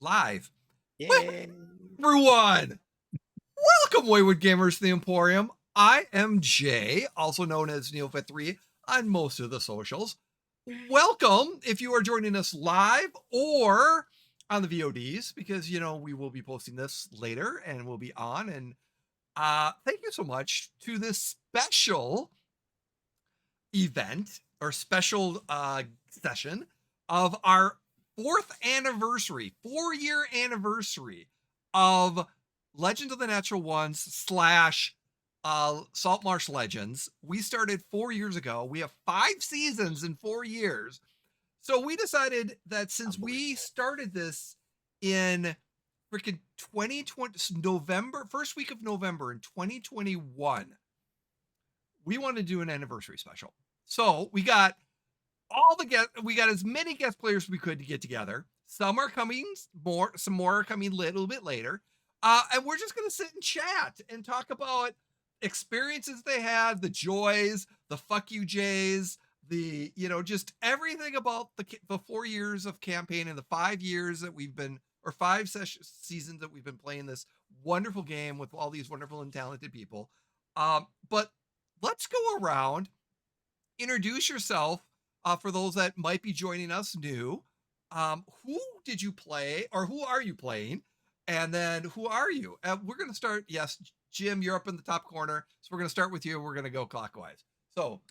Live. Yay. Everyone, welcome, Wayward Gamers to the Emporium. I am Jay, also known as Neofit3 on most of the socials. Welcome if you are joining us live or on the VODs, because we will be posting this later and we'll be on. And thank you so much to this special event or special session of our 4-year anniversary of Legends of the Natural Ones / Saltmarsh Legends. We started 4 years ago. We have 5 seasons in 4 years. So we decided that since we started this in freaking 2020, November, first week of November in 2021, we want to do an anniversary special. So we got as many guest players as we could to get together. Some are coming some more are coming a little bit later. And we're just going to sit and chat and talk about experiences they had, the joys, the fuck you Jays, the, just everything about the 4 years of campaign and the 5 years that we've been, or 5 seasons that we've been playing this wonderful game with all these wonderful and talented people. But let's go around, introduce yourself for those that might be joining us new. Who did you play, or who are you playing? And then who are you? We're going to start. Yes, Jim, you're up in the top corner. So we're going to start with you. We're going to go clockwise. So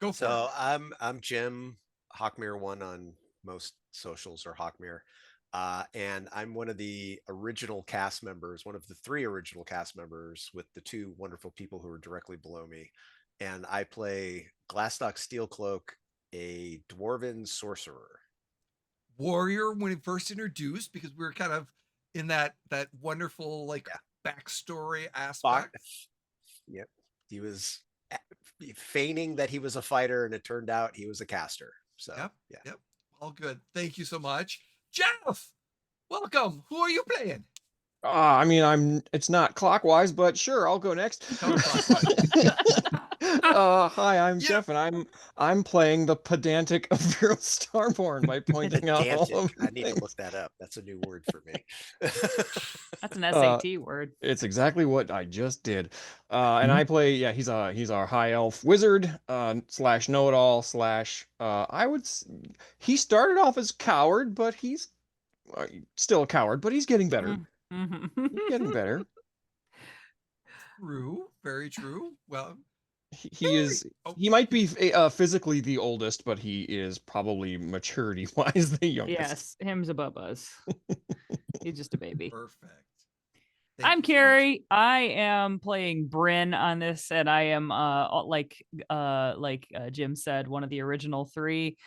go for it. So I'm Jim, Hawkmere1 on most socials, or Hawkmere. And I'm one of the original cast members, one of the 3 original cast members, with the 2 wonderful people who are directly below me. And I play Glastoc Steelcloak, a dwarven sorcerer. Warrior when it first introduced, because we were kind of in that wonderful backstory aspect. Yep. He was feigning that he was a fighter, and it turned out he was a caster. So yep. All good. Thank you so much. Jeff, welcome. Who are you playing? It's not clockwise, but sure, I'll go next. Hi, I'm Jeff, and I'm playing the pedantic Aviro Starborn by pointing out all of I need to look that up. That's a new word for me. That's an SAT word. It's exactly what I just did. And I play, he's our high elf wizard, / know-it-all / he started off as coward, but he's still a coward, but he's getting better. He's getting better. True, very true. Well, he might be physically the oldest, but he is probably maturity wise the youngest. Yes, him's above us. He's just a baby. Perfect. I'm Carrie. I am playing Brynn on this, and I am like Jim said, one of the original 3.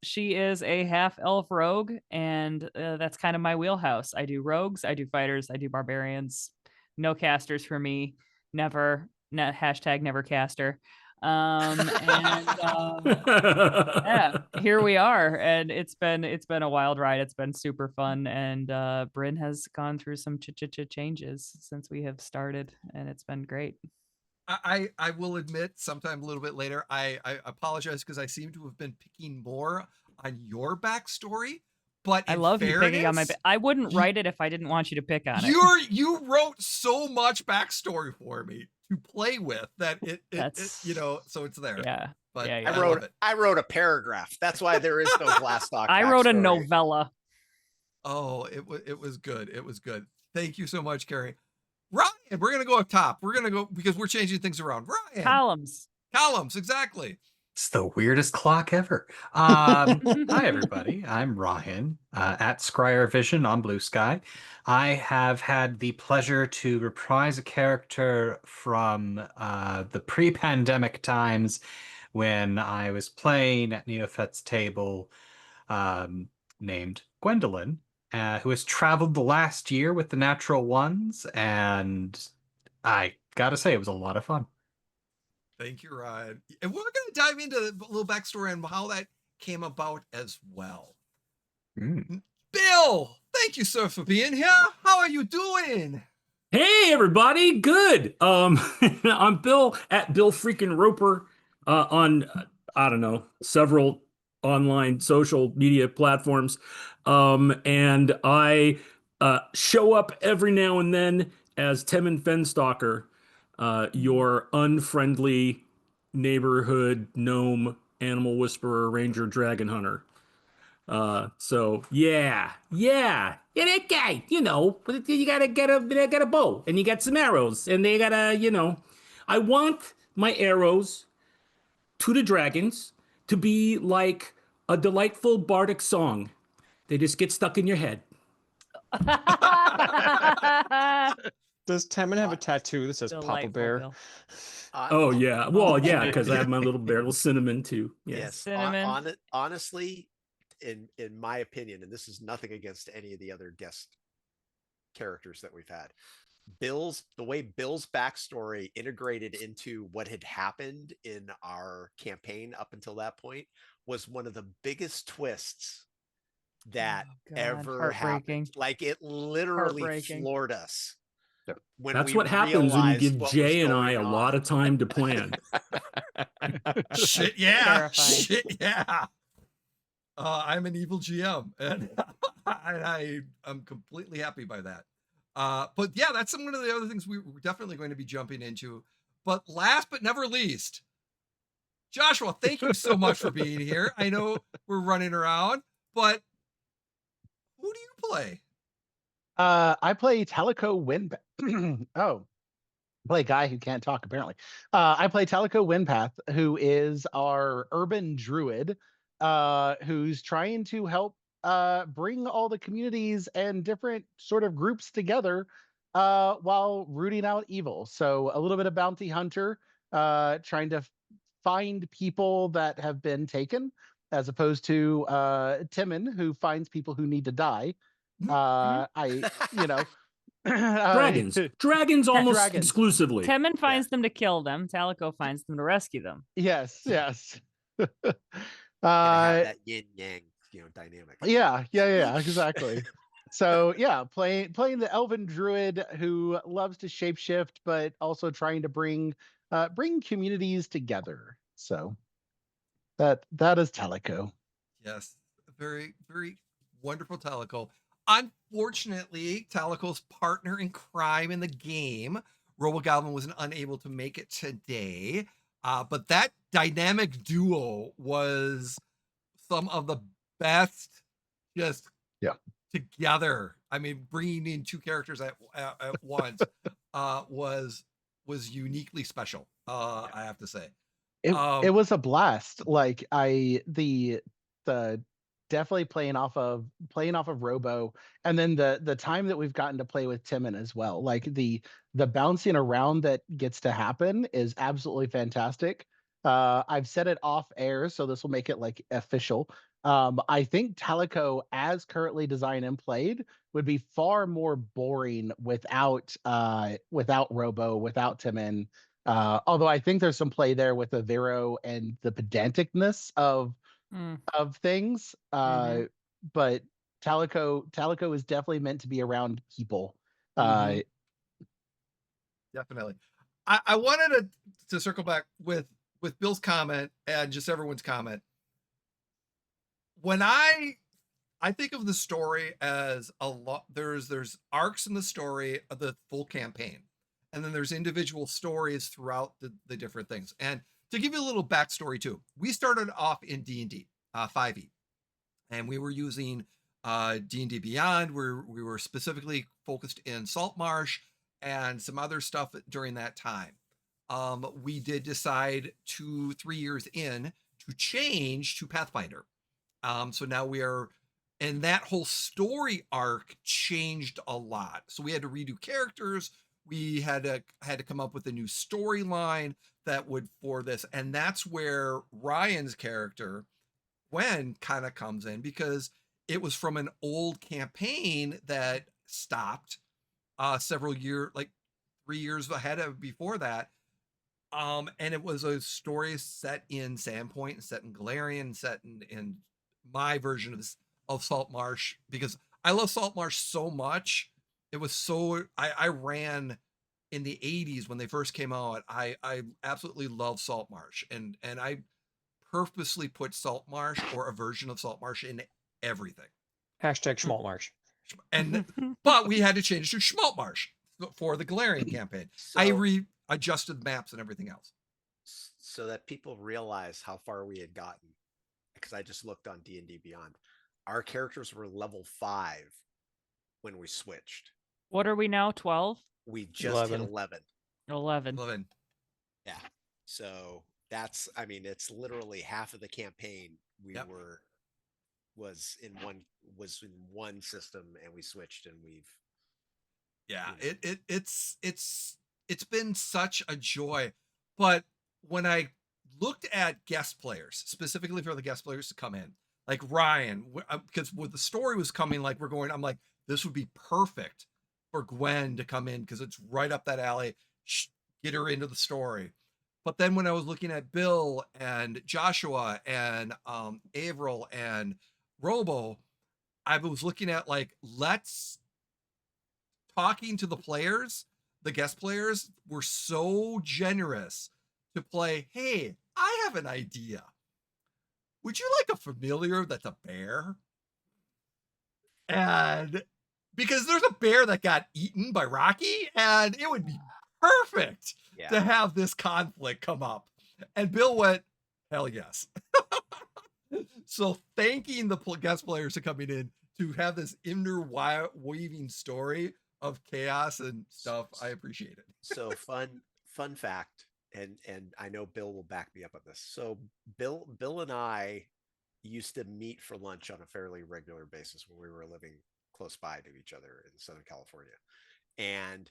She is a half elf rogue, and that's kind of my wheelhouse. I do rogues, I do fighters, I do barbarians. No casters for me. Never. #never caster. Yeah, here we are, and it's been a wild ride. It's been super fun, and Brynn has gone through some changes since we have started, and it's been great. I will admit, sometime a little bit later, I apologize because I seem to have been picking more on your backstory. But I in love you picking on my. fairness, I wouldn't write it if I didn't want you to pick on it. you wrote so much backstory for me to play with that it you know, so it's there. Yeah. But Yeah, I love it. I wrote a paragraph. That's why there is no Glastoc. I wrote a backstory. novella. Oh, it was good. It was good. Thank you so much, Carrie. Ryan, we're gonna go up top. We're gonna go because we're changing things around. Ryan, columns, exactly. It's the weirdest clock ever. Hi, everybody. I'm Ryan at Scryer Vision on Blue Sky. I have had the pleasure to reprise a character from the pre-pandemic times when I was playing at Neophet's table named Gwendolyn, who has traveled the last year with the Natural Ones, and I gotta say, it was a lot of fun. Thank you, Ryan. And we're going to dive into a little backstory on how that came about as well. Bill, thank you, sir, for being here. How are you doing? Hey, everybody. Good. I'm Bill at Bill freaking Roper on, I don't know, several online social media platforms. And I show up every now and then as Temmin Fenstalker, your unfriendly neighborhood gnome animal whisperer ranger dragon hunter. So yeah, that guy, you know, you gotta get a bow and you got some arrows and they gotta, you know, I want my arrows to the dragons to be like a delightful bardic song. They just get stuck in your head. Does Temmin have a tattoo that says Papa Bear? Bill. Oh yeah, well yeah, because I have my little bear, little Cinnamon too. Yes, Cinnamon. Honestly, in my opinion, and this is nothing against any of the other guest characters that we've had, the way Bill's backstory integrated into what had happened in our campaign up until that point was one of the biggest twists that ever happened. Like, it literally floored us. That's what happens when you give Jay and I a lot of time to plan. Shit, yeah. Terrifying. Shit, yeah. I'm an evil GM, and I'm completely happy by that. But yeah, that's one of the other things we're definitely going to be jumping into. But last but never least, Joshua, thank you so much for being here. I know we're running around, but who do you play? I play Teleco Windpath. Play a guy who can't talk, apparently. I play Teleco Windpath, who is our urban druid, who's trying to help bring all the communities and different sort of groups together while rooting out evil. So a little bit of bounty hunter, trying to find people that have been taken, as opposed to Timon, who finds people who need to die. Dragons almost exclusively. Temmin finds them to kill them. Teleco finds them to rescue them. Yes. Have that yin yang, dynamic. Yeah, exactly. So yeah, playing the elven druid who loves to shapeshift, but also trying to bring communities together. So that is Teleco. Yes, very, very wonderful Teleco. Unfortunately, Teleco's partner in crime in the game, RoboGoblin, was unable to make it today. But that dynamic duo was some of the best just together. I mean, bringing in two characters at once was uniquely special, I have to say. It was a blast. Like the definitely playing off of Robo, and then the time that we've gotten to play with Timon as well. Like the bouncing around that gets to happen is absolutely fantastic. I've said it off air, so this will make it like official. I think Teleco, as currently designed and played, would be far more boring without Robo, without Timon. Although I think there's some play there with Aviro and the pedanticness of things. But Talico is definitely meant to be around people. Definitely. I wanted to circle back with Bill's comment and just everyone's comment. When I think of the story as a lot, there's arcs in the story of the full campaign, and then there's individual stories throughout the different things. And to give you a little backstory too, we started off in D&D 5e, and we were using D&D Beyond, where we were specifically focused in Saltmarsh and some other stuff during that time. We did decide 2-3 years in to change to Pathfinder. So now we are, and that whole story arc changed a lot. So we had to redo characters. We had to come up with a new storyline that would for this, and that's where Ryan's character Gwen kind of comes in, because it was from an old campaign that stopped several years, like 3 years ahead of before that. And it was a story set in Sandpoint, set in Galarian, set in my version of Saltmarsh, because I love Saltmarsh so much. It was so I ran in the 80s when they first came out. I absolutely love Saltmarsh, and I purposely put Saltmarsh or a version of Saltmarsh in everything. Hashtag Schmaltmarsh. And but we had to change to Schmaltmarsh for the Galarian campaign. So, I readjusted maps and everything else. So that people realize how far we had gotten, because I just looked on D&D Beyond. Our characters were level 5 when we switched. What are we now? 12? We just hit 11. 11. Yeah. So that's, I mean, it's literally half of the campaign we was in one system, and we switched, and we've it's been such a joy. But when I looked at guest players, specifically for the guest players to come in, like Ryan, because with the story was coming, like I'm like, this would be perfect for Gwen to come in, because it's right up that alley. Get her into the story. But then when I was looking at Bill and Joshua and Averill and Robo, I was looking at like, talking to the players, the guest players were so generous to play, hey, I have an idea. Would you like a familiar that's a bear? And because there's a bear that got eaten by Rocky, and it would be perfect to have this conflict come up. And Bill went, hell yes. So thanking the guest players for coming in to have this interweaving story of chaos and stuff, I appreciate it. So fun fact, and I know Bill will back me up on this. So Bill and I used to meet for lunch on a fairly regular basis when we were living close by to each other in Southern California, and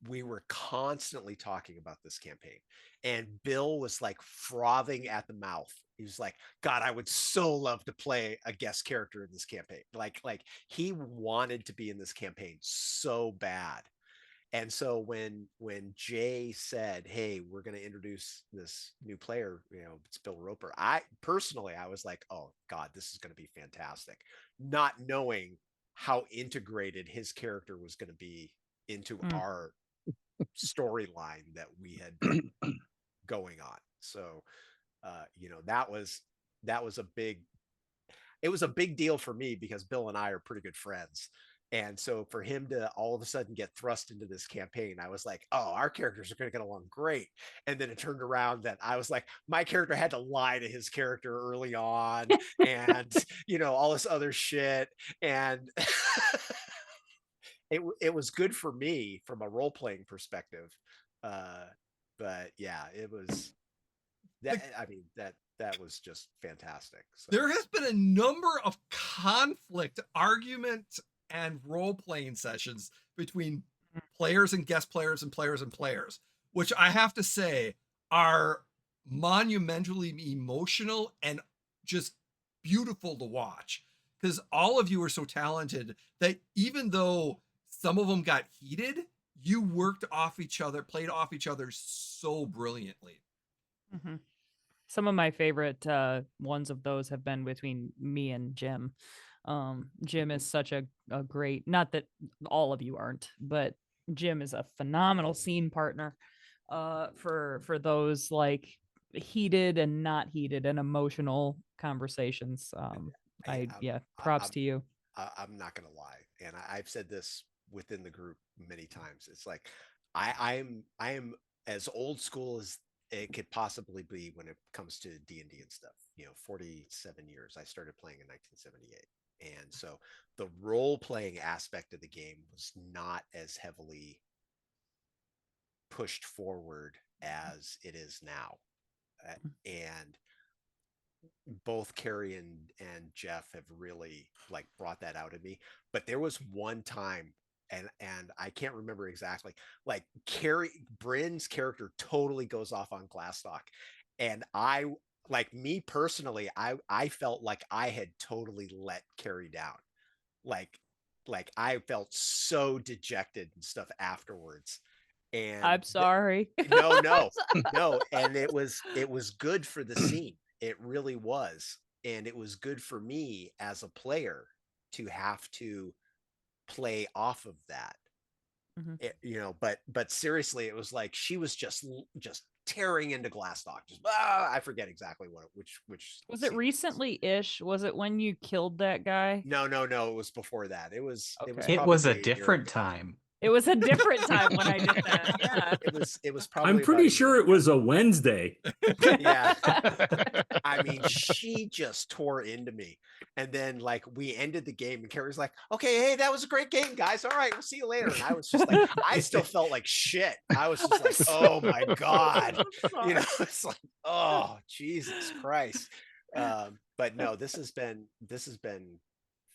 we were constantly talking about this campaign, and Bill was like frothing at the mouth. He was like, God, I would so love to play a guest character in this campaign. Like he wanted to be in this campaign so bad. And so when Jay said, hey, we're going to introduce this new player, it's Bill Roper, I was like, oh God, this is going to be fantastic, not knowing how integrated his character was going to be into our storyline that we had been going on. So that was a big deal for me, because Bill and I are pretty good friends. And so for him to all of a sudden get thrust into this campaign, I was like, oh, our characters are going to get along great. And then it turned around that I was like, my character had to lie to his character early on and, all this other shit. And it was good for me from a role-playing perspective. But yeah, it was that. I mean, that was just fantastic. So. There has been a number of conflict, argument, and role-playing sessions between players and guest players and players and players, which I have to say are monumentally emotional and just beautiful to watch, because all of you are so talented that even though some of them got heated, you worked off each other, played off each other so brilliantly. Mhm. Some of my favorite ones of those have been between me and Jim. Jim is such a great, not that all of you aren't, but Jim is a phenomenal scene partner for those like heated and not heated and emotional conversations. Props to you. I'm not gonna lie, and I've said this within the group many times. It's like I am as old school as it could possibly be when it comes to D&D and stuff. 47 years. I started playing in 1978, and so the role playing aspect of the game was not as heavily pushed forward as it is now. And both Carrie and Jeff have really like brought that out in me. But there was one time, and I can't remember exactly, like Brynn's character totally goes off on Glastoc. And like me personally, I felt like I had totally let Carrie down. Like I felt so dejected and stuff afterwards. And I'm sorry. no. And it was good for the scene. It really was. And it was good for me as a player to have to play off of that. But seriously, it was like she was just tearing into Glastoc. I forget exactly which was it recently-ish? Was it when you killed that guy? No, it was before that. It was It was a different time. It was a different time when I did that. Yeah. It was probably. I'm pretty sure it was a Wednesday. Yeah. I mean, she just tore into me. And then like we ended the game and Carrie's like, okay, hey, that was a great game, guys. All right, we'll see you later. And I was just like, I still felt like shit. I was just like, oh my God. It's like, oh, Jesus Christ. But no, this has been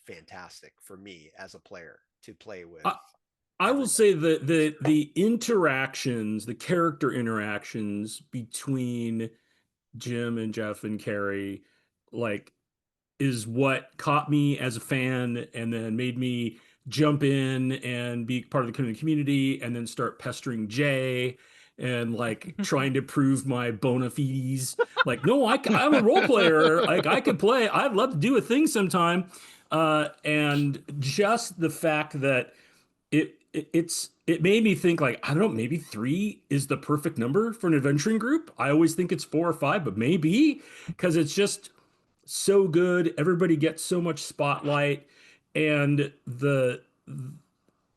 fantastic for me as a player to play with. I will say that the interactions, the character interactions between Jim and Jeff and Carrie, like, is what caught me as a fan and then made me jump in and be part of the community and then start pestering Jay and like trying to prove my bona fides. Like, no, I'm a role player. Like, I could play. I'd love to do a thing sometime. And just the fact that it made me think like, I don't know, maybe 3 is the perfect number for an adventuring group. I always think it's 4 or 5, but maybe because it's just so good. Everybody gets so much spotlight, and the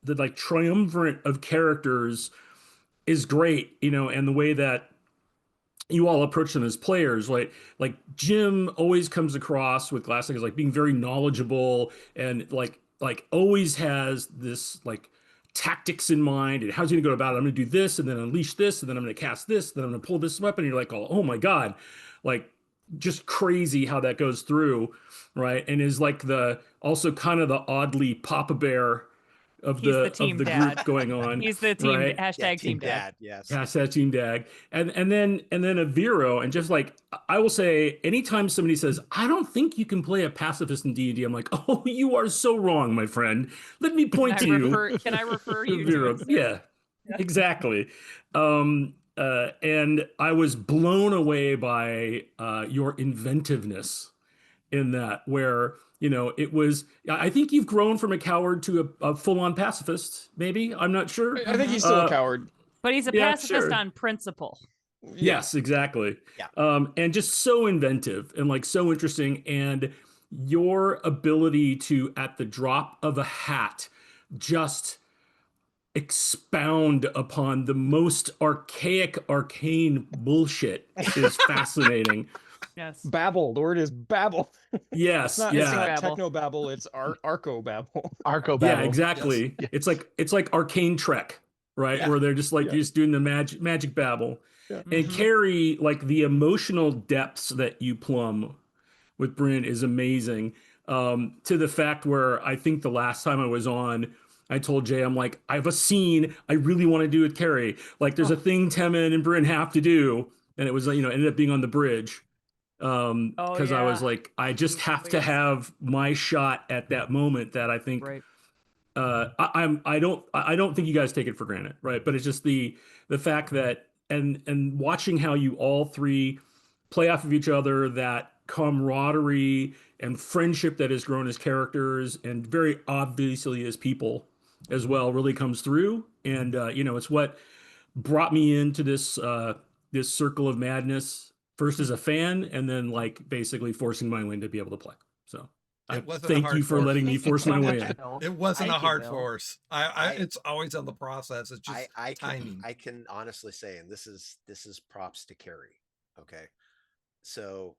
like triumvirate of characters is great, and the way that you all approach them as players, like Jim always comes across with Glastoc as like being very knowledgeable and like always has this like tactics in mind and how's he gonna go about it. I'm gonna do this and then unleash this and then I'm gonna cast this, then I'm gonna pull this weapon. And you're like, oh my God, like just crazy how that goes through, right? And is like also kind of the oddly Papa Bear of the group going on. He's the team right? hashtag team dad. Yes. Hashtag team dad. And then Aviro, and just like I will say, anytime somebody says, I don't think you can play a pacifist in D&D, I'm like, oh, you are so wrong, my friend. Let me point to you. Can I refer you Aviro? to Yeah, exactly. And I was blown away by your inventiveness in that, where it was, I think you've grown from a coward to a full-on pacifist, maybe. I'm not sure. I think he's still a coward. But he's a pacifist on principle. Yes, exactly. Yeah. And just so inventive and like so interesting. And your ability to, at the drop of a hat, just expound upon the most archaic, arcane bullshit is fascinating. Yes. Babble. The word is babble. Yes. It's Yeah. not techno babble. It's arco babble. Arco babble. Yeah, exactly. Yes. It's like Arcane Trek, right? Yeah. Where they're just like just doing the magic babble. Yeah. And Carrie, like the emotional depths that you plumb with Brynn is amazing. To the fact where I think the last time I was on, I told Jay, I'm like, I have a scene I really want to do with Carrie. Like there's a thing Temin and Brynn have to do. And it was, ended up being on the bridge. Because I was like, I just have to have my shot at that moment that I think I don't think you guys take it for granted, right? But it's just the fact that and watching how you all three play off of each other, that camaraderie and friendship that has grown as characters and very obviously as people as well really comes through. And it's what brought me into this circle of madness first as a fan, and then like basically forcing my way to be able to play. So It wasn't a thank hard you for force. letting me Thank you force so my way much, in. Bill. It wasn't Thank a you, hard Bill. force. It's always on the process. It's just timing. I can honestly say, and this is props to Carrie. Okay, so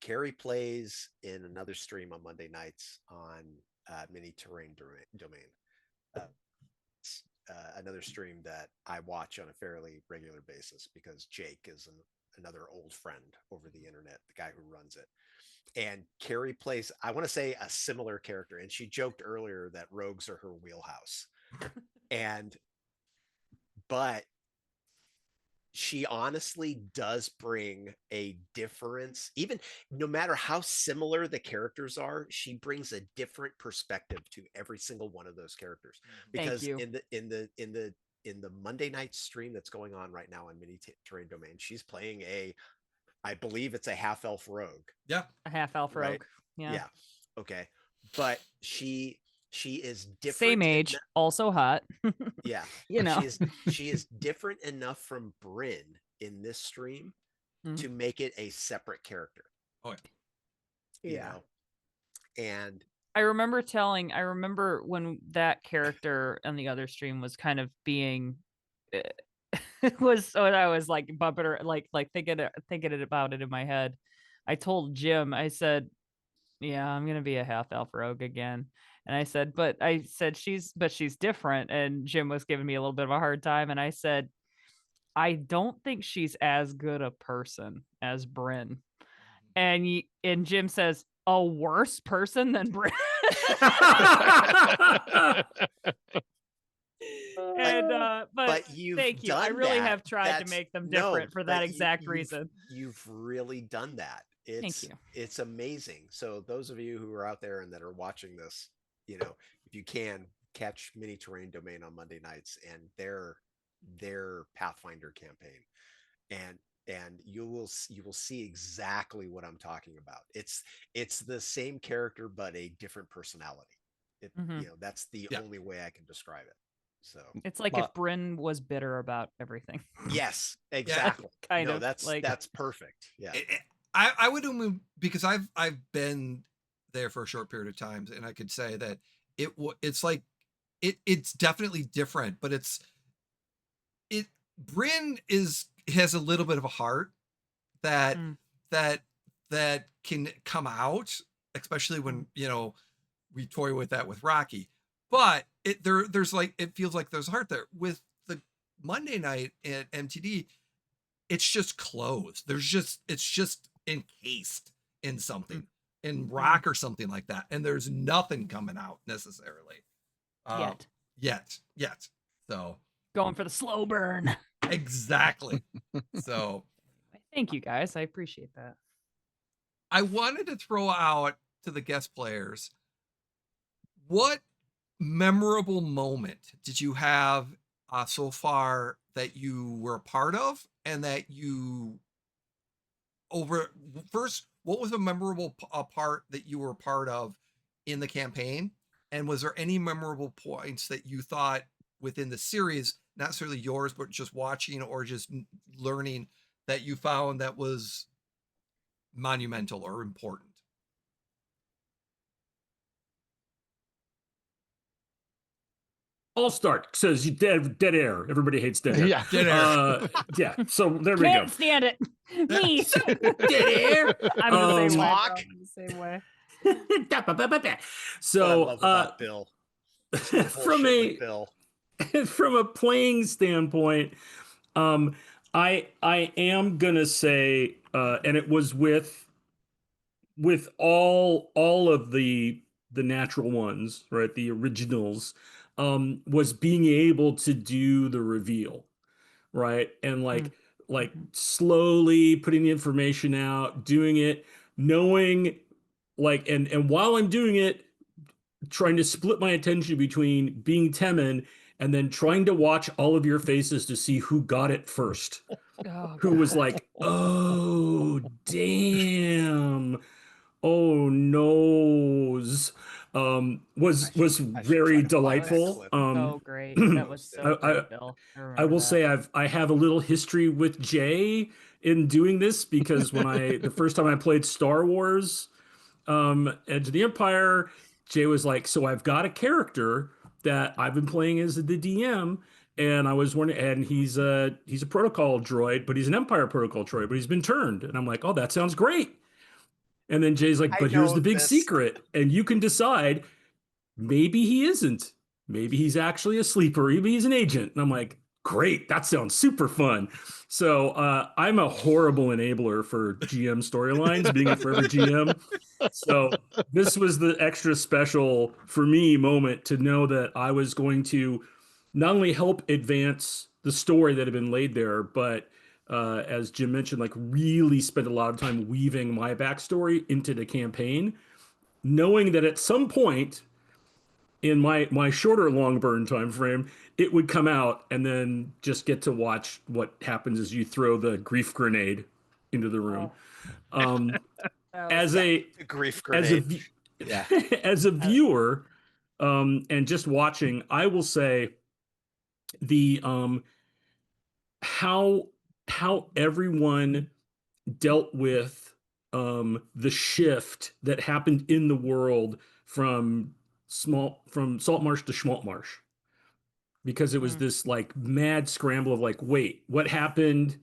Carrie plays in another stream on Monday nights on Mini Terrain Domain. It's another stream that I watch on a fairly regular basis because Jake is another old friend over the internet, the guy who runs it. And Carrie plays, I want to say, a similar character. And she joked earlier that rogues are her wheelhouse. But she honestly does bring a difference. Even no matter how similar the characters are, she brings a different perspective to every single one of those characters. Because you. in the Monday night stream that's going on right now on Mini Terrain Domain, she's playing I believe it's a half elf rogue. Yeah. A half elf Right? rogue. Yeah. Okay. But she is different. Same age, also hot. Yeah. You know. She is different enough from Brynn in this stream to make it a separate character. Oh yeah. You know? And I remember when that character on the other stream was kind of being it was, so I was like bumping her, like thinking about it in my head. I told Jim, I said, yeah, I'm gonna be a half elf rogue again. And I said, she's different. And Jim was giving me a little bit of a hard time. And I said, I don't think she's as good a person as Brynn. And Jim says, a worse person than Brynn. But thank you. I really have tried to make them different for that exact reason. You've really done that. Thank you. It's amazing. So those of you who are out there and that are watching this, if you can, catch Mini Terrain Domain on Monday nights and their Pathfinder campaign, and you will see exactly what I'm talking about. It's the same character but a different personality. That's the only way I can describe it. So it's like if Brynn was bitter about everything. Yes, exactly. That's perfect. Yeah. I would assume, because I've been there for a short period of time, and I could say that it's like it's definitely different, but Brynn has a little bit of a heart that can come out, especially when we toy with that with Rocky. But there's like, it feels like there's heart there. With the Monday night at MTD, it's just closed. It's just encased in something, in rock or something like that, and there's nothing coming out necessarily yet. So going for the slow burn. Exactly. So thank you guys. I appreciate that. I wanted to throw out to the guest players, what memorable moment did you have so far that you were a part of, and that what was a memorable part that you were a part of in the campaign? And was there any memorable points that you thought within the series, not necessarily yours, but just watching or just learning, that you found that was monumental or important? I'll start. Says you dead air. Everybody hates dead air. Yeah, dead air. Yeah. So there we go. Can't stand it. Me. Dead air. I'm the same way. Talk. Bro. I'm the same way. So I love about Bill. From a playing standpoint, I am gonna say, and it was with all of the natural ones, right? The originals, was being able to do the reveal, right? And like slowly putting the information out, doing it, knowing, like, and while I'm doing it, trying to split my attention between being Temin and then trying to watch all of your faces to see who got it first. Oh, Who was God. like, oh, damn. Oh, noes. Was I should try very to find that delightful. clip. So great. That was Post it. so I, good, Bill. I I remember will that. say I have a little history with Jay in doing this because when the first time I played Star Wars, Edge of the Empire, Jay was like, so I've got a character that I've been playing as the DM, and I was wondering, and he's a protocol droid, but he's an Empire protocol droid, but he's been turned, and I'm like, oh, that sounds great. And then Jay's like, I but here's know the big this. secret, and you can decide maybe he isn't. Maybe he's actually a sleeper. Maybe he's an agent. And I'm like, great. That sounds super fun. So I'm a horrible enabler for GM storylines, being a forever GM. So this was the extra special for me moment to know that I was going to not only help advance the story that had been laid there, but as Jim mentioned, like really spend a lot of time weaving my backstory into the campaign, knowing that at some point in my shorter long burn time frame, it would come out and then just get to watch what happens as you throw the grief grenade into the room. Um, That was as great. a The grief as a grenade. Yeah. as a viewer, and just watching, I will say the how everyone dealt with the shift that happened in the world from Saltmarsh to Schmaltmarsh, because it was this like mad scramble of like, wait, what happened?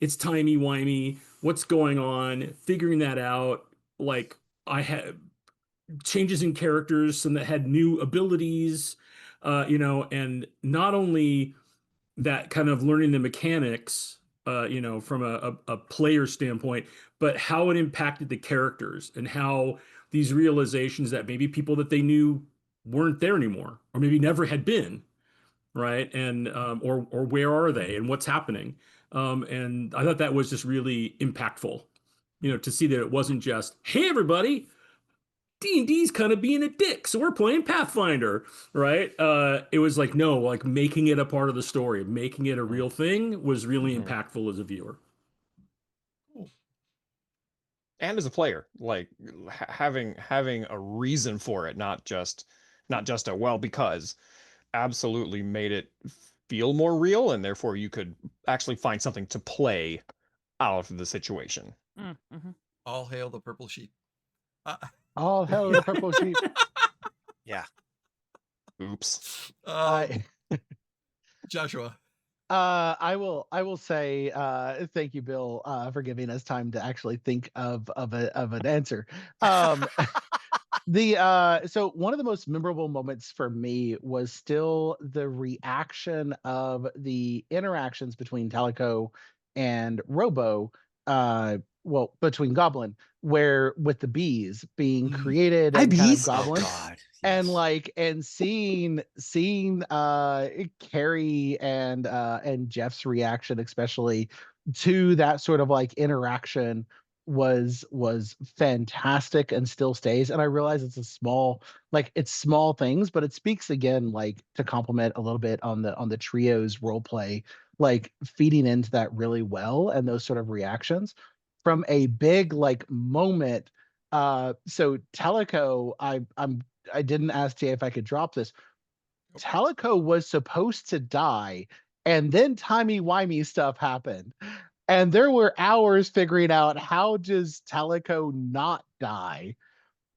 It's timey-wimey. What's going on? Figuring that out. Like I had changes in characters, some that had new abilities, and not only that kind of learning the mechanics, from a player standpoint, but how it impacted the characters and how these realizations that maybe people that they knew weren't there anymore, or maybe never had been, right? And or where are they and what's happening? And I thought that was just really impactful, to see that it wasn't just, hey, everybody, D&D's kind of being a dick, so we're playing Pathfinder, right? It was like, no, like making it a part of the story, making it a real thing was really impactful as a viewer. And as a player, like having a reason for it, not just a well, because absolutely made it feel more real, and therefore you could actually find something to play out of the situation. Mm-hmm. All hail the purple sheep. All hell the purple sheep. Yeah. Oops. Joshua. I will say thank you, Bill, for giving us time to actually think of an answer. So one of the most memorable moments for me was still the reaction of the interactions between Talico and Robo, well, between Goblin, where with the bees being created and kind of bees? Goblin. Oh God. And Yes. and seeing Carrie and Jeff's reaction, especially to that sort of like interaction, was fantastic and still stays. And I realize it's it's small things, but it speaks again, like, to compliment a little bit on the trio's role play, like feeding into that really well, and those sort of reactions from a big like moment. So Teleco, I didn't ask Jay if I could drop this. Teleco was supposed to die, and then timey-wimey stuff happened. And there were hours figuring out, how does Teleco not die?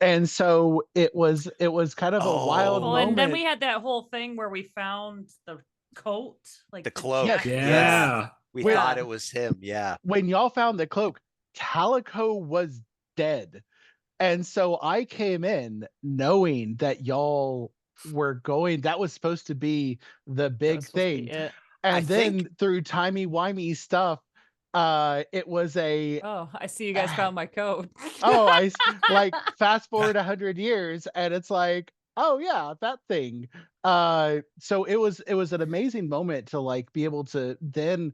And so it was kind of a wild Oh. Well, and then moment. we had that whole thing where we found the coat, like The cloak. Yes. jacket. Yeah. We Wait. thought it was him. Yeah. When y'all found the cloak, Teleco was dead. And so I came in knowing that y'all were going, that was supposed to be the That big was supposed to be thing. it. And I then think- through timey-wimey stuff, it was a Oh, I see you guys found my code. like fast forward 100 years, and it's like, oh yeah, that thing. So it was an amazing moment to like be able to then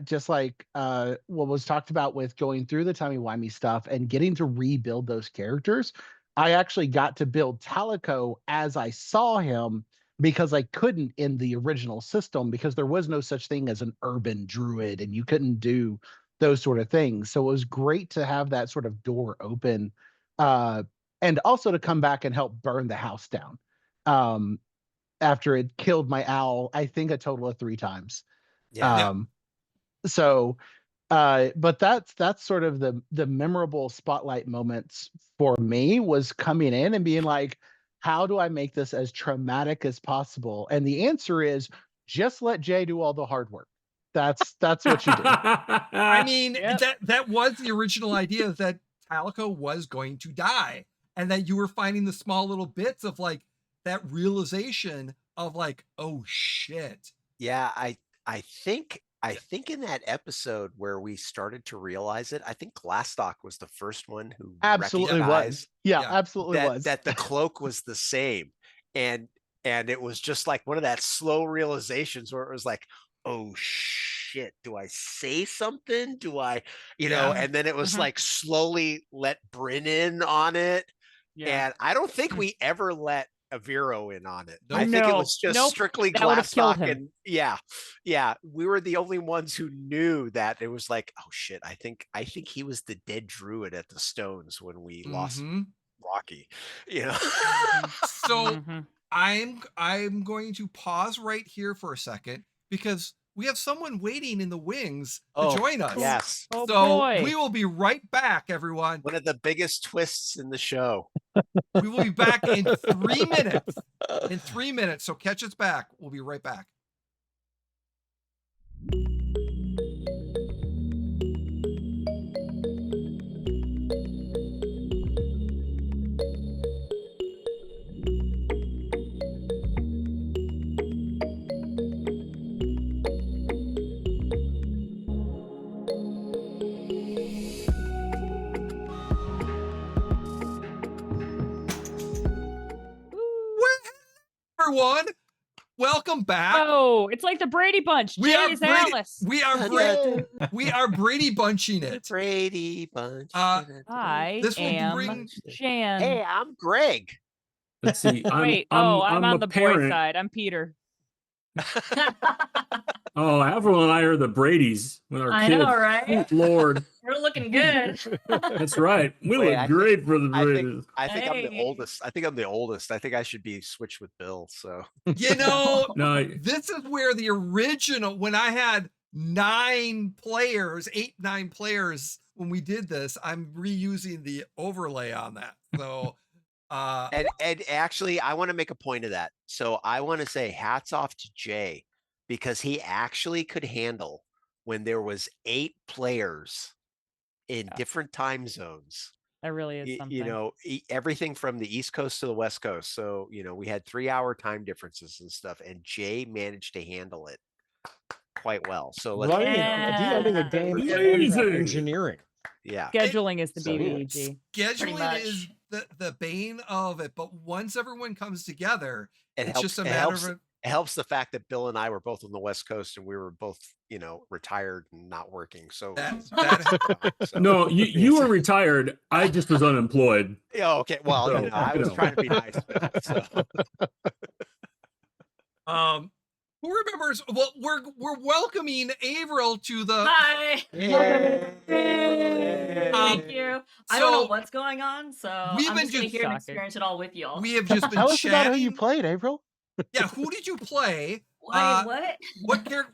just like what was talked about with going through the timey-wimey stuff and getting to rebuild those characters. I actually got to build Talico as I saw him because I couldn't in the original system because there was no such thing as an urban druid and you couldn't do those sort of things. So it was great to have that sort of door open, and also to come back and help burn the house down after it killed my owl, I think a total of 3 times. Yeah. So but that's sort of the memorable spotlight moments for me was coming in and being like, how do I make this as traumatic as possible? And the answer is just let Jay do all the hard work. That's what you do. I mean, Yep. that was the original idea, that Talico was going to die, and that you were finding the small little bits of like that realization of like, oh shit. Yeah, I think in that episode where we started to realize it, I think Glastoc was the first one who Absolutely was. recognized Yeah, Yeah. absolutely was. that the cloak was the same. And it was just like one of that slow realizations where it was like, oh shit, do I say something? Do I, Yeah. and then it was Mhm. like slowly let Brynn in on it. Yeah. And I don't think we ever let Aviro in on it. Nope. I think it No. was just Nope. strictly That would've killed Glastoc, him. and yeah, we were the only ones who knew that. It was like, oh shit, I think he was the dead druid at the Stones when we lost Mhm. Rocky. So Mhm. I'm going to pause right here for a second because we have someone waiting in the wings to Oh, join us. yes, Oh So boy. we will be right back, everyone. one of the biggest twists in the show. We will be back in 3 minutes. In 3 minutes. So catch us back. We'll be right back. Everyone, welcome back. Oh, it's like the Brady Bunch. We Jay are is Brady- Alice. We are Yay. we are Brady bunching it. Brady Bunch. I This will am bring- Jan. Hey, I'm Greg. Let's see. Wait, I'm I'm a on the boy parent. side. I'm Peter. Oh, Avril and I are the Brady's with our I kids. know, right? Good Lord, We're looking good. that's right. We Wait, look I great for the I Brady's. think I'm the Hey. oldest. I think I'm the oldest. I think I should be switched with Bill. So You know, No, this is where the original, when I had 9 players, 8, 9 players when we did this, I'm reusing the overlay on that. So and actually, I want to make a point of that. So I want to say hats off to Jay because he actually could handle when there was 8 players in Yeah. different time zones. That really is something. Everything from the East Coast to the West Coast. So, we had 3-hour time differences and stuff, and Jay managed to handle it quite well. So let's, Running Yeah. DMing a game and Amazing. engineering. yeah. Scheduling is the So- BBG. scheduling much. is the bane of it. But once everyone comes together, It it's helps, just a it matter helps, of it helps the fact that Bill and I were both on the West Coast and we were both, retired and not working. So, so- no, you were retired. I just was unemployed. Yeah, okay. Well, So, I was trying to be nice. So. who remembers? Well, we're welcoming Aviro to the. Hi. Yay. Thank you. I don't know So what's going on, so we've I'm been just gonna just hear and talking. experience it all with y'all. we have just been Tell us about who you chatting. played, April. Yeah, who did you play? Wait, what?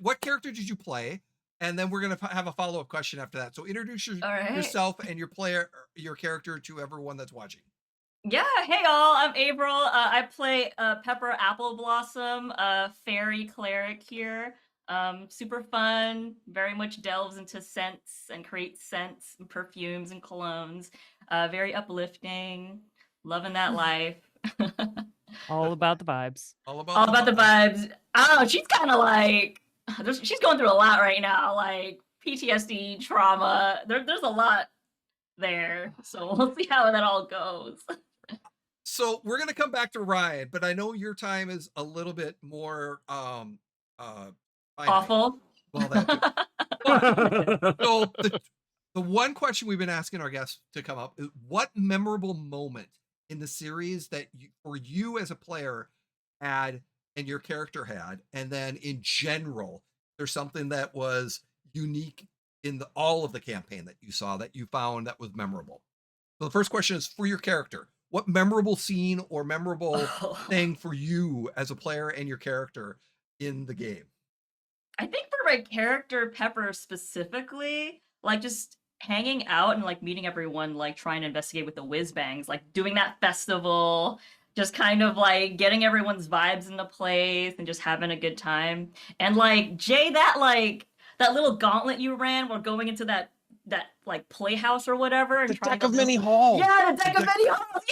What character did you play? And then we're gonna have a follow-up question after that. So introduce All right. yourself and your character to everyone that's watching. Yeah, hey all, I'm April. I play Pepper Apple Blossom, fairy cleric here. Super fun, very much delves into scents and creates scents and perfumes and colognes. Very uplifting, loving that life. All about the vibes. All about the vibes. I don't know, she's kind of like, she's going through a lot right now, like PTSD, trauma. There's a lot there. So we'll see how that all goes. So we're gonna come back to Ryan, but I know your time is a little bit more finite. Awful. Well, that too. So the one question we've been asking our guests to come up is, what memorable moment in the series that for you as a player had and your character had, and then in general, there's something that was unique in all of the campaign that you saw that you found that was memorable. So the first question is for your character. What memorable scene or memorable thing for you as a player and your character in the game? I think for my character, Pepper specifically, like just hanging out and like meeting everyone, like trying to investigate with the whiz bangs, like doing that festival, just kind of like getting everyone's vibes into place and just having a good time. And like Jay, that little gauntlet you ran while going into that like playhouse or whatever and The trying deck to of many halls. Yeah, the deck of many halls.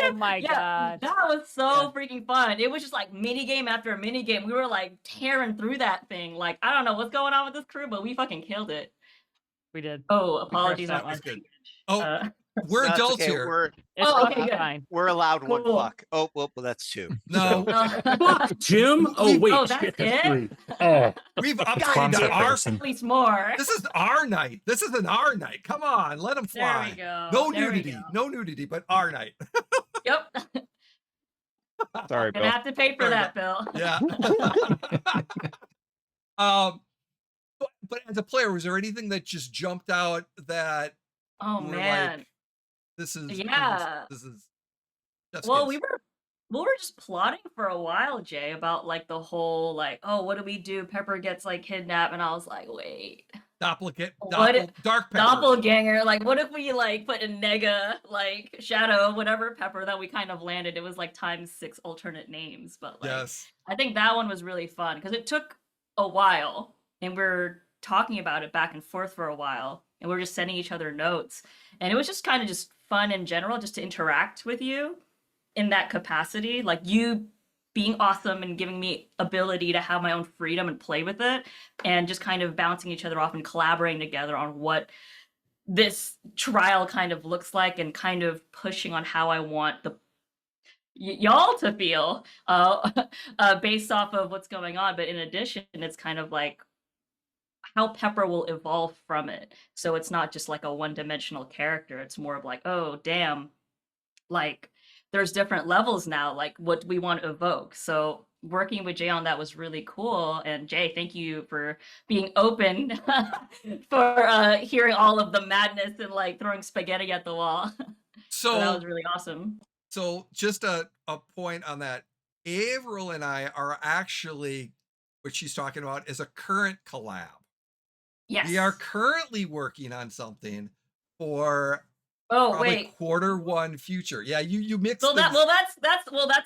Oh my Yeah, god. that was so freaking fun. It was just like mini game after mini game. We were like tearing through that thing. Like, I don't know what's going on with this crew, but we fucking killed it. We did. Oh, We crushed apologies that on my was good. language. Oh, Uh, we're No, it's adults okay. here. It's Oh, okay, fucking good. fine. We're allowed one Cool. fuck. Oh, well, that's two. No, Fuck, Jim. Oh wait, Oh, that's shit, that's it? three. Oh, we've It's upgraded concept to our. person. At least more. This is our night. This is an our night. Come on, let them There fly. we go. No There we nudity, go. no nudity, but our night. Yep. Sorry, Gonna Bill. have to pay for Sorry, that, Bill. Yeah. but as a player, was there anything that just jumped out that Oh you were man. like, this is Yeah. this is just Well, kiss. we were just plotting for a while, Jay, about like the whole like, oh, what do we do? Pepper gets like kidnapped, and I was like, wait, Dark Pepper. doppelganger. Like, what if we like put a nega, like Shadow, whatever Pepper that we kind of landed? It was like ×6 alternate names, but like, Yes. I think that one was really fun because it took a while, and we're talking about it back and forth for a while, and we're just sending each other notes, and it was just kind of just fun in general, just to interact with you in that capacity, like you being awesome and giving me ability to have my own freedom and play with it, and just kind of bouncing each other off and collaborating together on what this trial kind of looks like, and kind of pushing on how I want the y'all to feel based off of what's going on. But in addition, it's kind of like how Pepper will evolve from it. So it's not just like a one-dimensional character. It's more of like, oh damn, like there's different levels now, like what we want to evoke. So working with Jay on that was really cool. And Jay, thank you for being open for hearing all of the madness and like throwing spaghetti at the wall. So that was really awesome. So just a point on that. Aviro and I are actually, what she's talking about is a current collab. Yes. We are currently working on something for wait. Q1 future. Yeah, you mixed. So that's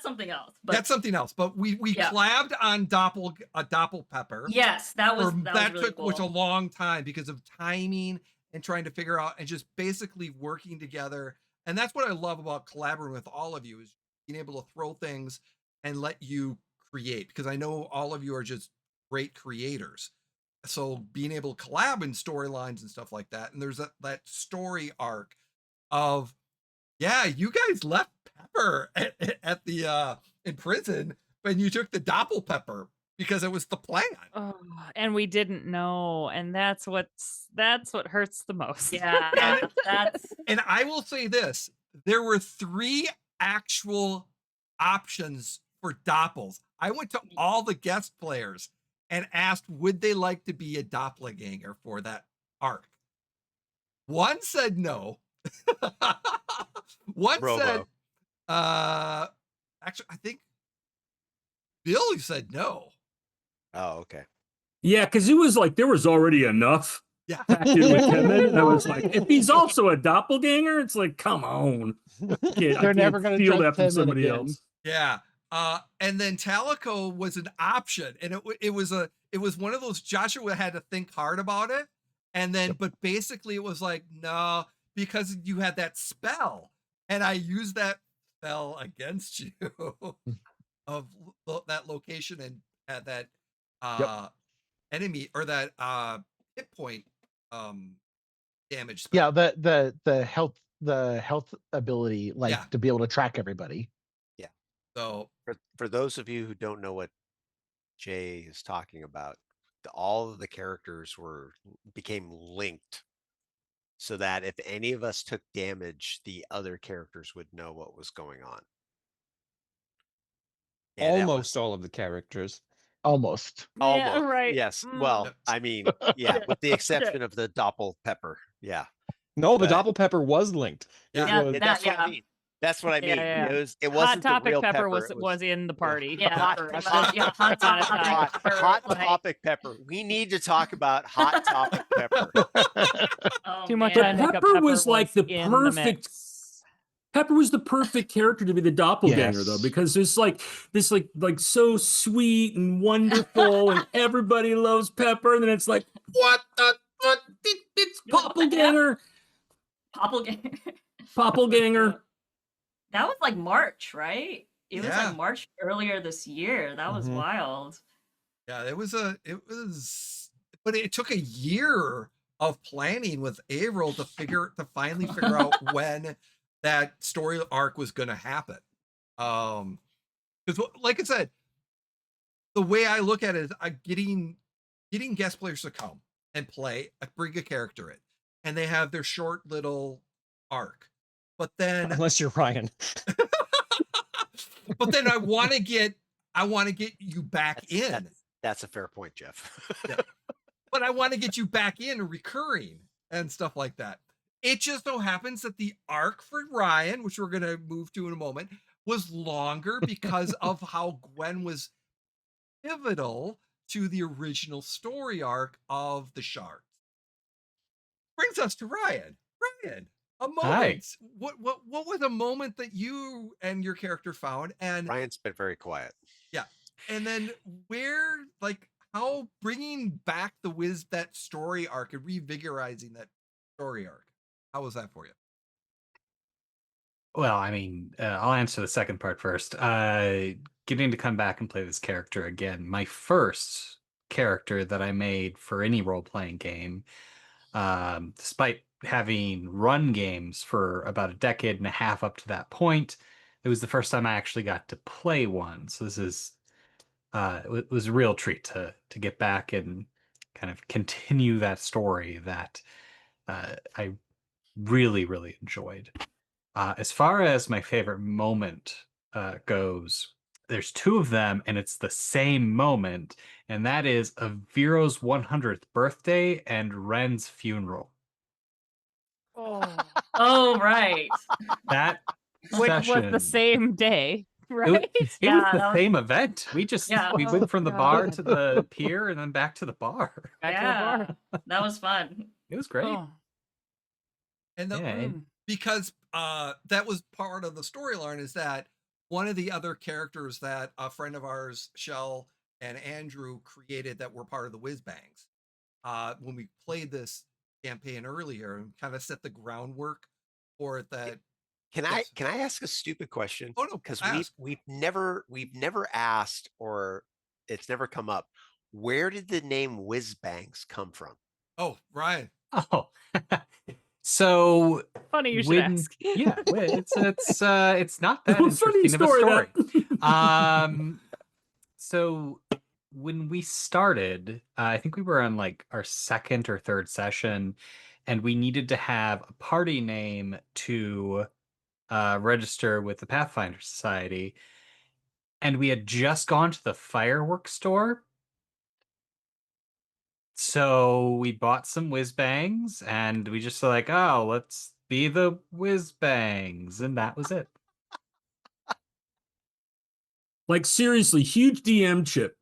something else. But that's something else. But we collabed on Doppel Pepper. Yes, that was really took cool. which a long time because of timing and trying to figure out and just basically working together. And that's what I love about collaborating with all of you, is being able to throw things and let you create, because I know all of you are just great creators. So being able to collab in storylines and stuff like that. And there's that story arc of, yeah, you guys left Pepper at the in prison, but you took the Doppel Pepper because it was the plan. Oh, and we didn't know, and that's what hurts the most. Yeah, that's. And I will say this: there were 3 actual options for Doppels. I went to all the guest players and asked, would they like to be a doppelganger for that arc? One said no. One said, actually, I think Bill said no. Oh, okay. yeah, because it was like there was already enough Yeah. packed in with him. And I was like, if he's also a doppelganger, it's like, come on. They're never going to feel trust that from him somebody again. else. Yeah. And then Talico was an option, and it was one of those, Joshua had to think hard about it. And then, but basically it was like, no, because you had that spell, and I used that spell against you of that location and at that enemy, or that hit point damage spell. Yeah, the health ability, like to be able to track everybody. Yeah. So for those of you who don't know what Jay is talking about, all of the characters became linked. so that if any of us took damage, the other characters would know what was going on. And that Almost was all of the characters. Almost. Yeah, almost right. yes. Mm. Well, I mean, yeah, Yeah. with the exception of the doppel pepper. Yeah. No, the But- Doppelpepper was linked. It Yeah, was. That's what I yeah. mean. That's what I Yeah, mean. yeah. It Hot wasn't the topic real pepper pepper. was It was in the party. Yeah, hot, pretty that's much. Yeah, hot topic hot, pepper, hot like- topic pepper. We need to talk about hot topic pepper. Oh, Too much man. on Pepper Pepper was like the in perfect- mix. Pepper was the perfect character to be the doppelganger, Yes. though, because it's like this, like so sweet and wonderful, and everybody loves Pepper, and then it's like, what? It's doppelganger, Doppelganger. doppelganger. That was like March, right? It was Yeah. like March earlier this year. That was Mhm. wild. Yeah, but it took a year of planning with Averill to finally figure out when that story arc was going to happen. Because like I said, the way I look at it is getting guest players to come and play, bring a character in, and they have their short little arc. But then Unless you're Ryan. but then I want to get you back in. That's a fair point, Jeff. But I want to get you back in recurring and stuff like that. It just so happens that the arc for Ryan, which we're going to move to in a moment, was longer because of how Gwen was pivotal to the original story arc of the Shards. Brings us to Ryan. Ryan, a moment. Hi. What was a moment that you and your character found? And Ryan's been very quiet. and then how bringing back that story arc and revigorizing that story arc, how was that for you? Well, I mean, I'll answer the second part first. Getting to come back and play this character again. My first character that I made for any role-playing game, despite having run games for about a decade and a half up to that point, it was the first time I actually got to play one. So this is it was a real treat to get back and kind of continue that story that I really, really enjoyed. As far as my favorite moment goes, there's two of them, and it's the same moment, and that is Aviro's 100th birthday and Ren's funeral. Oh, right. That Which was the session- same day, It, right? it was Yeah, the that was- same event. We just Yeah. we Oh, went from the bar God. to the pier and then back to the bar. Back to the bar. That was fun. It was great. Oh, And Yeah, and- because that was part of the storyline, is that one of the other characters that a friend of ours, Shell and Andrew, created that were part of the Whiz Bangs, when we played this campaign earlier and kind of set the groundwork for it. That Can Yes. I ask a stupid question? oh no, Because ask. we've never asked, or it's never come up. Where did the name Whiz Bangs come from? Oh, Ryan. Oh, so funny you should ask. yeah, well, it's not that Funny interesting of a story, story. that. So when we started, I think we were on like our second or third session, and we needed to have a party name to register with the Pathfinder Society, and we had just gone to the fireworks store. So we bought some whiz bangs, and we just like, oh, let's be the whiz bangs, and that was it. Like seriously, huge DM chip,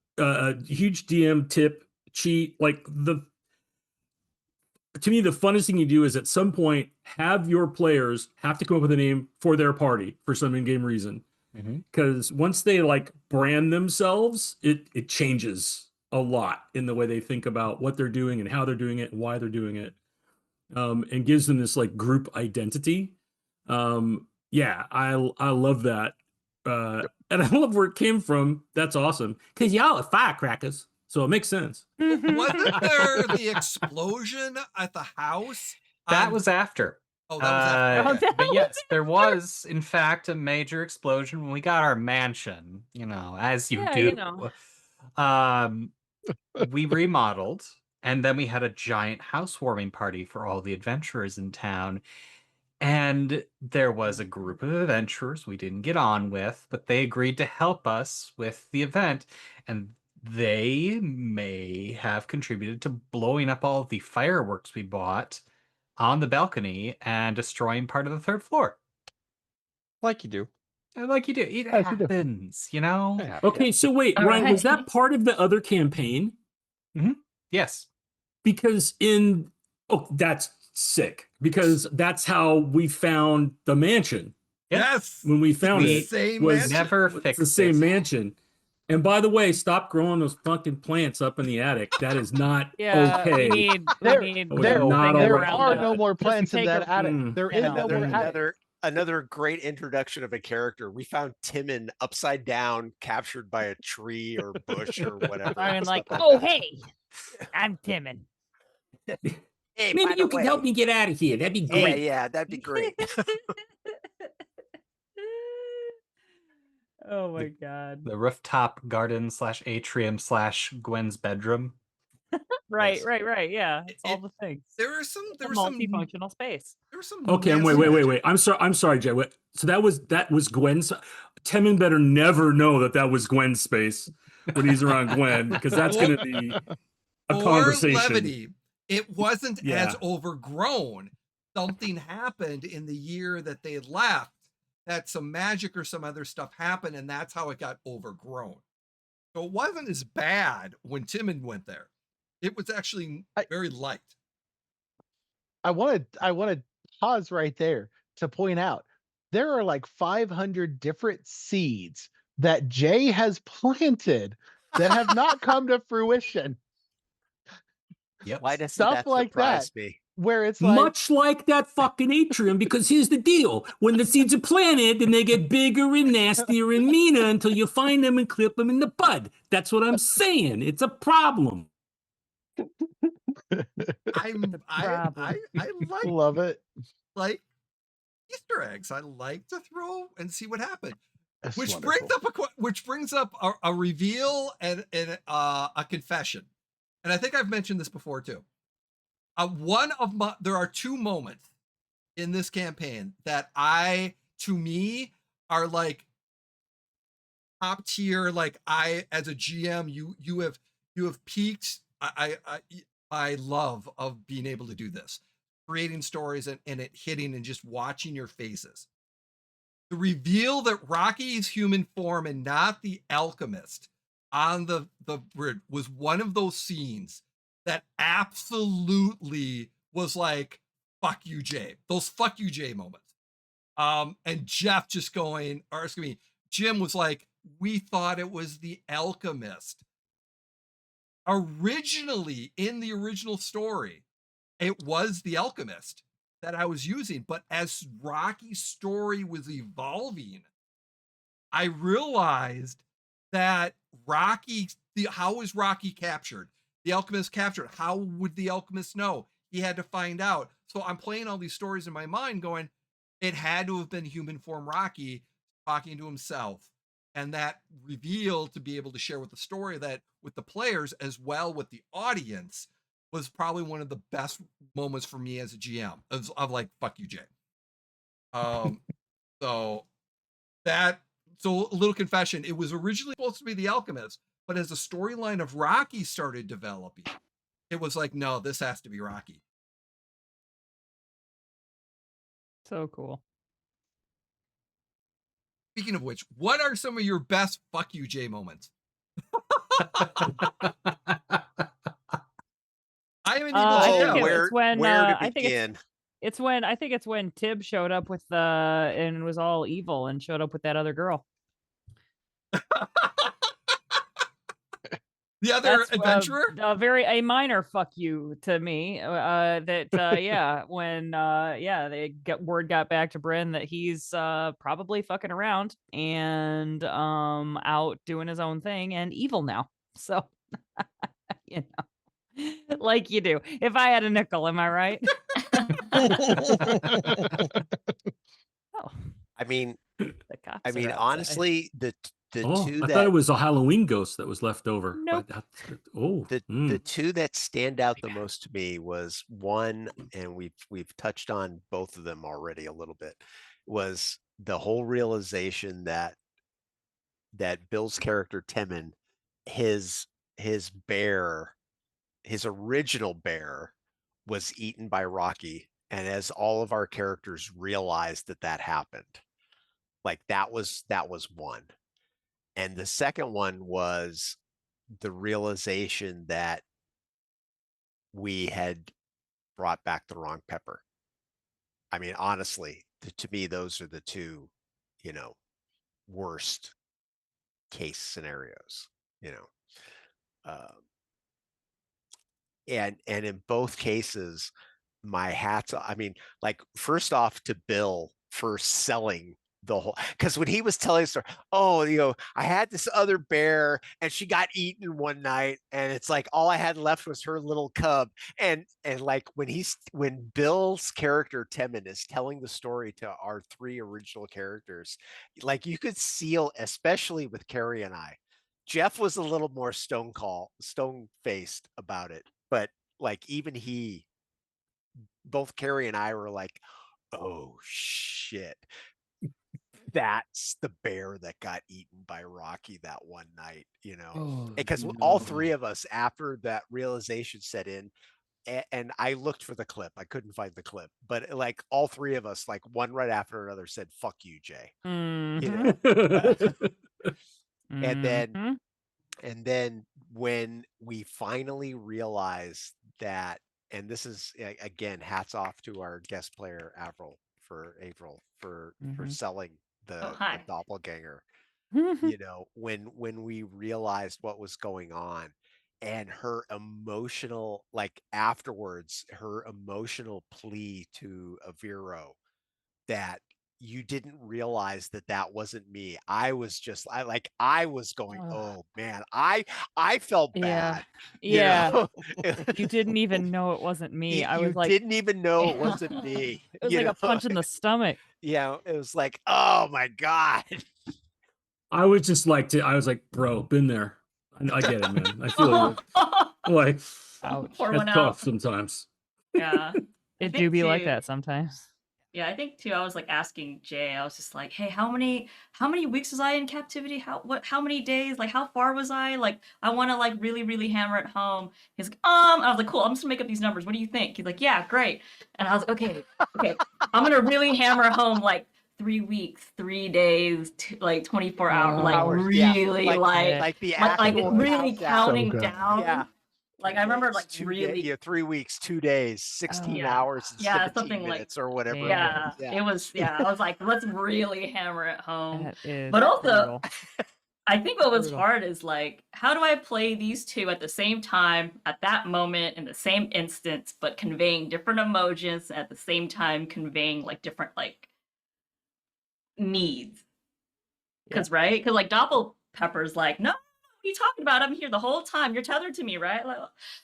huge DM tip cheat. Like to me, the funnest thing you do is at some point have your players have to come up with a name for their party for some in-game reason. Because once they like brand themselves, it changes a lot in the way they think about what they're doing and how they're doing it and why they're doing it, and gives them this like group identity. Yeah, I love that. And I love where it came from. That's awesome. Because y'all are firecrackers. So it makes sense. Wasn't there the explosion at the house? That was after. Oh, that was after. Oh, Okay. that But was yes, there was, in fact, a major explosion when we got our mansion, as you Yeah, do. you know. We remodeled, And then we had a giant housewarming party for all the adventurers in town. And there was a group of adventurers we didn't get on with, but they agreed to help us with the event. And they may have contributed to blowing up all the fireworks we bought on the balcony and destroying part of the third floor. Like you do. Like you do. It As you do. happens, you know? It happens. Okay, so wait, All Ryan, was right. that part of the other campaign? Yes. Because that's sick. Because that's how we found the mansion. Yes. When we found We it, Same was mansion. never it's fixed the same it. mansion. And by the way, stop growing those fucking plants up in the attic. That is not Yeah, okay. we need There- Oh, there not there all right. are no more plants in take that a- attic. Mm. There You is know. no more attic. Another great introduction of a character. We found Timon upside down, captured by a tree or bush or whatever. I'm like, stuff oh that. hey, I'm Timon. Hey, Maybe by you the could way, help me get out of here. That'd be Yeah, great. yeah, that'd be great. Oh my god. The rooftop garden / atrium / Gwen's bedroom. Right, Yes. right. Yeah, it's all It- the things. There are some. It's There a were some. multifunctional space. There were some. Okay, nasty wait. magic. I'm sorry, Jay. Wait, so that was Gwen's. Timon better never know that was Gwen's space when he's around Gwen, because that's going to be a For conversation. levity, it wasn't as Yeah. overgrown. Something happened in the year that they left, that some magic or some other stuff happened, and that's how it got overgrown. So it wasn't as bad when Timon went there. It was actually very light. I want to pause right there to point out there are like 500 different seeds that Jay has planted that have not come to fruition. Yep. Why doesn't Stuff that like surprise that. me? Where it's like, Much like that fucking atrium, because here's the deal. When the seeds are planted, then they get bigger and nastier and meaner until you find them and clip them in the bud. That's what I'm saying. It's a problem. I love it. like Easter eggs. I like to throw and see what happened. That's Which wonderful. brings up a reveal and a confession. And I think I've mentioned this before too. There are two moments in this campaign that to me are like top tier. Like as a GM, you have peaked I love of being able to do this, creating stories and it hitting and just watching your faces. The reveal that Rocky's human form and not the alchemist on the bridge was one of those scenes that absolutely was like, fuck you, Jay. Those fuck you, Jay moments. And Jeff just going, or excuse me, Jim was like, we thought it was the alchemist. Originally, in the original story, it was the alchemist that I was using. But as Rocky's story was evolving, I realized that how was Rocky captured? The alchemist captured. How would the alchemist know? He had to find out. So I'm playing all these stories in my mind going, it had to have been human form Rocky talking to himself. And that reveal to be able to share with the story that with the players as well with the audience was probably one of the best moments for me as a GM of like, fuck you, Jay. So a little confession. It was originally supposed to be the alchemist, but as the storyline of Rocky started developing, it was like, no, this has to be Rocky. So cool. Speaking of which, what are some of your best fuck you, Jay moments? I am an evil I GM. think where it's when where to I think begin? it's when Tib showed up with and was all evil and showed up with that other girl. The other That's adventurer? a minor fuck you to me. Yeah, when word got back to Brynn that he's probably fucking around and out doing his own thing and evil now. So you know, like you do. If I had a nickel, am I right? Oh, I mean, the cops are outside. honestly, two I that thought it was a Halloween ghost that was left over. Nope. the two that stand out the most to me was one, and we've touched on both of them already a little bit, was the whole realization that Bill's character Timon, his bear, his original bear, was eaten by Rocky, and as all of our characters realized that happened, like that was one. And the second one was the realization that we had brought back the wrong pepper. I mean, honestly, to me, those are the two, worst case scenarios, you know. And in both cases, my hats. I mean, like, first off to Bill for selling the whole, because when he was telling us, oh, I had this other bear and she got eaten one night, and it's like all I had left was her little cub. And like when Bill's character Timon is telling the story to our three original characters, like you could see, especially with Carrie and I, Jeff was a little more stone faced about it, but like even both Carrie and I were like, oh shit, that's the bear that got eaten by Rocky that one night, because all three of us, after that realization set in, and I looked for the clip, I couldn't find the clip, but like all three of us, like one right after another, said, fuck you, Jay. And then when we finally realized that, and this is again, hats off to our guest player Avril for selling the doppelganger. When we realized what was going on, and her emotional, like afterwards, her emotional plea to Aviro that you didn't realize that wasn't me. I was going, oh man, I felt bad. Yeah. You didn't even know it wasn't me. I was like, didn't even know it wasn't me. It was like a punch in the stomach. Yeah, it was like, oh my God. I was like, bro, been there. I get it, man. I feel you. Like, Pour one it's out. tough sometimes. Yeah. It do be like that sometimes. Yeah, I think too, I was like asking Jay, I was just like, hey, how many weeks was I in captivity? How many days? Like, how far was I? Like, I want to like really, really hammer it home. He's like, I was like, cool, I'm just gonna make up these numbers. What do you think? He's like, yeah, great. And I was like, okay, I'm gonna really hammer home like 3 weeks, 3 days, like 24 hours, like really, yeah. like the really counting So good. down. Yeah. Like I remember, like 3 weeks, 2 days, 16 hours, and 17 something minutes, or whatever. It was. I was like, let's really hammer it home. That is But also, brutal. I think what was Brutal. hard is like, how do I play these two at the same time, at that moment, in the same instance, but conveying different emotions at the same time, conveying like different like needs? Because like Doppelpepper's like, no. What are you talking about? I'm here the whole time. You're tethered to me, right? Like,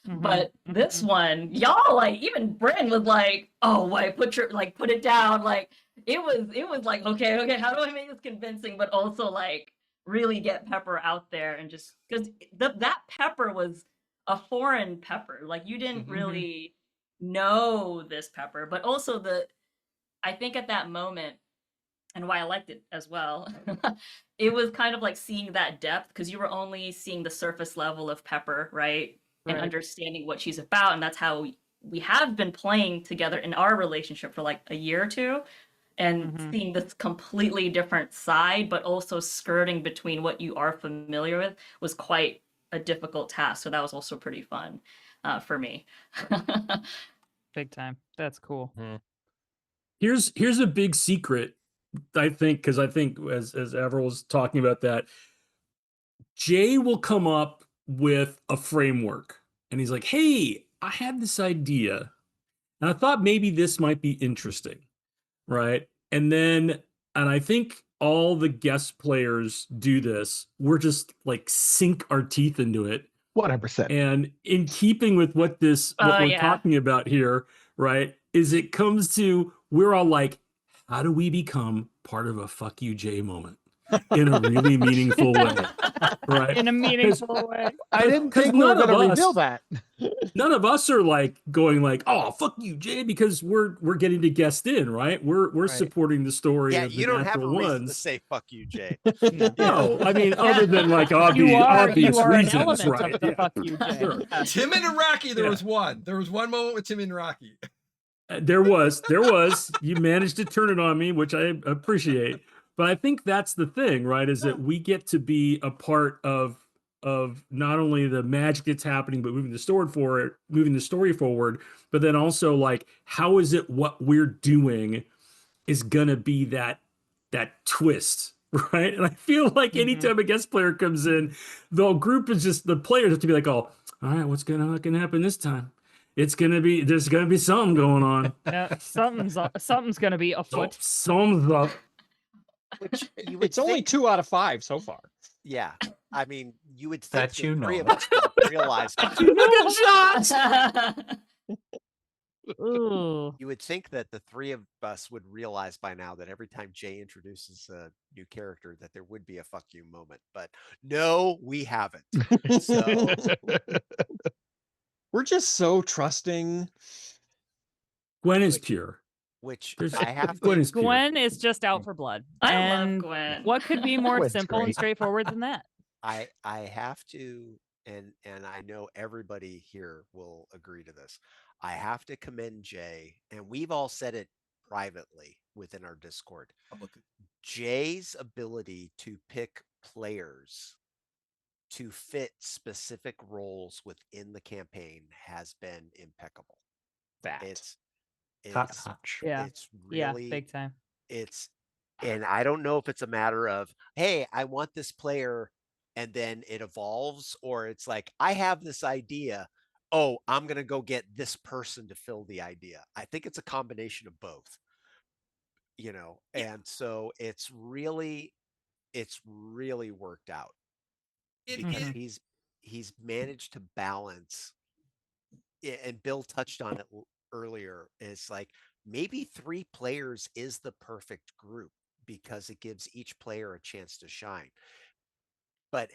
but this one, y'all, like, even Brynn was like, oh, wait, put it down. Like, it was like, okay, how do I make this convincing, but also like really get Pepper out there, and just because that Pepper was a foreign Pepper. Like, you didn't really know this Pepper, but also I think at that moment, and why I liked it as well, it was kind of like seeing that depth, because you were only seeing the surface level of Pepper, right? And understanding what she's about. And that's how we have been playing together in our relationship for like a year or two, and seeing this completely different side, but also skirting between what you are familiar with, was quite a difficult task. So that was also pretty fun for me. Big time. That's cool. Here's a big secret, I think, because I think as Avril was talking about that, Jay will come up with a framework, and he's like, hey, I had this idea, and I thought maybe this might be interesting, right? And I think all the guest players do this. We're just like sink our teeth into it. 100%. And in keeping with what we're talking about here, right, is it comes to, we're all like, how do we become part of a fuck you Jay moment? in a really meaningful way, right? In a meaningful way. I didn't think we were none of going to us- reveal that. None of us are like going like, "Oh, fuck you, Jay," because we're getting to guest in, right? We're Right. supporting the story Yeah, of the you don't have a natural reason to ones. say "fuck you, Jay." No. No, I mean, other than like You obvious, are obvious an reasons, element right? of the Yeah. fuck you, Jay. Sure. Yeah. Tim and Iraqi, there Yeah. was one. There was one moment with Tim and Iraqi. There was. You managed to turn it on me, which I appreciate. But I think that's the thing, right? Is that we get to be a part of not only the magic that's happening, but moving the story forward, but then also like how is it what we're doing is gonna be that twist, right? And I feel like anytime a guest player comes in, the group is just the players have to be like, oh, all right, what's gonna happen this time? There's gonna be something going on. Yeah, something's gonna be afoot. Something's up. Which you would It's only think, 2 out of 5 so far. yeah. I mean, you would think That the you know three of of. us would realize. Good shots. Ooh. You would think that the three of us would realize by now that every time Jay introduces a new character, that there would be a "fuck you" moment. But no, we haven't. So We're just so trusting. Gwen is pure. which There's- I have Gwen to. is pure. Gwen is just out for blood. I love And Gwen. what could be more Gwen's simple and great. straightforward than that? I have to, and I know everybody here will agree to this. I have to commend Jay, and we've all said it privately within our Discord. Jay's ability to pick players to fit specific roles within the campaign has been impeccable. That. It's Top notch. Yeah. it's Yeah, really big time. it's and I don't know if it's a matter of, hey, I want this player, and then it evolves, or it's like, I have this idea. Oh, I'm gonna go get this person to fill the idea. I think it's a combination of both. And so it's really worked out because he's managed to balance and Bill touched on it earlier. It's like maybe 3 players is the perfect group because it gives each player a chance to shine. But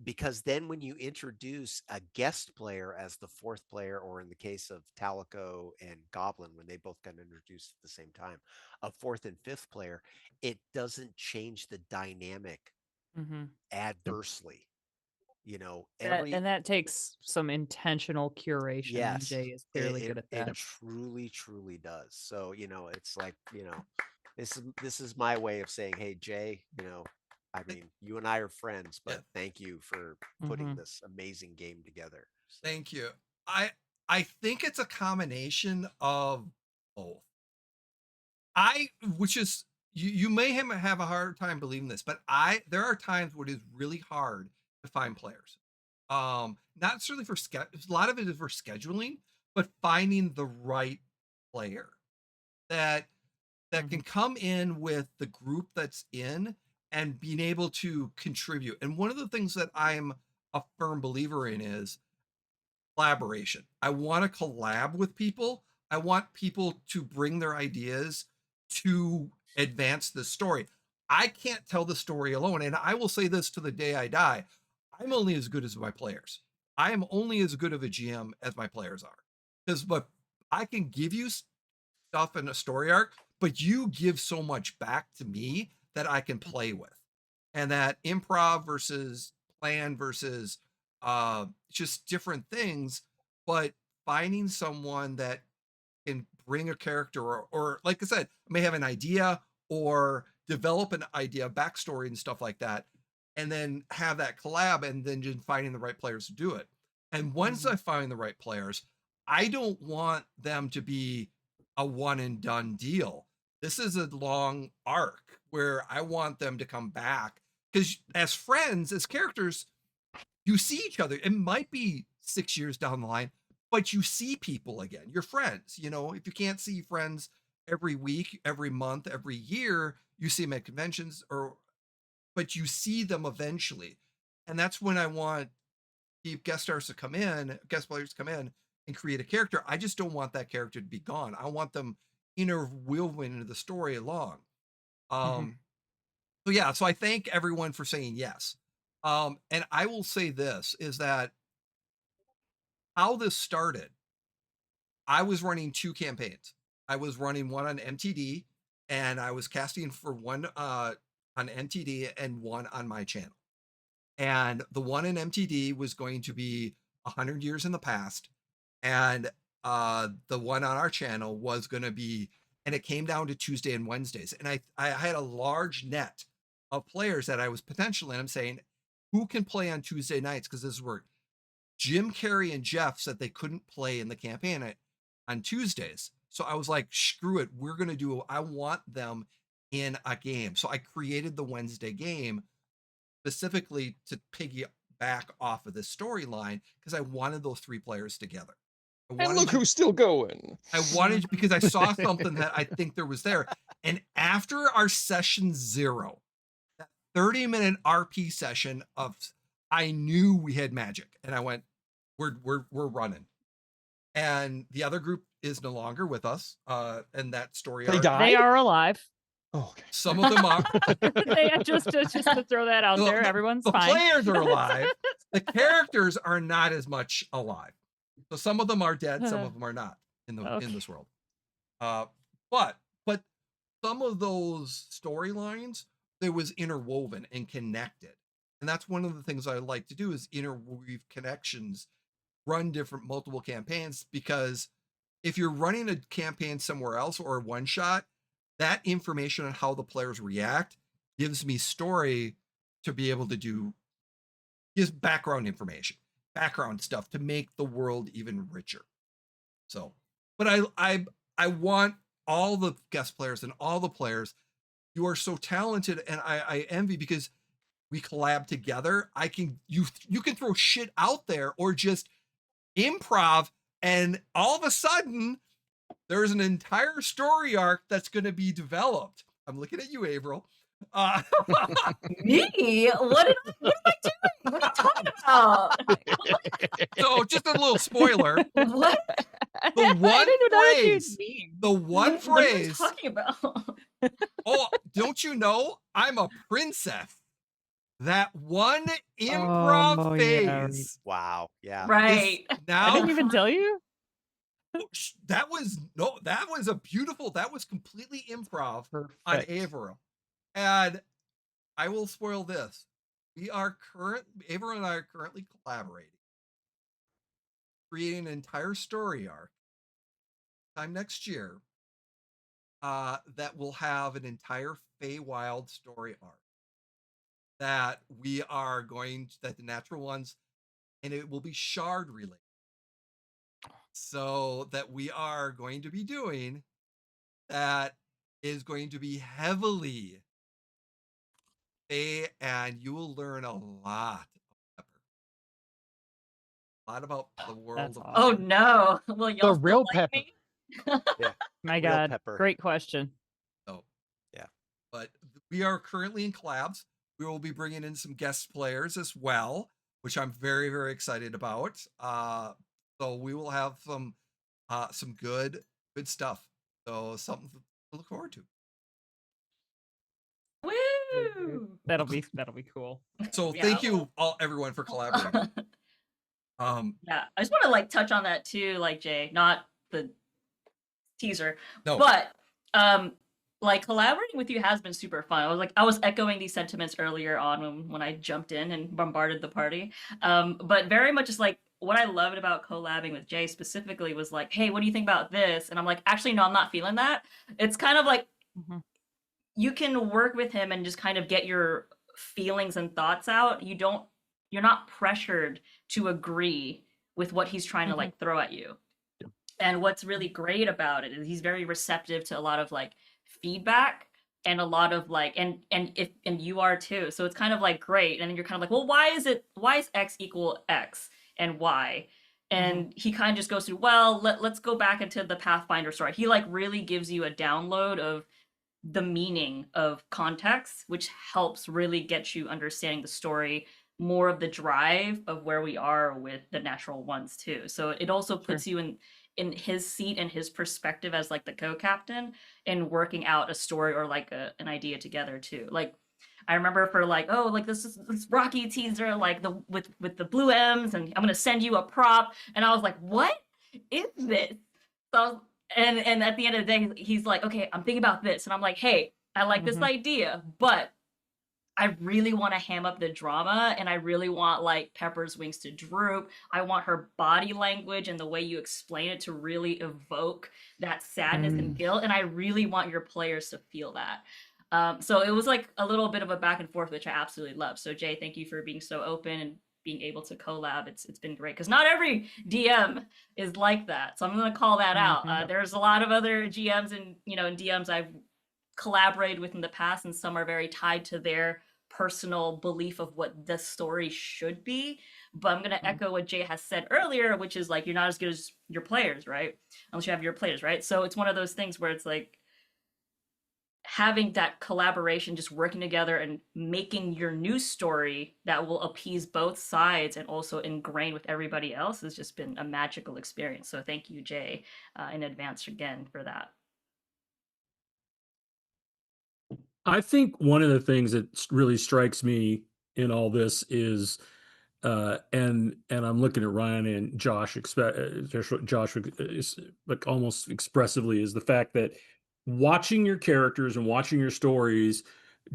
because then when you introduce a guest player as the 4th player, or in the case of Talico and Goblin, when they both got introduced at the same time, a 4th and 5th player, it doesn't change the dynamic adversely. And that takes some intentional curation. And Yes, Jay is clearly good at that. It truly does. So, it's like, this is my way of saying, hey, Jay, I mean, you and I are friends, but thank you for putting this amazing game together. Thank you. I think it's a combination of both. Which is you may have a hard time believing this, but there are times when it is really hard to find players. Not necessarily for a lot of it is for scheduling, but finding the right player that can come in with the group that's in and being able to contribute. And one of the things that I'm a firm believer in is collaboration. I want to collab with people. I want people to bring their ideas to advance the story. I can't tell the story alone. And I will say this to the day I die. I'm only as good as my players. I am only as good of a GM as my players are. But I can give you stuff in a story arc, but you give so much back to me that I can play with. And that improv versus plan versus just different things, but finding someone that can bring a character or like I said, may have an idea or develop an idea, backstory and stuff like that, and then have that collab and then just finding the right players to do it. And once I find the right players, I don't want them to be a one and done deal. This is a long arc where I want them to come back because as friends, as characters, you see each other. It might be 6 years down the line, but you see people again. You're friends. If you can't see friends every week, every month, every year, you see them at conventions but you see them eventually. And that's when I want the guest players to come in and create a character. I just don't want that character to be gone. I want them interwoven into the story along. so I thank everyone for saying yes. And I will say this is that how this started, I was running 2 campaigns. I was running one on MTD, and I was casting for one on MTD and one on my channel. And the one in MTD was going to be 100 years in the past, and the one on our channel was going to be, and it came down to Tuesday and Wednesdays. And I had a large net of players that I was potentially, and I'm saying, who can play on Tuesday nights? Because this is where Jim Carrey and Jeff said they couldn't play in the campaign on Tuesdays. So I was like, screw it. We're going to do, I want them in a game. So I created the Wednesday game specifically to piggyback off of this storyline because I wanted those 3 players together. And look who's still going. I wanted, because I saw something that I think there was there. And after our session 0, that 30-minute RP session I knew we had magic, and I went, we're running. And the other group is no longer with us. And that story They died? They are alive. Oh, okay. some of them are. They just to throw that out there. Everyone's the fine. players are alive. The characters are not as much alive. So some of them are dead, some of them are not in this world. But some of those storylines, there was interwoven and connected. And that's one of the things I like to do is interweave connections, run different multiple campaigns, because if you're running a campaign somewhere else or a one shot, that information on how the players react gives me story to be able to do, gives background information, background stuff to make the world even richer. So, but I want all the guest players and all the players. You are so talented, and I envy, because we collab together. You can throw shit out there or just improv, and all of a sudden there's an entire story arc that's going to be developed. I'm looking at you, Aviro. Me? What am I doing? What are you talking about? So just a little spoiler. What? The one I didn't know what you phrase, mean. the one What are you phrase. talking about? Oh, don't you know I'm a princess? That one improv Oh, yeah. phase. Wow. Yeah. Right. Now I didn't even tell you. that was a beautiful, that was completely improv on Perfect. Aviro. And I will spoil this. Aviro and I are currently collaborating, creating an entire story arc time next year that will have an entire Feywild story arc that we are going to, that the natural ones, and it will be shard related. So that we are going to be doing that is going to be heavily Fey, and you will learn a lot about the world That's of Oh awesome. no. Will y'all The real still like Pepper. me? My Real God, Pepper. great question. So, Yeah. But we are currently in collabs. We will be bringing in some guest players as well, which I'm very, very excited about. So we will have some good stuff. So something to look forward to. Woo! That'll be cool. So Yeah. thank you everyone for collaborating. Yeah, I just want to like touch on that too, like Jay, not the teaser, No. but like collaborating with you has been super fun. I was echoing these sentiments earlier on when I jumped in and bombarded the party. But very much just like what I loved about collabing with Jay specifically was like, hey, what do you think about this? And I'm like, actually, no, I'm not feeling that. It's kind of like you can work with him and just kind of get your feelings and thoughts out. You're not pressured to agree with what he's trying to like throw at you. And what's really great about it is he's very receptive to a lot of like feedback and a lot of like and you are too. So it's kind of like great. And then you're kind of like, well, why is X equal X and Y? And he kind of just goes through, well, let's go back into the Pathfinder story. He like really gives you a download of the meaning of context, which helps really get you understanding the story, more of the drive of where we are with the natural ones too. So it also puts you in his seat and his perspective as like the co-captain in working out a story or like an idea together too. Like I remember for like, oh, like this Rocky teaser, like the with the blue M's, and I'm gonna send you a prop, and I was like, what is this? So and at the end of the day, he's like, okay, I'm thinking about this, and I'm like, hey, I like this idea, but I really want to ham up the drama, and I really want like Pepper's wings to droop. I want her body language and the way you explain it to really evoke that sadness and guilt, and I really want your players to feel that. So it was like a little bit of a back and forth, which I absolutely love. So Jay, thank you for being so open and being able to collab. It's been great because not every DM is like that. So I'm going to call that out. There's a lot of other GMs and and DMs I've collaborated with in the past, and some are very tied to their personal belief of what the story should be. But I'm going to echo what Jay has said earlier, which is like, you're not as good as your players, right? Unless you have your players, right? So it's one of those things where it's like having that collaboration, just working together and making your new story that will appease both sides and also ingrain with everybody else has just been a magical experience. So thank you, Jay, in advance again for that. I think one of the things that really strikes me in all this is, and I'm looking at Ryan and Josh, Josh is like almost expressively, is the fact that watching your characters and watching your stories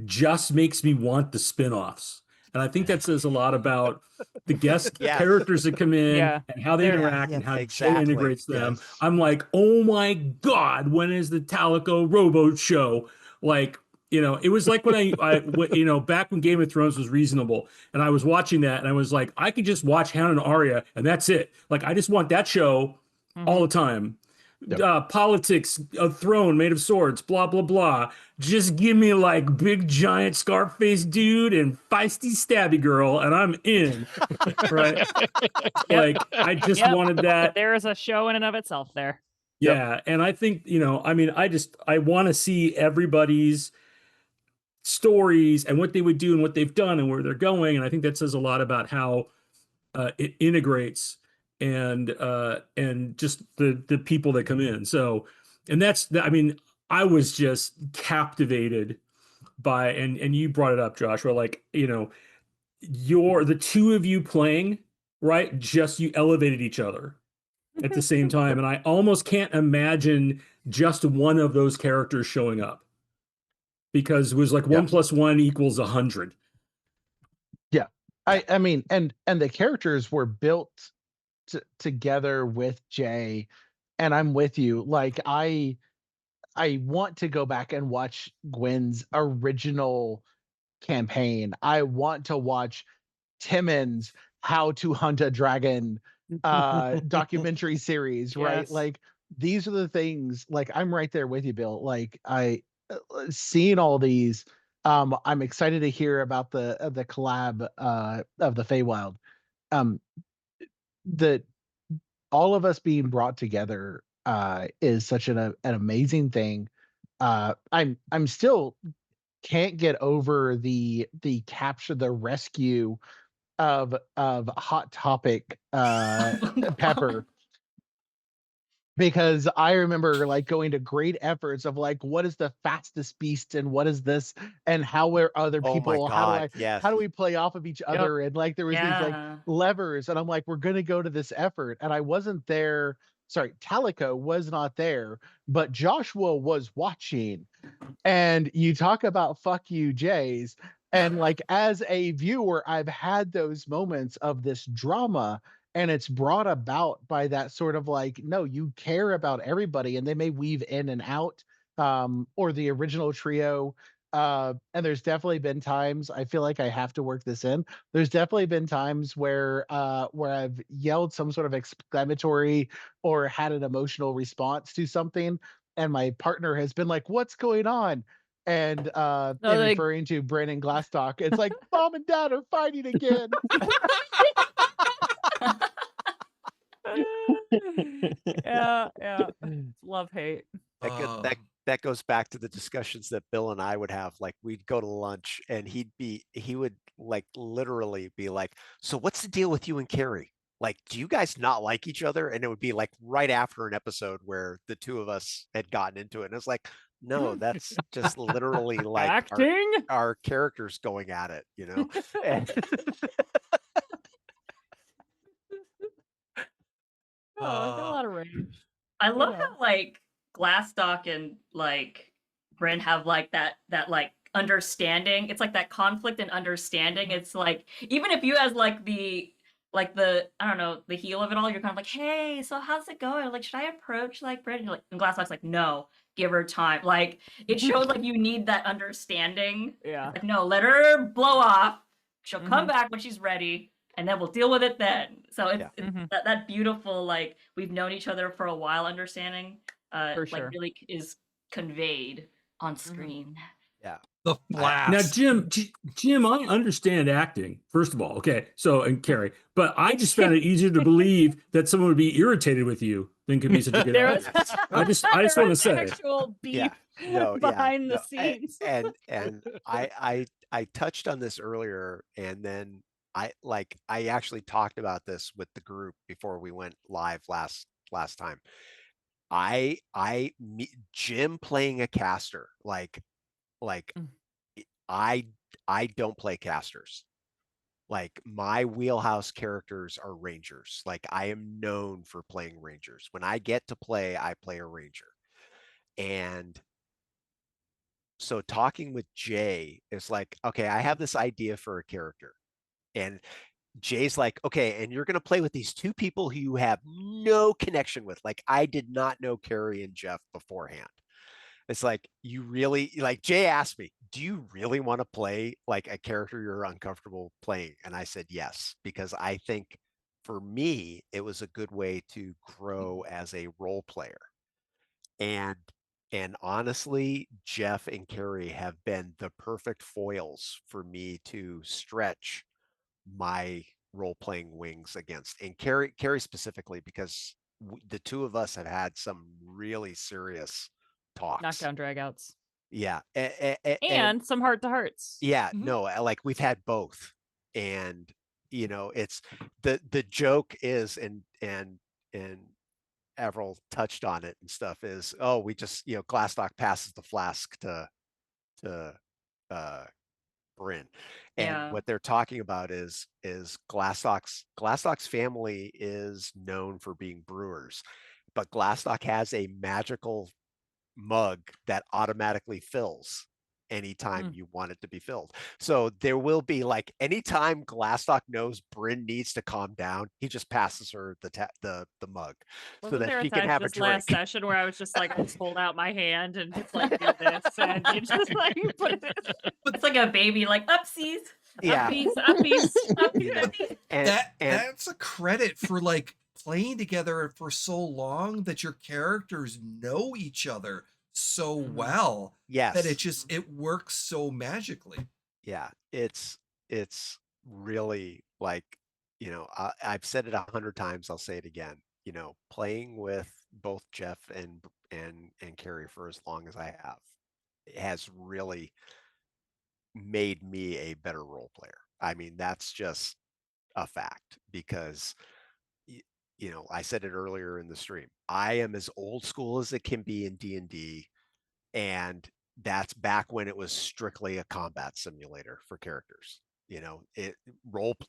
just makes me want the spin-offs. And I think that says a lot about the guest Yes. characters that come in Yeah. and how they They're- interact and how Jay exactly. integrates them. Yes. I'm like, oh my God, when is the Talico Rowboat show? Like, it was like when back when Game of Thrones was reasonable, and I was watching that, and I was like, I could just watch Hound and Arya, and that's it. Like, I just want that show all the time. Yep. Politics, a throne made of swords, blah blah blah. Just give me like big giant Scarface dude and feisty stabby girl, and I'm in. Right? Like, I just wanted that. There is a show in and of itself there. Yeah, and I think I want to see everybody's stories and what they would do and what they've done and where they're going, and I think that says a lot about how it integrates and just the people that come in. So, and I was just captivated by, and you brought it up, Joshua, like, the two of you playing, right? Just you elevated each other at the same time, and I almost can't imagine just one of those characters showing up, because it was like 1 + 1 = 100. Yeah. I mean, and the characters were built together with Jay, and I'm with you. Like, I want to go back and watch Gwen's original campaign. I want to watch Timmons How to Hunt a Dragon documentary series, right? Yes. Like, these are the things, like, I'm right there with you, Bill. Like, seeing all these, I'm excited to hear about the collab of the Feywild. The all of us being brought together is such an amazing thing. I'm still can't get over the capture, the rescue of Hot Topic Pepper, because I remember like going to great efforts of like, what is the fastest beast and what is this, and how are other Oh my people, God, yes. how do we play off of each other, and like there was these like Yeah. levers, and I'm like, we're gonna go to this effort, and I wasn't there. Sorry, Talico was not there, but Joshua was watching. And you talk about fuck you Jays, and like as a viewer, I've had those moments of this drama, and it's brought about by that sort of like, no, you care about everybody, and they may weave in and out, or the original trio. And there's definitely been times I feel like I have to work this in. There's definitely been times where I've yelled some sort of exclamatory or had an emotional response to something, and my partner has been like, "What's going on?" And referring to Brynn and Glastoc, it's like, "Mom and Dad are fighting again." Yeah. Love hate. That goes back to the discussions that Bill and I would have. Like, we'd go to lunch and he would like literally be like, "So what's the deal with you and Carrie? Like, do you guys not like each other?" And it would be like right after an episode where the two of us had gotten into it. And it's like, No, that's just literally like Acting. our characters going at it, you know. And- Oh, I got a lot of rage. I love Yeah. how like Glastoc and like Brynn have like that like understanding. It's like that conflict and understanding. It's like even if you as like the I don't know, the heel of it all, you're kind of like, hey, so how's it going? Like, should I approach like Brynn? You're like, and Glastoc's like, no, give her time. Like it shows like you need that understanding. Yeah. It's like, no, let her blow off. She'll come Mhm. back when she's ready, and then we'll deal with it then. So it's, Yeah. it's Mhm. that beautiful like we've known each other for a while understanding For like sure. really is conveyed on screen. yeah. The flash. Now, Jim, I understand acting, first of all. Okay. So, and Carrie, but I just found it easier to believe that someone would be irritated with you than could be such a good There was, actor. I just there want to was say, actual beef Yeah. No, yeah. behind the no, scenes. And I touched on this earlier, and then I actually talked about this with the group before we went live last time. Jim playing a caster, like Mm. I don't play casters. Like my wheelhouse characters are rangers. Like I am known for playing rangers. When I get to play, I play a ranger. And so talking with Jay is like, okay, I have this idea for a character. And Jay's like, okay, and you're going to play with these two people who you have no connection with. Like I did not know Carrie and Jeff beforehand. It's like, you really, like Jay asked me, do you really want to play like a character you're uncomfortable playing? And I said, yes, because I think for me, it was a good way to grow as a role player. And honestly, Jeff and Carrie have been the perfect foils for me to stretch my role playing wings against. And Carrie specifically, because the two of us have had some really serious talks. Knockdown dragouts. Yeah. And some heart to hearts. Yeah, Mhm. no, like we've had both. And you know, it's the joke is, and Avril touched on it and stuff, is, oh, we just, you know, Glastoc passes the flask to uh Brynn. And Yeah. what they're talking about is Glastoc's family is known for being brewers, but Glastoc has a magical mug that automatically fills anytime you want it to be filled. So there will be like, anytime Glastoc knows Brynn needs to calm down, he just passes her the mug so Wasn't that there she a can time have a this drink. last session where I was just like, I just hold out my hand and just like do this, and you just like put it in. It's like a baby, like upsies, Yeah. uppies, uppies, uppies, You know, uppies. and That's a credit for like playing together for so long that your characters know each other so well yes, that it works so magically. yeah, it's really like, you know, I've said it 100 times, I'll say it again, you know, playing with both Jeff and Carrie for as long as I have, it has really made me a better role player. I mean, that's just a fact, because you know, I said it earlier in the stream, I am as old school as it can be in D&D, and that's back when it was strictly a combat simulator for characters. You know,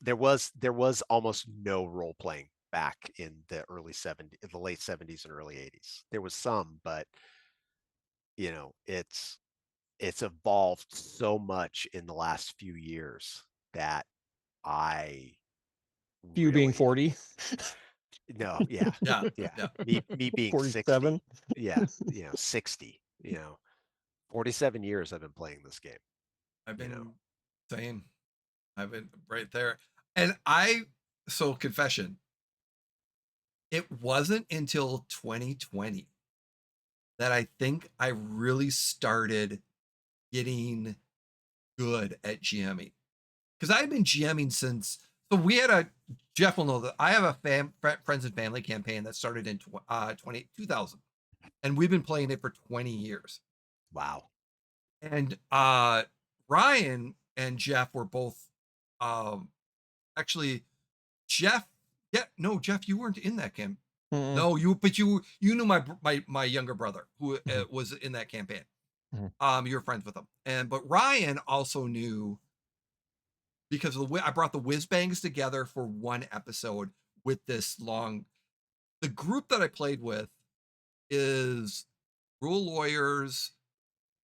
there was almost no role playing back in the late 70s and early 80s. There was some, but you know, it's evolved so much in the last few years that I You being really 40, no, yeah, Yeah. yeah. Yeah. Me being 47. 60. Yeah, you know, 60, you know. 47 years I've been playing this game. I've You been know. saying, I've been right there. And so confession, it wasn't until 2020 that I think I really started getting good at GMing. Because I've been GMing since, so we had Jeff will know that I have a friends and family campaign that started in 2000. And we've been playing it for 20 years. Wow. And Ryan and Jeff were both actually Jeff. Yeah, no, Jeff, you weren't in that camp. Mm-mm. No, you knew my younger brother who was in that campaign. You're friends with them. But Ryan also knew because of I brought the whiz bangs together for one episode with this long. The group that I played with is rule lawyers,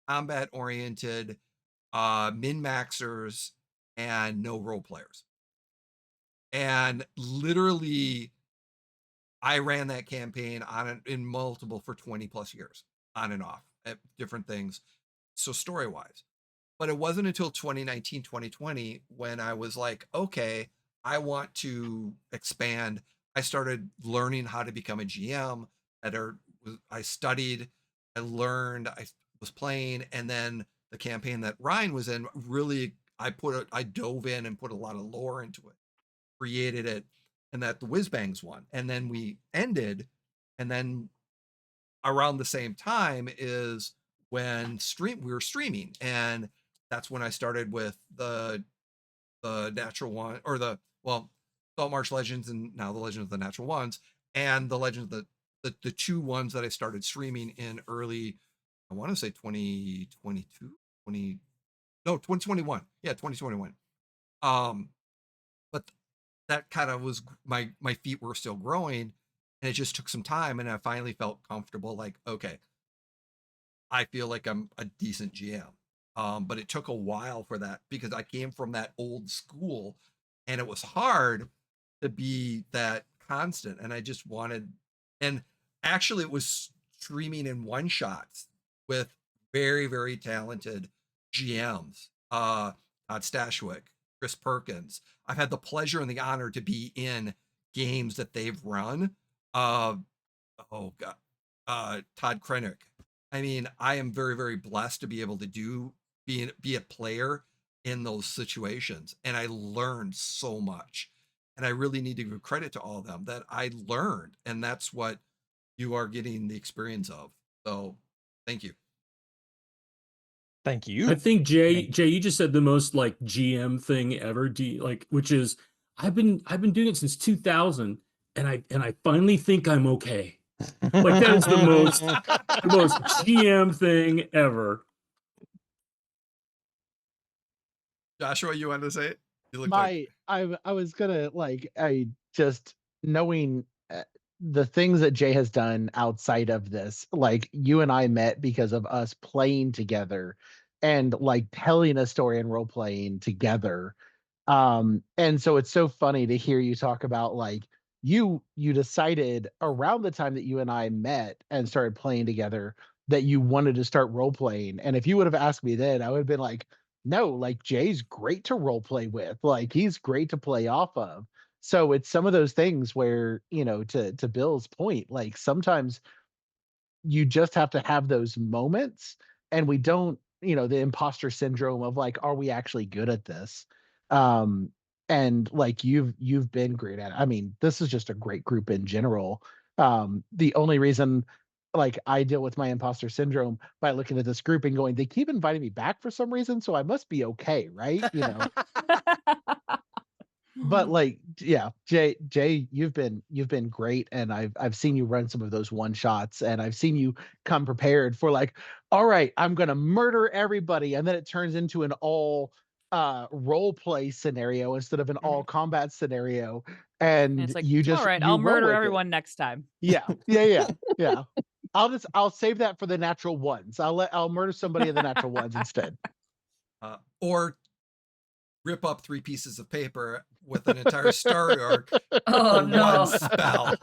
combat oriented, min maxers, and no role players. And literally, I ran that campaign in multiple for 20 plus years, on and off at different things. So story wise, but it wasn't until 2019, 2020 when I was like, okay, I want to expand. I started learning how to become a GM. I studied, I learned, I was playing, and then the campaign that Ryan was in really, I dove in and put a lot of lore into it, created it, and that the Whiz Bangs won. And then we ended, and then around the same time is when we were streaming, and that's when I started with the natural one, or Salt Marsh Legends, and now the Legend of the Natural Ones, and the Legend of the two ones that I started streaming in early, I want to say 2022, 2021. Yeah, 2021. But that kind of was my feet were still growing, and it just took some time, and I finally felt comfortable, like, okay, I feel like I'm a decent GM. But it took a while for that because I came from that old school, and it was hard to be that constant. And I just wanted, and actually, it was streaming in one shots with very, very talented GMs. Todd Stashwick, Chris Perkins. I've had the pleasure and the honor to be in games that they've run. Oh God, Todd Krennic. I mean, I am very, very blessed to be able to be a player in those situations, and I learned so much. And I really need to give credit to all of them that I learned, and that's what you are getting the experience of. So, thank you. Thank you. I think Jay, you just said the most like GM thing ever. Which is I've been doing it since 2000, and I finally think I'm okay. Like that is the most GM thing ever. Joshua, you wanted to say it? You look I was gonna like I just knowing the things that Jay has done outside of this. Like you and I met because of us playing together and like telling a story and role playing together. And so it's so funny to hear you talk about like you decided around the time that you and I met and started playing together that you wanted to start role playing. And if you would have asked me then, I would have been like, no, like Jay's great to role play with. Like he's great to play off of. So it's some of those things where, to Bill's point, like sometimes you just have to have those moments, and we don't, the imposter syndrome of like, are we actually good at this? um and like you've been great at it. I mean, this is just a great group in general. The only reason like I deal with my imposter syndrome by looking at this group and going, they keep inviting me back for some reason, so I must be okay, right? But like, yeah, Jay, you've been great, and I've seen you run some of those one shots, and I've seen you come prepared for like, all right, I'm gonna murder everybody, and then it turns into an all role play scenario instead of an all combat scenario, And and it's like, you just all right, you I'll roll murder with it. everyone next time. Yeah. I'll save that for the natural ones. I'll murder somebody in the natural ones instead. or rip up 3 pieces of paper with an entire story arc Oh for no. one spell.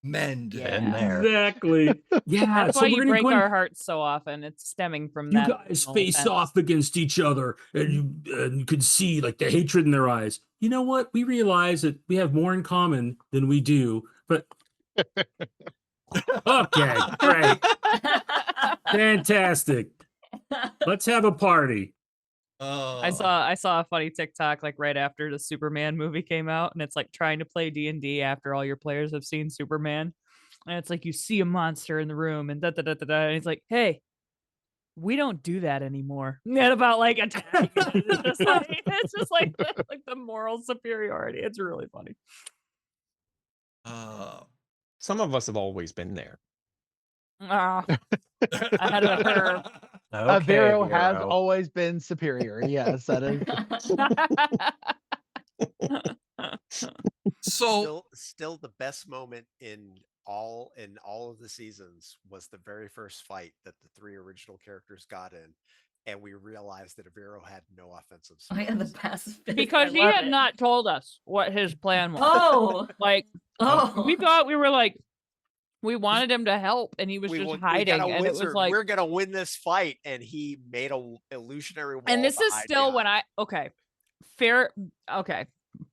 Mend. Been there. Exactly. Yeah. That's so why we're you gonna break go in- our hearts so often. It's stemming from You that. guys original face offense. off against each other, and you could see like the hatred in their eyes. You know what? We realize that we have more in common than we do. But okay, great, fantastic. Let's have a party. I saw a funny TikTok like right after the Superman movie came out, and it's like trying to play D&D after all your players have seen Superman, and it's like you see a monster in the room and and it's like, hey, we don't do that anymore. And about like attacking it. It's just like the moral superiority. It's really funny. Some of us have always been there. Ahead of her. Okay, Aviro has Aviro. always been superior. Yes, that is. So Still the best moment in all of the seasons was the very first fight that the 3 original characters got in, and we realized that Aviro had no offensive I am the spells. pacifist. Because I he love had it. not told us what his plan was. Oh, Like, oh. we thought we were like, we wanted him to help, and he was just We hiding. got a And it was wizard. like, We're gonna win this fight, and he made a illusionary wall. and this to is hide still when behind. okay, fair, okay.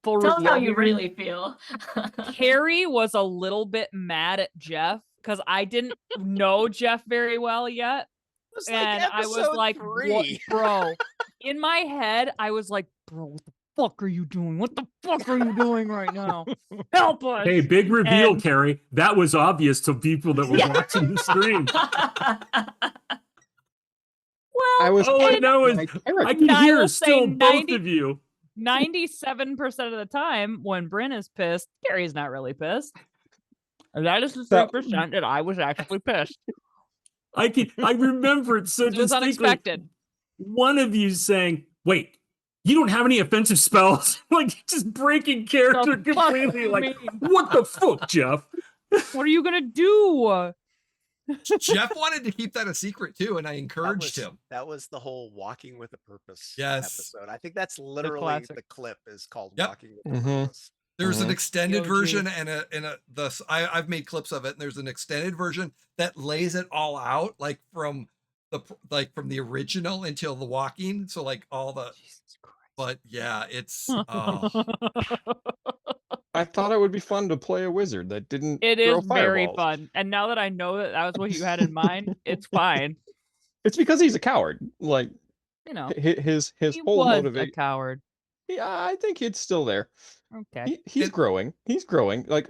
Full Tell us reveal how you here. really feel. Carrie was a little bit mad at Jeff because I didn't know Jeff very well yet. It was And like I was episode like, 3. what, bro? In my head, I was like, bro, what the fuck are you doing? What the fuck are you doing right now? Help us. Hey, big reveal, And- Carrie. That was obvious to people that were watching the stream. Well, I was Oh, playing and that was my character. I can I hear will say still 90 both of you. 97% of the time when Brynn is pissed, Carrie's not really pissed. And that is the That- 3% that I was actually pissed. I remember it so It was distinctly. unexpected. One of you saying, "Wait, you don't have any offensive spells?" Like just breaking character The fuck completely. you Like, mean? what the fuck, Jeff? What are you gonna do? Jeff wanted to keep that a secret too, and I encouraged him. That was the whole Walking with a Purpose Yes. episode. I think that's literally classic. the clip is called Yep. Walking with a Mhm. Purpose. There's an Mhm. extended OG. version and I've made clips of it, and there's an extended version that lays it all out, like from the original until the walking. So like all the, Jesus Christ. but yeah, it's I thought it would be fun to play a wizard that didn't It throw is very fireballs. fun. And now that I know that that was what you had in mind, it's fine. It's because he's a coward. Like You know, his he whole was a motivation. coward. Yeah, I think it's still there. Okay. He's It- growing. He's growing. Like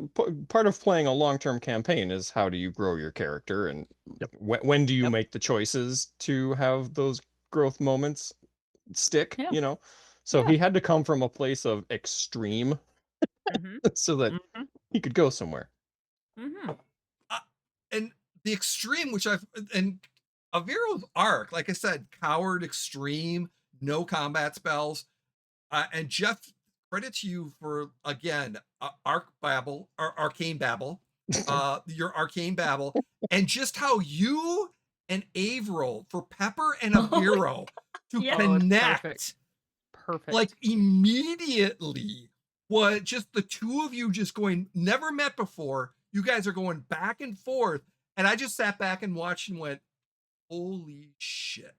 part of playing a long-term campaign is how do you grow your character, and when do you Yep. make the choices to have those growth moments stick? Yeah. You know, so Yeah. he had to come from a place of extreme hmm so that hmm he could go somewhere. hmm and the extreme, which and Aviro's arc, like I said, coward, extreme, no combat spells, and Jeff, credit to you for again arcane babble, your arcane babble, and just how you and Aviro for Pepper and Aviro to Yeah. Oh, it's connect perfect. Perfect. like immediately. What just the two of you just going, never met before, you guys are going back and forth, and I just sat back and watched and went, holy shit.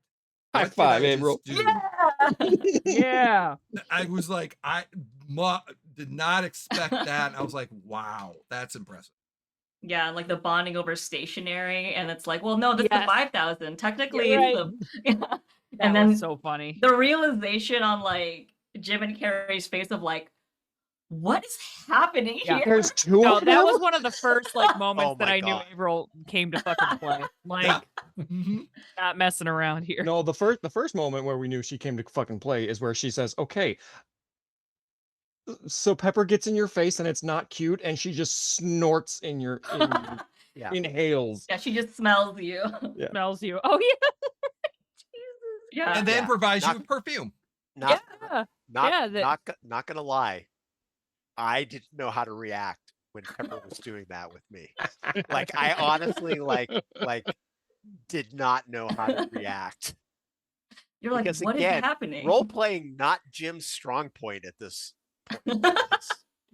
High What did five, I Aviro. just do? yeah. I was like, I did not expect that. And I was like, wow, that's impressive. Yeah, like the bonding over stationery, and it's like, well, no, that's Yes. the 5,000. Technically, You're it's the That and then was so funny. the realization on like Jim and Carrie's face of like, what is happening Yeah. here? There's two No, of that them? was one of the first like moments Oh that my I knew God. Averill came to fucking play. Like, Yeah. Mhm. not messing around here. No, the first moment where we knew she came to fucking play is where she says, "Okay, so Pepper gets in your face and it's not cute, and she just snorts in your Yeah. inhales." Yeah, she just smells you. Yeah. Smells you. Oh yeah. Yeah. And then Yeah. provides you Not- with perfume. Not Yeah. Yeah, that- not gonna lie. I didn't know how to react when Pepper was doing that with me. Like I honestly like did not know how to react. You're like, Because what is again, happening? Role playing not Jim's strong point at this point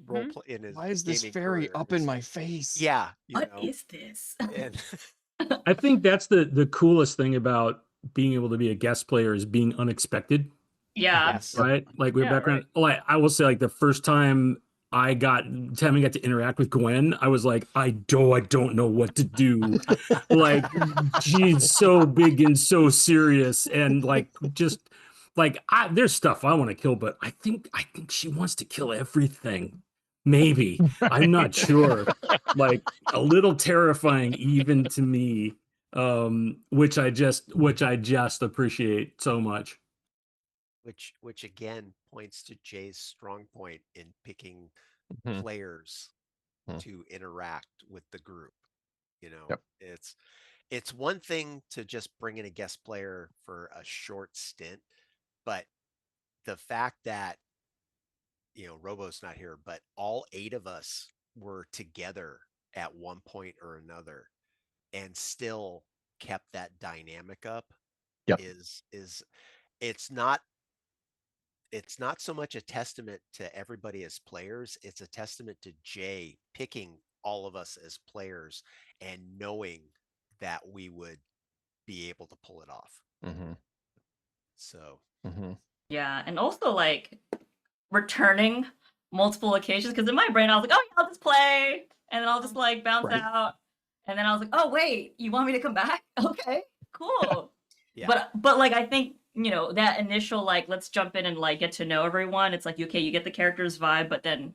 role play in his Why is this gaming fairy career. up in It's- my face? Yeah, you What know. is this? And I think that's the coolest thing about being able to be a guest player is being unexpected, Yeah. yes. right? Like with Yeah, background. Like I will say, like the first time I got to interact with Gwen, I was like, I don't know what to do. Like she's so big and so serious, and like just like there's stuff I want to kill, but I think she wants to kill everything. Maybe I'm not sure. Like a little terrifying even to me, which I just appreciate so much. Which again points to Jay's strong point in picking Mhm. players Mhm. to interact with the group. You know, Yep. it's it's one thing to just bring in a guest player for a short stint, but the fact that Robo's not here, but all 8 of us were together at one point or another and still kept that dynamic up Yep. is it's not so much a testament to everybody as players, it's a testament to Jay picking all of us as players and knowing that we would be able to pull it off. Mm-hmm. So Mm-hmm. Yeah, and also like returning multiple occasions, because in my brain I was like, oh yeah, I'll just play and then I'll just like bounce Right. out, and then I was like, oh wait, you want me to come back? Okay, cool. Yeah. But like I think that initial like let's jump in and like get to know everyone, it's like okay, you get the character's vibe, but then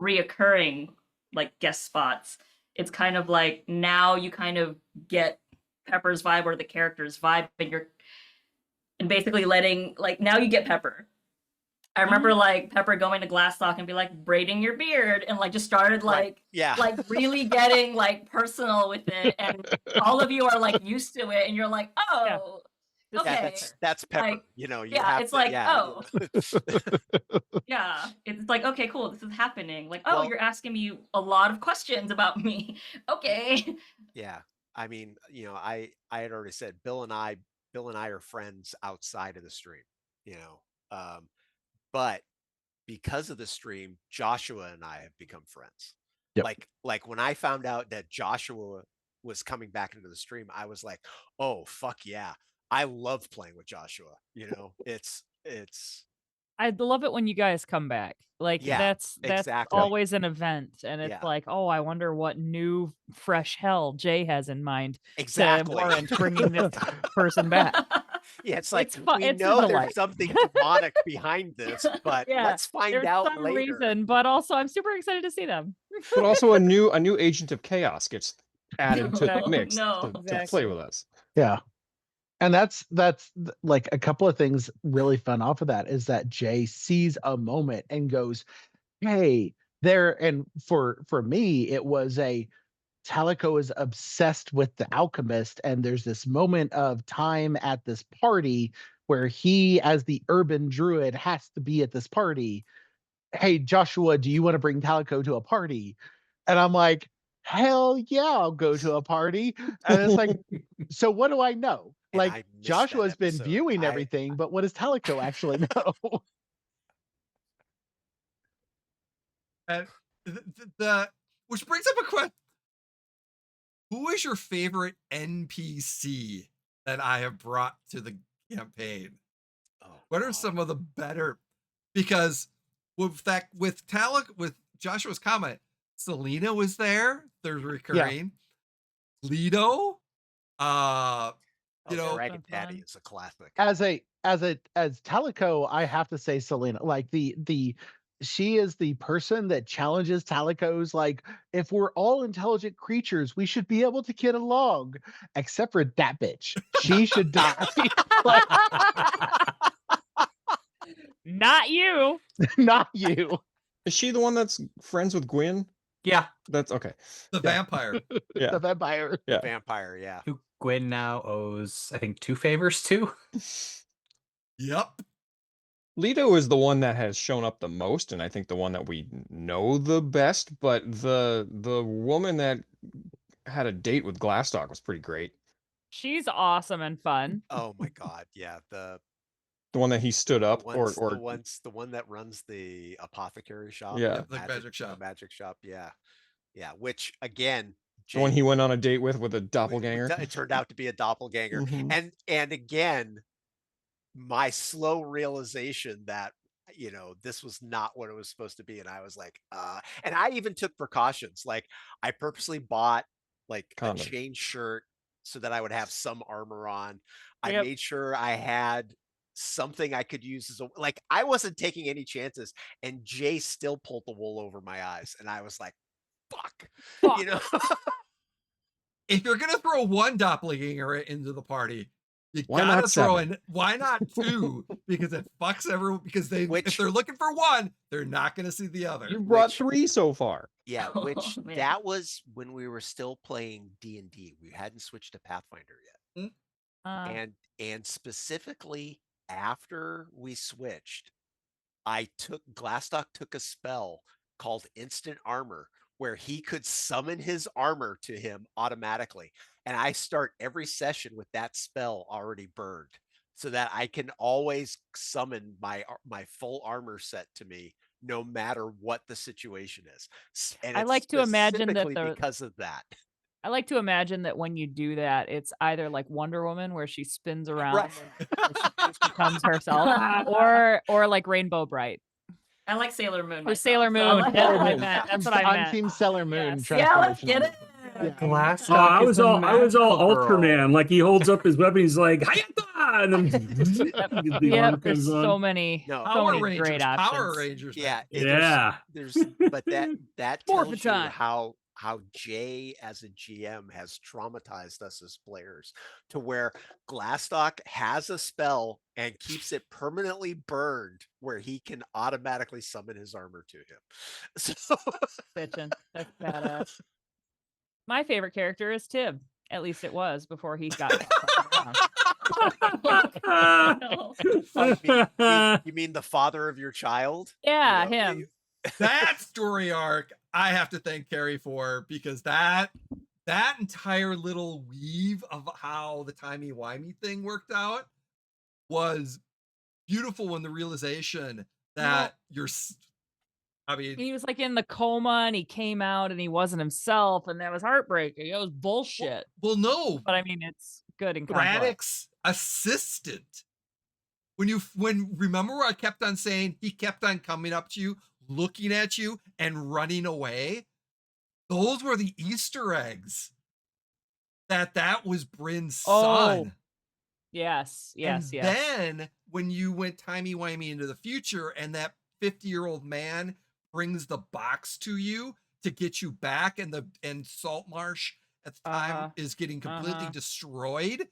reoccurring like guest spots, it's kind of like now you kind of get Pepper's vibe or the character's vibe, and basically letting like now you get Pepper. I remember like Pepper going to Glastoc and be like braiding your beard and like just started like like really getting like personal with it, and all of you are like used to it and you're like, oh okay, that's Pepper. like, you yeah, have it's to, like yeah. oh yeah, it's like okay, cool, this is happening, like oh, Well, you're asking me a lot of questions about me. Okay. Yeah, I mean, I had already said Bill and I are friends outside of the stream, but because of the stream, Joshua and I have become friends. Yep. Like when I found out that Joshua was coming back into the stream, I was like, oh fuck yeah, I love playing with Joshua. It's I love it when you guys come back. Like Yeah, that's exactly. always an event, and it's Yeah. like, oh, I wonder what new fresh hell Jay has in mind Exactly. to warrant bringing this person back. Yeah, it's like fun. we It's a know there's delight. something demonic behind this, but Yeah, let's find there's out some later. reason, but also I'm super excited to see them. But also a new agent of chaos gets added to the Exactly. mix No. to play with us. Yeah. And that's like a couple of things really fun off of that is that Jay sees a moment and goes, hey, there. And for me, it was Talico is obsessed with the alchemist, and there's this moment of time at this party where he, as the urban druid, has to be at this party. Hey, Joshua, do you want to bring Talico to a party? And I'm like, hell yeah, I'll go to a party. And it's like, so what do I know? And I Like missed that Joshua's been episode. viewing everything, but what does Talico actually know? And the which brings up a question. Who is your favorite NPC that I have brought to the campaign? What are some of the better? Because with Joshua's comment, Selena was there. There's recurring. Lido. Dragon Daddy is a classic. As Talico, I have to say Selena. Like she is the person that challenges Talico's like, if we're all intelligent creatures, we should be able to get along. Except for that bitch. She should die. Like, Not you. not you. Is she the one that's friends with Gwyn? Yeah. That's okay. The vampire. Yeah. The vampire. Yeah. Vampire, yeah. Who Gwyn now owes, I think, 2 favors to. Yep. Lido is the one that has shown up the most, and I think the one that we know the best. But the woman that had a date with Glastoc was pretty great. She's awesome and fun. Oh my god, yeah. The one that he stood up, the one that runs the apothecary shop. Yeah, the magic shop. Magic shop, yeah. Yeah, which again, the one he went on a date with a doppelganger. It turned out to be a doppelganger. Mhm. And again, my slow realization that this was not what it was supposed to be, and I was like, and I even took precautions. Like I purposely bought like Condom. a chain shirt so that I would have some armor on. I Yep. made sure I had something I could use as like I wasn't taking any chances, and Jay still pulled the wool over my eyes, and I was like, fuck. If you're gonna throw one doppelganger into the party, You Why gotta not throw 7? in. Why not 2? Because it fucks everyone. Because if Which- they're looking for 1, they're not gonna see the other. You brought Which- 3 so far. Yeah, Oh, which man. that was when we were still playing D&D. We hadn't switched to Pathfinder yet. Uh, And specifically after we switched, Glastoc took a spell called Instant Armor, where he could summon his armor to him automatically. And I start every session with that spell already burned, so that I can always summon my full armor set to me, no matter what the situation is. And I it's like to imagine that specifically the- because of that. I like to imagine that when you do that, it's either like Wonder Woman where she spins around Right. and she becomes herself, or like Rainbow Bright I like Sailor Moon. or myself, Sailor so Moon. I like That's what I that. meant. That's what I I'm meant. Team Sailor Moon. Yes. Yeah, let's transformation. get it. Yeah. Glastoc I is was a all magical girl. Ultraman. Like he holds up his weapon, he's like, "Hayata!" and then the Yep, arm there's comes on. so many, No. so Power many Rangers. great Power options. Rangers. Yeah, man. Yeah. there's but that Morphin' tells you time. how Jay as a GM has traumatized us as players, to where Glastoc has a spell and keeps it permanently burned where he can automatically summon his armor to him. So Bitchin'. That's badass. My favorite character is Tib. At least it was before he got No. you mean the father of your child? Yeah, You know, him. That story arc, I have to thank Carrie for, because that entire little weave of how the timey-wimey thing worked out was beautiful. When the realization that He was like in the coma and he came out and he wasn't himself, and that was heartbreaking. It was bullshit. well, no, But I mean, it's good and complex. Braddock's assistant. Remember where I kept on saying he kept on coming up to you, looking at you, and running away? Those were the Easter eggs. That was Brynn's son. Yes, And yes, yes. then when you went timey-wimey into the future and that 50-year-old man brings the box to you to get you back, and Saltmarsh at the time is getting completely destroyed,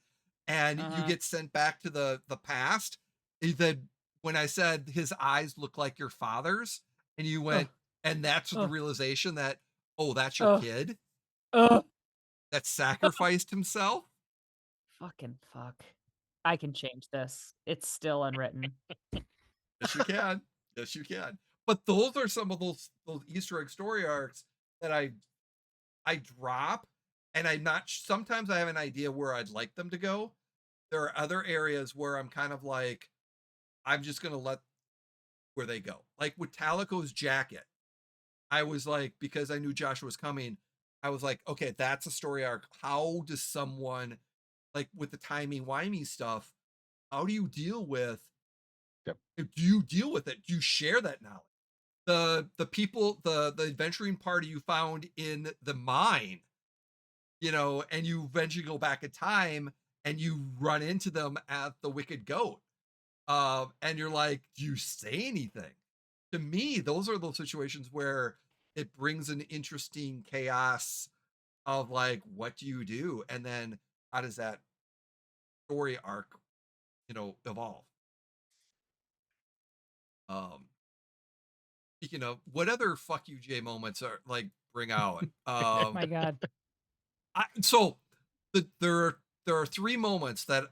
and you get sent back to the past. When I said his eyes look like your father's, and you went, and that's the realization that, oh, that's your kid that sacrificed himself. Fucking fuck. I can change this. It's still unwritten. Yes, you can. Yes, you can. But those are some of those Easter egg story arcs that I drop, and I'm not. Sometimes I have an idea where I'd like them to go. There are other areas where I'm kind of like, I'm just gonna let where they go. Like with Talico's jacket, I was like, because I knew Josh was coming, I was like, okay, that's a story arc. How does someone, like with the timey-wimey stuff, how do you deal with? Do you deal with it? Do you share that knowledge? The people, the adventuring party you found in the mine, and you eventually go back in time and you run into them at the Wicked Goat. And you're like, do you say anything? To me, those are those situations where it brings an interesting chaos of like, what do you do? And then how does that story arc, evolve? Speaking of, what other fuck you Jay moments are like bring out? Oh my god. There are 3 moments that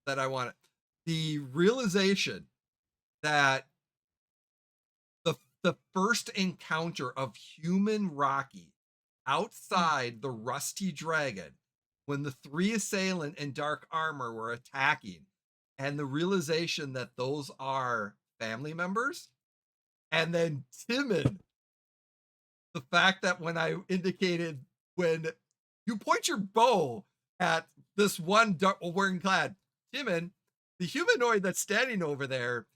I want. The realization that the first encounter of human Rocky outside the Rusty Dragon, when the 3 assailant in dark armor were attacking, and the realization that those are family members. And then Timon, the fact that when I indicated, when you point your bow at this one wearing clad, Timon, the humanoid that's standing over there,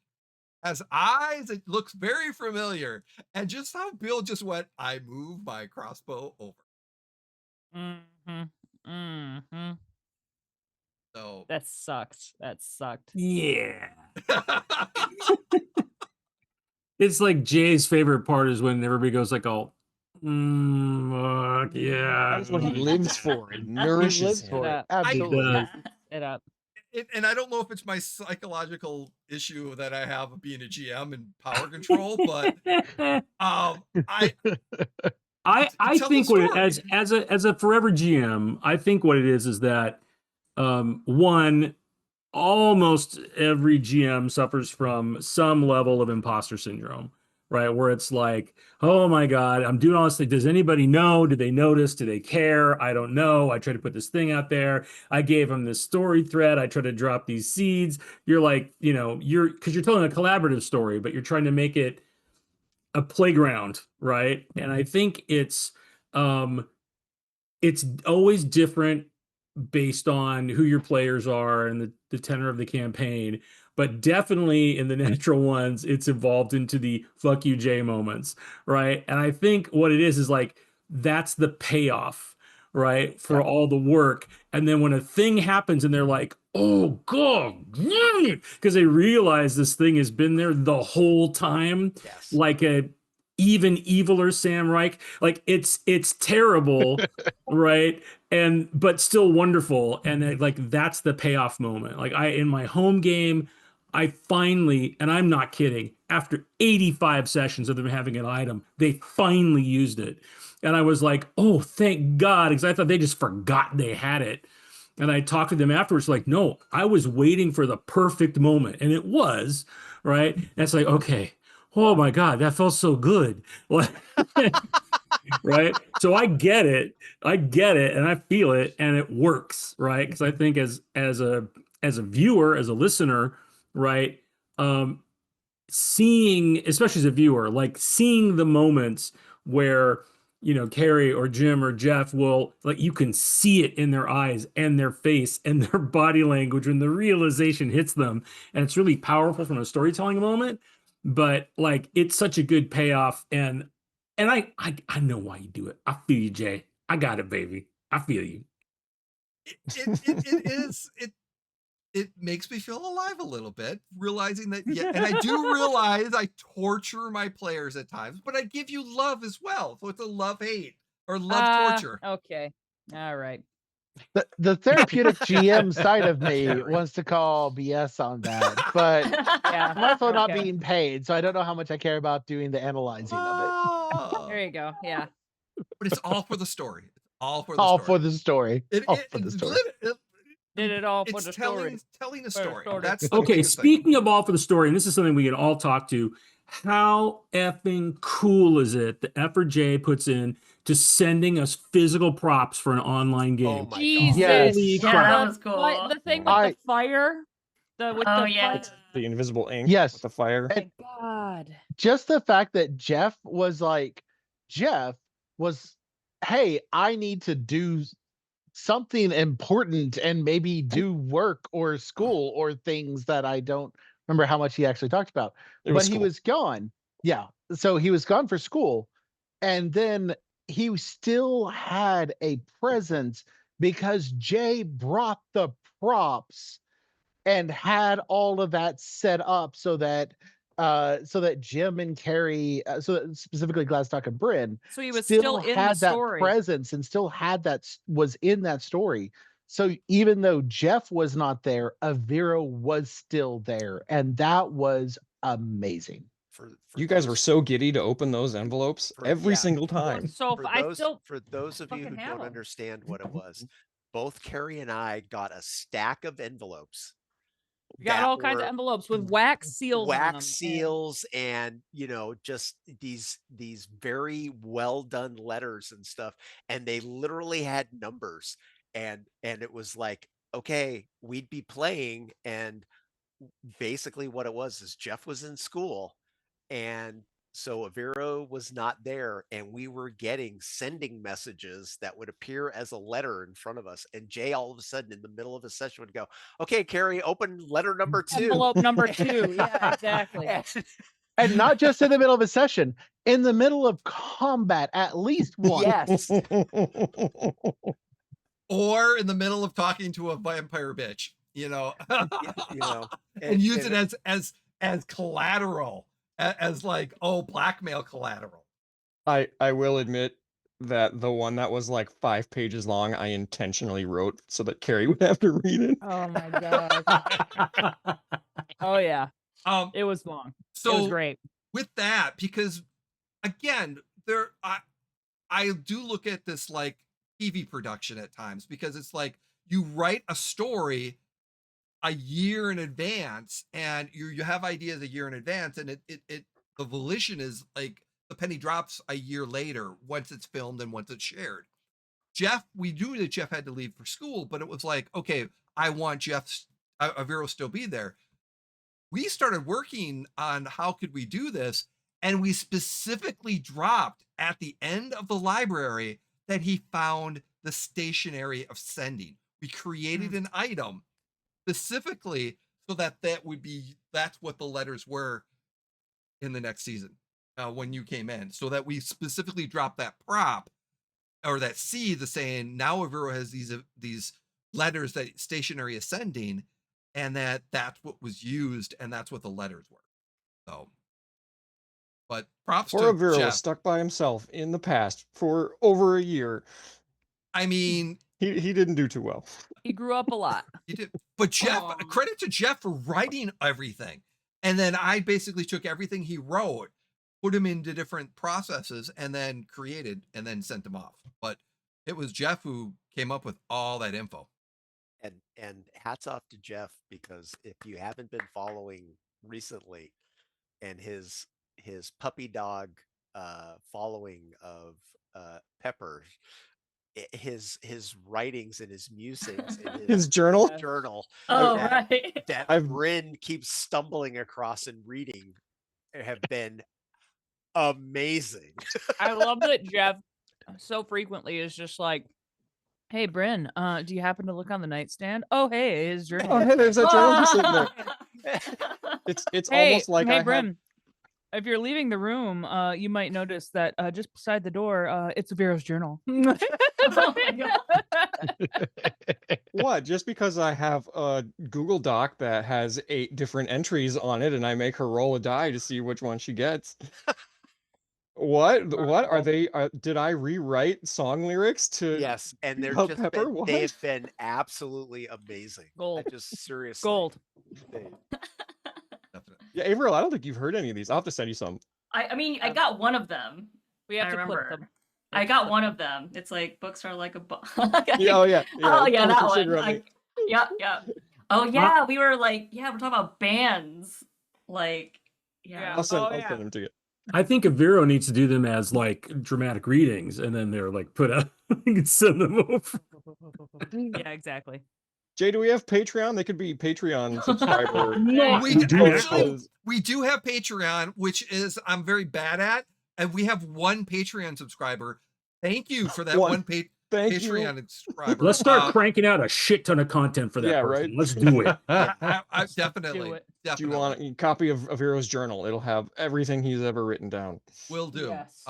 has eyes. It looks very familiar. And just how Bill just went, I move my crossbow over. So That sucks. That sucked. Yeah. It's like Jay's favorite part is when everybody goes like, "Oh, fuck yeah." That's what he lives for. It nourishes him. for it. Yeah. Absolutely. does. It up. and I don't know if it's my psychological issue that I have of being a GM and power control, but I I tell the think what it, story. as a forever GM, I think what it is that one, almost every GM suffers from some level of imposter syndrome, right? Where it's like, oh my God, I'm doing all this thing. Does anybody know? Do they notice? Do they care? I don't know. I try to put this thing out there. I gave them this story thread. I try to drop these seeds. You're like, because you're telling a collaborative story, but you're trying to make it a playground, right? And I think it's always different based on who your players are and the tenor of the campaign. But definitely in the natural ones, it's evolved into the fuck you, Jay moments, right? And I think what it is like that's the payoff, right? For all the work. And then when a thing happens and they're like, oh, God, because they realize this thing has been there the whole time, Yes. like a even eviler Sam Reich. Like it's terrible, right? But still wonderful. And like that's the payoff moment. Like in my home game, I finally, and I'm not kidding, after 85 sessions of them having an item, they finally used it. And I was like, oh, thank God, because I thought they just forgot they had it. And I talked to them afterwards, like, no, I was waiting for the perfect moment. And it was, right? And it's like, okay, oh my God, that felt so good. Right? So I get it, and I feel it, and it works, right? Because I think as a viewer, as a listener, right, seeing, especially as a viewer, like seeing the moments where Carrie or Jim or Jeff will, like, you can see it in their eyes and their face and their body language when the realization hits them, and it's really powerful from a storytelling moment. But like, it's such a good payoff, and I know why you do it. I feel you, Jay. I got it, baby. I feel you. It makes me feel alive a little bit, realizing that, yeah, and I do realize I torture my players at times, but I give you love as well. So it's a love-hate or love-torture. Okay. All right. The therapeutic GM side of me wants to call BS on that, but Yeah. I'm also not okay. being paid, so I don't know how much I care about doing the analyzing of There you go. Yeah. But it's all for the story. It's all for it. the All story. for the story. All for the It's story. Did it all for It's the story. telling a For the story. story. That's the Okay, biggest thing. speaking of all for the story, and this is something we can all talk to, how effing cool is it the effort Jay puts in to sending us physical props for an online game? Oh my Jesus. God. Yes. Holy Yeah, crap. that was cool. The thing with the fire. Oh yeah. The invisible ink. Yes. With the fire. My God. Just the fact that Jeff was, hey, I need to do something important and maybe do work or school or things that I don't remember how much he actually talked about. But he was gone. Yeah. So he was gone for school. And then he still had a presence because Jay brought the props and had all of that set up so that Jim and Carrie, so that specifically Glastoc and Brynn, So he was still in the had that story. presence and still had was in that story. So even though Jeff was not there, Aviro was still there, and that was amazing. For You guys those- were so giddy to open those envelopes every single time. So if I still for those of you fucking who have don't 'em. understand what it was, both Carrie and I got a stack of envelopes. we got that all kinds of were envelopes with wax seals on them. wax seals and just these very well done letters and stuff, and they literally had numbers, and it was like, okay, we'd be playing, and basically what it was is Jeff was in school, and so Aviro was not there, and we were sending messages that would appear as a letter in front of us. And Jay all of a sudden in the middle of a session would go, okay, Carrie, open letter number 2. Envelope number 2. Yeah, exactly. And not just in the middle of a session, in the middle of combat, at least once. Yes. Or in the middle of talking to a vampire bitch, and use it as collateral, as like, blackmail collateral. I will admit, that the one that was like 5 pages long, I intentionally wrote so that Carrie would have to read it. Oh my god. Oh yeah. Um, It was long. It was so great. with that, because again, I do look at this like TV production at times, because it's like you write a story a year in advance, and you have ideas a year in advance, and it the volition is like the penny drops a year later once it's filmed and once it's shared. Jeff, we knew that Jeff had to leave for school, but it was like, okay, I want Jeff's Aviro still be there. We started working on how could we do this, and we specifically dropped at the end of the library that he found the stationery of sending. We created an item specifically so that that's what the letters were in the next season when you came in, so that we specifically dropped that prop or that seed, the saying now Aviro has these letters that stationery is sending, and that's what was used, and that's what the letters were. So, but props Poor to Aviro was Jeff. stuck by himself in the past for over a year. I mean, he didn't do too well. He grew up a lot. he did, but Jeff, credit to Jeff for writing everything, and then I basically took everything he wrote, put him into different processes, and then created and then sent them off. But it was Jeff who came up with all that info. And hats off to Jeff, because if you haven't been following recently, and his puppy dog following of Pepper, his writings and his musings in His journal. Oh, that, right. that I've- Brynn keeps stumbling across and reading have been amazing. I love that Jeff so frequently is just like, "Hey, Brynn, do you happen to look on the nightstand? Oh, hey, his journal. Oh, hey, there's that journal just sitting there. It's Hey, almost like hey, I have Brynn, if you're leaving the room, you might notice that just beside the door, it's Aviro's journal." Oh my God. what? Just because I have a Google Doc that has 8 different entries on it, and I make her roll a die to see which one she gets. What? What are they? Did I rewrite song lyrics to? Yes, and they're About just Pepper? been, What? they have been absolutely amazing. Gold. Just seriously. Gold. Definitely. Yeah, Averill, I don't think you've heard any of these. I'll have to send you some. I mean, I got one of them. We have I to remember. clip them. I got one of them. It's like books are like a book. Yeah, oh yeah. Oh yeah, Pour that some one. sugar on me. Yeah. Oh yeah, we were like, we're talking about bands. Like, yeah. I'll send yeah. them to you. I think Aviro needs to do them as like dramatic readings, and then they're like put out. You can send them over. Yeah, exactly. Jay, do we have Patreon? They could be Patreon subscriber. No, We do that. actually we do have Patreon, which is I'm very bad at, and we have one Patreon subscriber. Thank you for that one Thank Patreon you. subscriber. Let's start cranking out a shit ton of content for that Yeah, person. right. Let's do it. I definitely, Do it. Do you definitely want a copy of Avero's journal? It'll have everything he's ever written down. will do. Yes.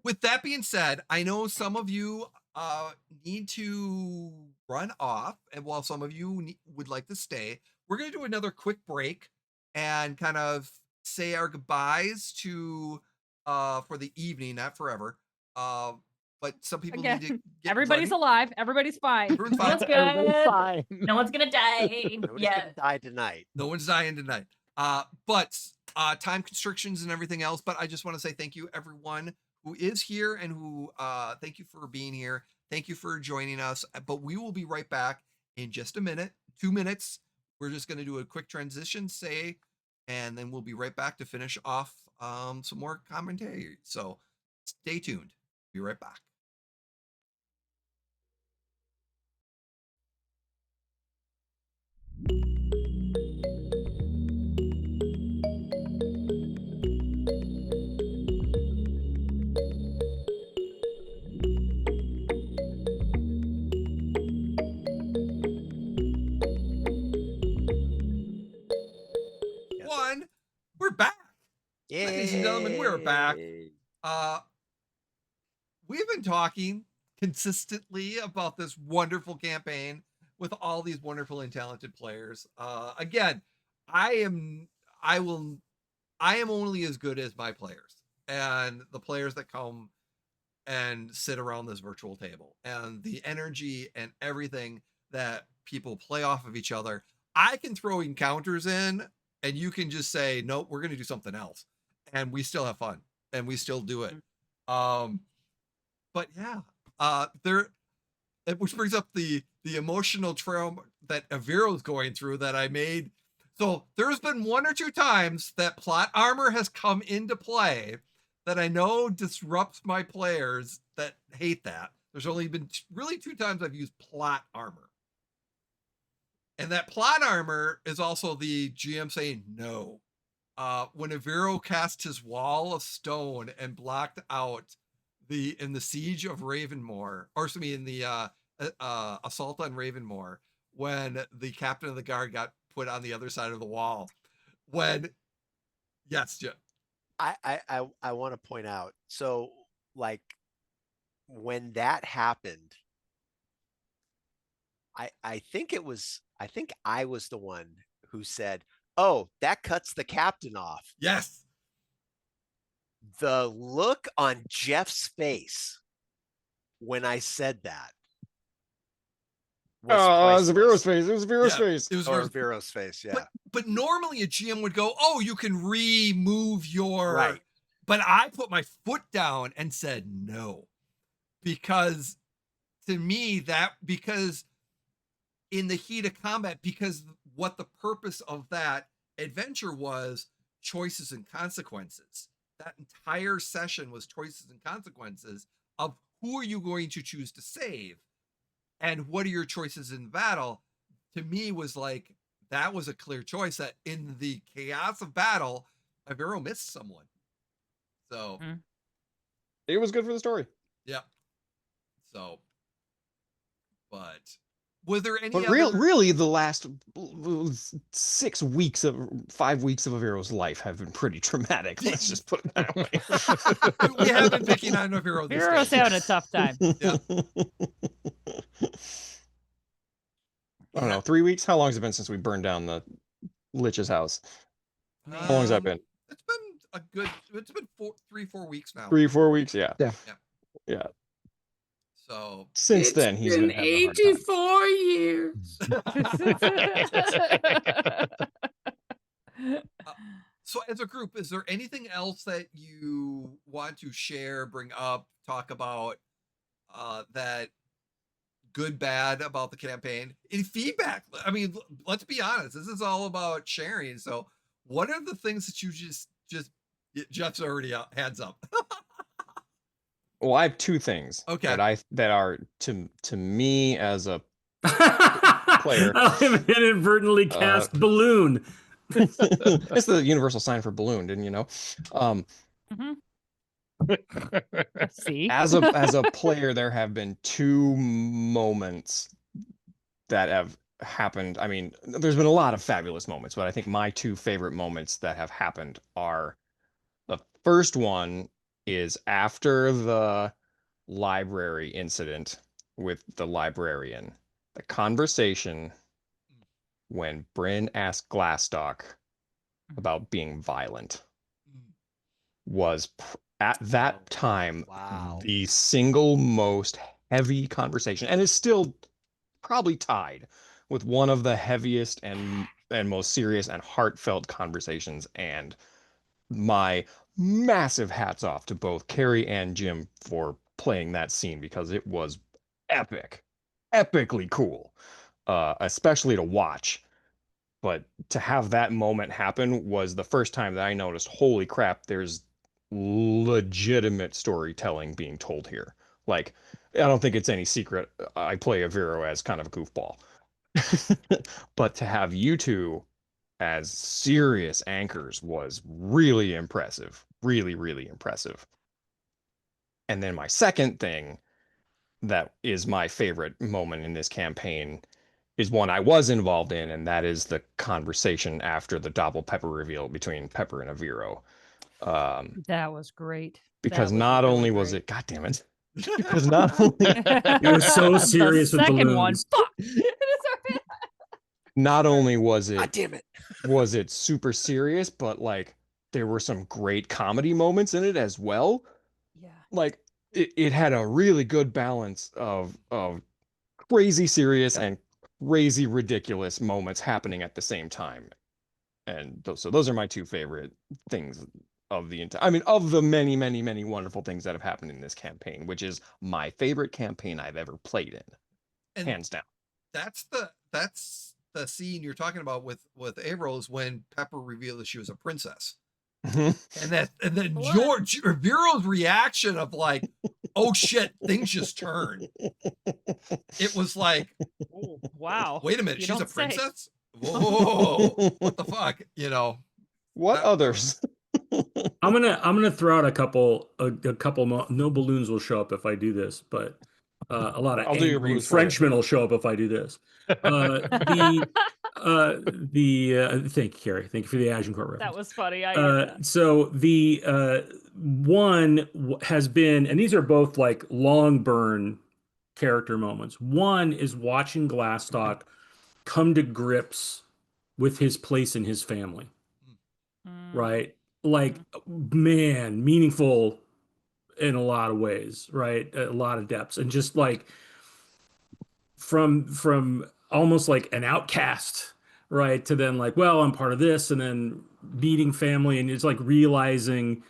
With that being said, I know some of you need to run off, and while some of you would like to stay, we're going to do another quick break and kind of say our goodbyes to for the evening, not forever. But some people need to Again, get everybody's ready. alive. Everybody's fine. Everyone's No fine. one's good. Fine. No one's gonna die Nobody's yet. gonna die tonight. No one's dying tonight. But time constrictions and everything else. But I just want to say thank you, everyone who is here and who thank you for being here. Thank you for joining us. But we will be right back in just a minute, 2 minutes. We're just going to do a quick transition, and then we'll be right back to finish off some more commentary. So stay tuned. Be right back. We're back. Ladies and gentlemen, we're back. We've been talking consistently about this wonderful campaign with all these wonderful and talented players. Again, I am only as good as my players and the players that come and sit around this virtual table, and the energy and everything that people play off of each other. I can throw encounters in and you can just say, nope, we're going to do something else. And we still have fun and we still do it. But yeah, which brings up the emotional trauma that Aviro's going through that I made. So there's been 1 or 2 times that plot armor has come into play that I know disrupts my players that hate that. There's only been really 2 times I've used plot armor. And that plot armor is also the GM saying no. When Aviro cast his wall of stone and blocked out in the siege of Ravenmoor, or excuse me, in the assault on Ravenmoor, when the captain of the guard got put on the other side of the wall. Yes, Jim. I want to point out, so like when that happened, I think I was the one who said, "Oh, that cuts the captain off." Yes. The look on Jeff's face when I said that was it was priceless. Aviro's face. It was Aviro's face. It was Vero's face, yeah. But normally a GM would go, "Oh, you can remove your..." Right. But I put my foot down and said no. Because to me, because in the heat of combat, because what the purpose of that adventure was choices and consequences. That entire session was choices and consequences of who are you going to choose to save and what are your choices in battle. To me was like, that was a clear choice that in the chaos of battle, Aviro missed someone. So it was good for the story. Yeah. So, but was there any But other... really the last 5 weeks of Aviro's life have been pretty traumatic. Let's just put it that way. We have been picking on Aviro this Aviro's having a tough time. Yeah. I don't know, 3 weeks? How long has it been since we burned down the Lich's house? How long has that been? It's been 3-4 weeks now. 3-4 weeks, yeah. Yeah. So since then he's been having a hard time. 84 years. So as a group, is there anything else that you want to share, bring up, talk about, that good, bad about the campaign? Any feedback? I mean, let's be honest, this is all about sharing. So what are the things that you just Jeff's already out, hands up. Well, I have 2 things that are to me as a player. I inadvertently cast balloon. It's the universal sign for balloon, didn't you know? See, as a player, there have been 2 moments that have happened. I mean, there's been a lot of fabulous moments, but I think my 2 favorite moments that have happened are, the first one is after the library incident with the librarian. The conversation when Brynn asked Glastoc about being violent was at that time the single most heavy conversation, and is still probably tied with one of the heaviest and most serious and heartfelt conversations. And my massive hats off to both Carrie and Jim for playing that scene, because it was epically cool, especially to watch. But to have that moment happen was the first time that I noticed, holy crap, there's legitimate storytelling being told here. Like, I don't think it's any secret I play Aviro as kind of a goofball. But to have you 2 as serious anchors was really impressive. Really, really impressive. And then my second thing that is my favorite moment in this campaign is one I was involved in, and that is the conversation after the Double Pepper reveal between Pepper and Aviro. That was great. Because not only was it, God damn it, because not only It was so serious the with second balloons. one. Fuck. Not only was it, God damn it, was it super serious, but like there were some great comedy moments in it as well. Yeah. Like it had a really good balance of crazy serious and crazy ridiculous moments happening at the same time. And so those are my two favorite things of the entire, I mean, of the many, many, many wonderful things that have happened in this campaign, which is my favorite campaign I've ever played in, And hands down. that's the scene you're talking about with Aviro, is when Pepper revealed that she was a princess. And then What? Vero's reaction of like, oh shit, things just turned. It was like, Oh, wow. wait a minute, You she's a don't say. princess? Whoa, what the fuck? You know, What that- others? I'm gonna throw out a couple no balloons will show up if I do this, but a lot of I'll do your angry balloons for you. Frenchmen will show up if I do this. Thank you, Carrie. Thank you for the Asian Court reference. That was funny. I get that. So the one has been, and these are both like long burn character moments. One is watching Glastoc come to grips with his place in his family, right? Like, man, meaningful in a lot of ways, right? A lot of depths, and just like from almost like an outcast, right, to then like, well, I'm part of this, and then meeting family, and it's like realizing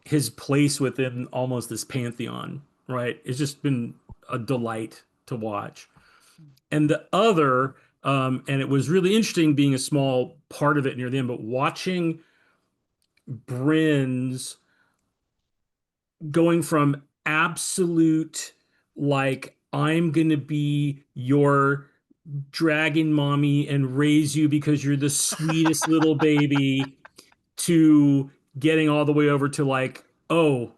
his place within almost this pantheon, right? It's just been a delight to watch. And the other, and it was really interesting being a small part of it near the end, but watching Brynn's going from absolute, like, I'm going to be your dragon mommy and raise you because you're the sweetest little baby, to getting all the way over to like, oh,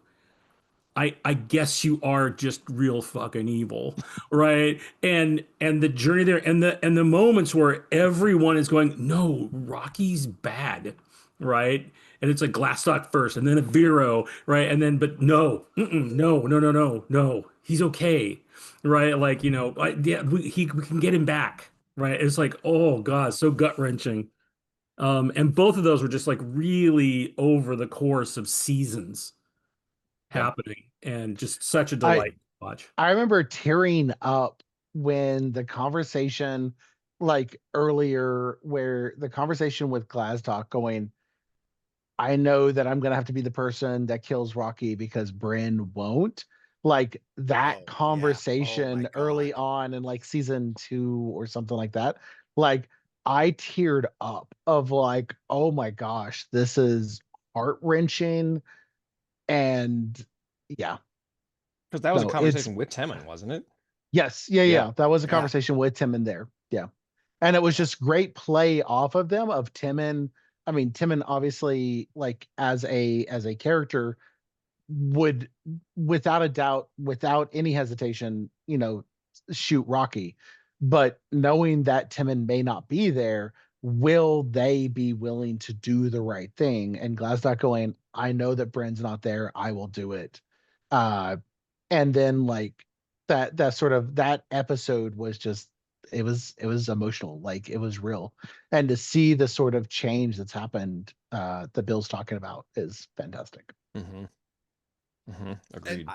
I guess you are just real fucking evil, right? And the journey there, and the moments where everyone is going, no, Rocky's bad, right? And it's like Glastoc first, and then Aviro, right? And then, but no, no, he's okay, right? Like, you know, yeah, we can get him back, right? It's like, oh god, so gut wrenching. And both of those were just like really over the course of seasons happening, and just such a delight to watch. I remember tearing up when the conversation, like earlier, where the conversation with Glastoc going, I know that I'm gonna have to be the person that kills Rocky because Brynn won't. Like that Oh, yeah. Oh, conversation my early God. on in like season 2 or something like that. Like I teared up of like, oh my gosh, this is heart-wrenching. And yeah, Because that was a no, it's conversation with Temin, wasn't it? yes, yeah, Yeah. yeah. That was a Yeah. conversation with Tim in there. Yeah. And it was just great play off of them, of Timon. I mean, Timon obviously, like as a character, would without a doubt, without any hesitation, you know, shoot Rocky. But knowing that Timon may not be there, will they be willing to do the right thing? And Glassdock going, I know that Brynn's not there, I will do it. And then like that sort of that episode was just, it was emotional, like it was real. And to see the sort of change that's happened that Bill's talking about is fantastic. Mm-hmm. Mm-hmm. Agreed.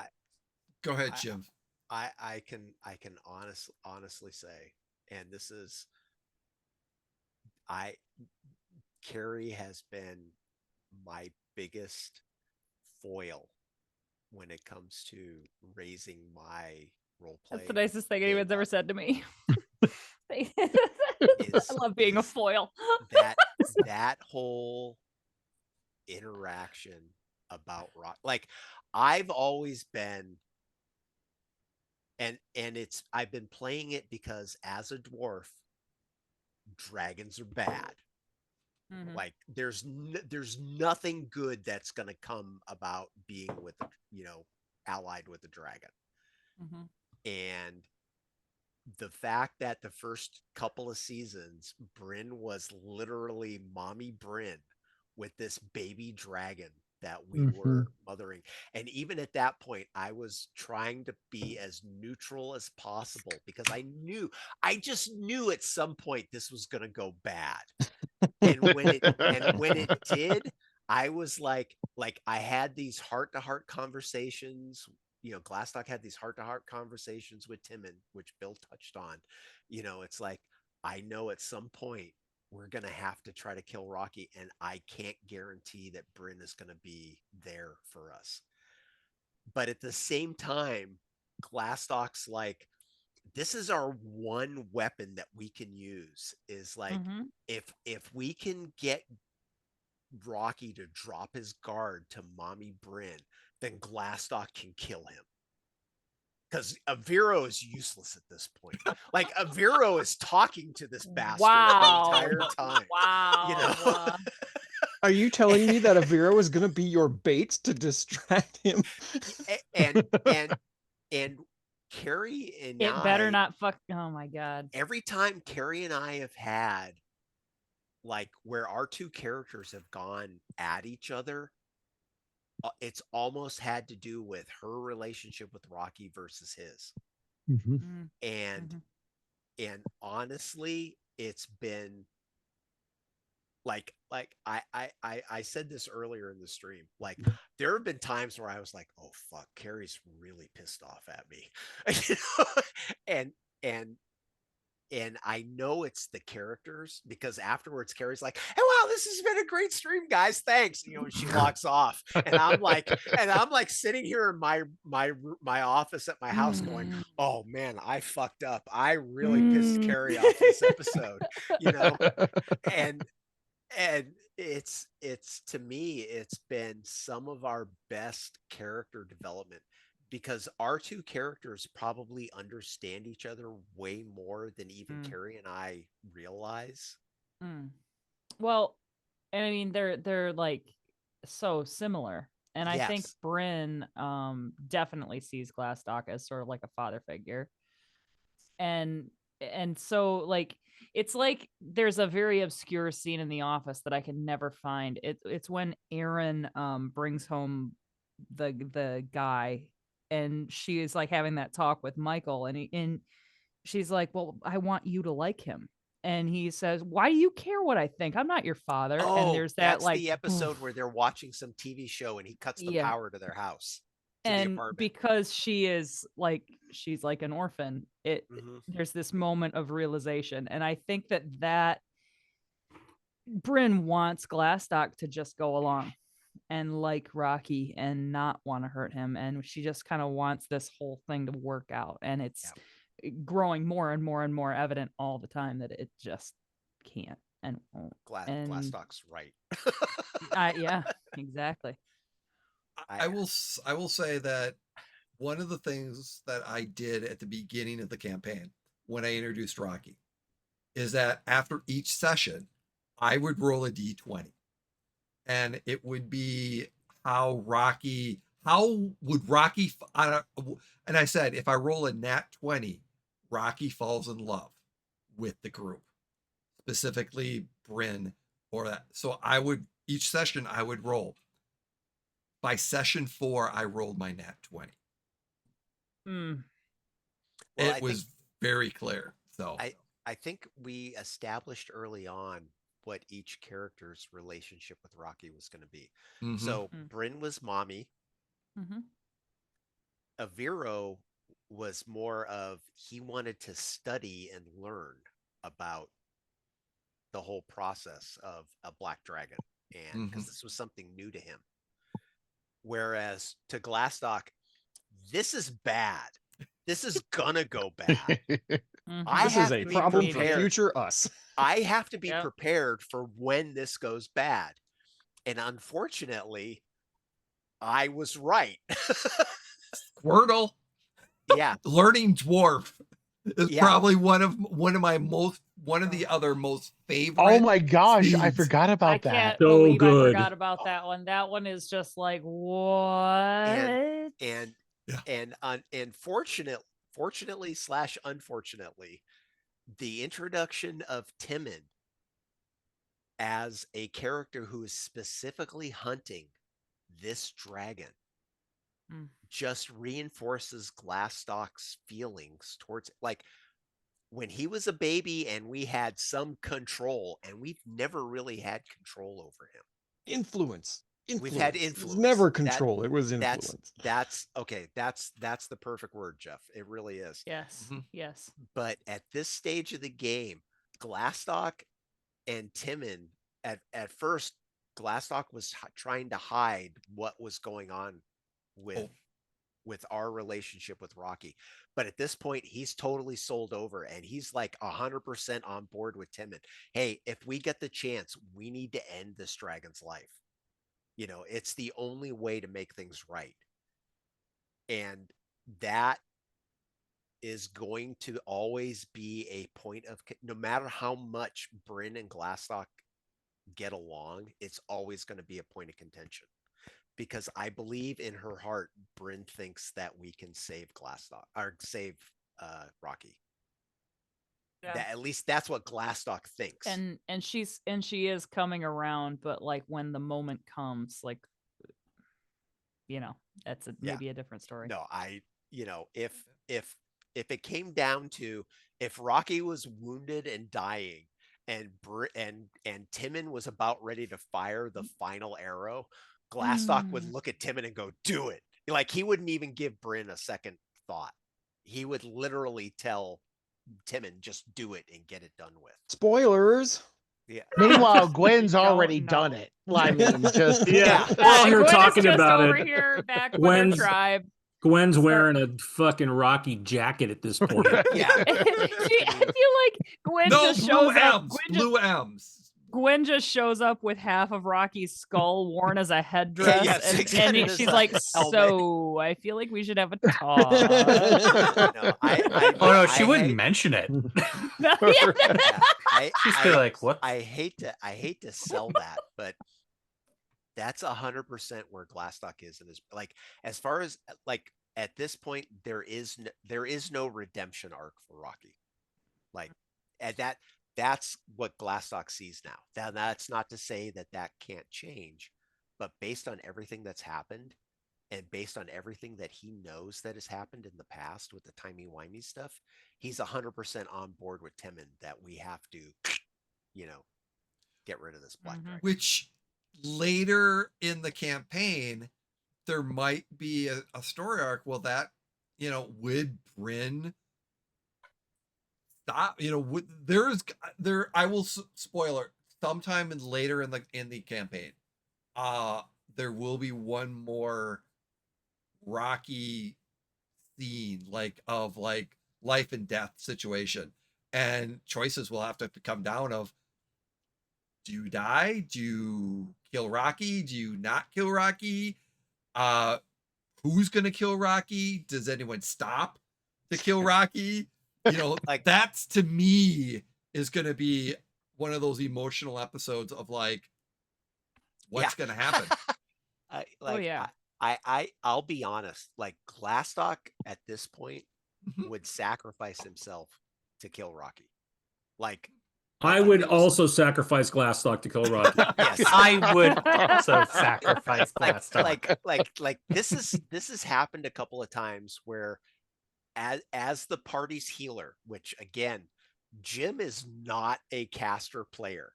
Go ahead, I- Jim. I can honestly say, and this is, Carrie has been my biggest foil when it comes to raising my role play. That's the nicest thing anyone's ever said to me. I Is- love being a is foil. that whole interaction about rock, like I've always been, and it's, I've been playing it because as a dwarf, dragons are bad. Mhm. Like there's nothing good that's going to come about being with, allied with a dragon. Mhm. And the fact that the first couple of seasons, Brynn was literally mommy Brynn with this baby dragon that we were mothering. And even at that point, I was trying to be as neutral as possible because I just knew at some point this was going to go bad. And when it did, I was like I had these heart-to-heart conversations, Glastoc had these heart-to-heart conversations with Timon, which Bill touched on. It's like, I know at some point we're going to have to try to kill Rocky, and I can't guarantee that Brynn is going to be there for us. But at the same time, Glastoc's like, this is our one weapon that we can use, is like, if we can get Rocky to drop his guard to Mommy Brynn, then Glastoc can kill him. Because Aviro is useless at this point. Like, Aviro is talking to this bastard the entire time. Wow. Are you telling me that Aviro is going to be your bait to distract him? and Carrie and It better not fuck. Oh my God. Every time Carrie and I have had, like, where our two characters have gone at each other, it's almost had to do with her relationship with Rocky versus his. And honestly, it's been like I said this earlier in the stream. Like, there have been times where I was like, oh fuck, Carrie's really pissed off at me. And I know it's the characters, because afterwards Carrie's like, hey, wow, this has been a great stream, guys. Thanks. And she logs off. And I'm like sitting here in my office at my house going, oh man, I fucked up. I really pissed Carrie off this episode, and it's to me, it's been some of our best character development, because our two characters probably understand each other way more than even Carrie and I realize. Well, I mean, they're like so similar, and I think Yes. Brynn definitely sees Glastoc as sort of like a father figure, and so like it's like there's a very obscure scene in The Office that I can never find. It's when Erin brings home the guy, and she is like having that talk with Michael, and she's like, well, I want you to like him. And he says, why do you care what I think? I'm not your father. Oh, and there's that, that's like, the episode where they're watching some TV show and he cuts the Yeah. power to their house, to the and apartment. because she's like an orphan, there's this moment of realization. And I think that Brynn wants Glastoc to just go along and like Rocky and not want to hurt him, and she just kind of wants this whole thing to work out, and it's growing more and more and more evident all the time that it just can't and won't. Glastoc's right. Yeah, exactly. I will say that one of the things that I did at the beginning of the campaign when I introduced Rocky is that after each session, I would roll a d20, and it would be how would Rocky, and I said, if I roll a nat 20, Rocky falls in love with the group, specifically Brynn, or that. So each session I would roll. By session 4, I rolled my nat 20. Well, it was very clear. So I think we established early on what each character's relationship with Rocky was going to be. So Brynn was mommy. Aviro was more of, he wanted to study and learn about the whole process of a black dragon, and because this was something new to him. Whereas to Glastoc, this is bad. This is gonna go bad. This is a problem for future us. I have to be prepared for when this goes bad. And unfortunately, I was right. Squirtle. Yeah. Learning dwarf is probably one of the other most favorite. Oh my gosh, scenes. I forgot about I that. can't So believe good. I forgot about that one. That one is just like, what? And fortunately / unfortunately, the introduction of Timon as a character who is specifically hunting this dragon just reinforces Glastoc's feelings towards, like, when he was a baby and we had some control, and we've never really had control over him. Influence. We've had Influence. It was influence. never That- control. It was influence. That's okay. That's the perfect word, Jeff. It really is. Yes. Mhm. Yes. But at this stage of the game, Glastoc and Timon, at first, Glastoc was trying to hide what was going on with with our relationship with Rocky. But at this point, he's totally sold over and he's like 100% on board with Timon. Hey, if we get the chance, we need to end this dragon's life. You know, it's the only way to make things right. And that is going to always be a point of, no matter how much Brynn and Glastoc get along, it's always going to be a point of contention. Because I believe in her heart, Brynn thinks that we can save Glastoc or save Rocky. Yeah. That, at least that's what Glastoc thinks. And she is coming around, but like when the moment comes, like, you know, that's maybe a different story. No, if it came down to, if Rocky was wounded and dying and and Timon was about ready to fire the final arrow, Glastoc would look at Timon and go, "Do it." Like, he wouldn't even give Brynn a second thought. He would literally tell Timon, just do it and get it done with. Spoilers. Yeah. Meanwhile, Gwen's Don't already know. done it. I mean, just Yeah, Yeah. we're all here Gwen is talking just about over it. here back with her Gwen's- tribe. Gwen's wearing a fucking Rocky jacket at this point. Yeah. I feel like Gwen No, just blue shows up. M's. Blue M's. Gwen just shows up with half of Rocky's skull worn as a headdress, yes, and, exactly, and as she's a like, helmet. "So, I feel like we should have a talk." No, Oh no, she I wouldn't hate- mention it. Yeah, She's still like, what? I hate to sell that, but that's 100% where Glastoc is in this. Like, as far as, like, at this point, there is no redemption arc for Rocky. Like, at that's what Glastoc sees now. That's not to say that can't change, but based on everything that's happened, and based on everything that he knows that has happened in the past with the timey-wimey stuff, he's 100% on board with Timon that we have to, get rid of this black dragon. Which later in the campaign, there might be a story arc. Well, that, would Brynn stop? I will spoiler, sometime later in the campaign, there will be one more Rocky scene, of life and death situation, and choices will have to come down of, do you die? Do you kill Rocky? Do you not kill Rocky? Who's gonna kill Rocky? Does anyone stop to kill Rocky? That's, to me, is gonna be one of those emotional episodes of what's gonna happen. I'll be honest. Like, Glastoc at this point would sacrifice himself to kill Rocky. Like, I would also sacrifice Glastoc to kill Rocky. yes, I would also sacrifice Glastoc. like this has happened a couple of times where, as the party's healer, which again, Jim is not a caster player.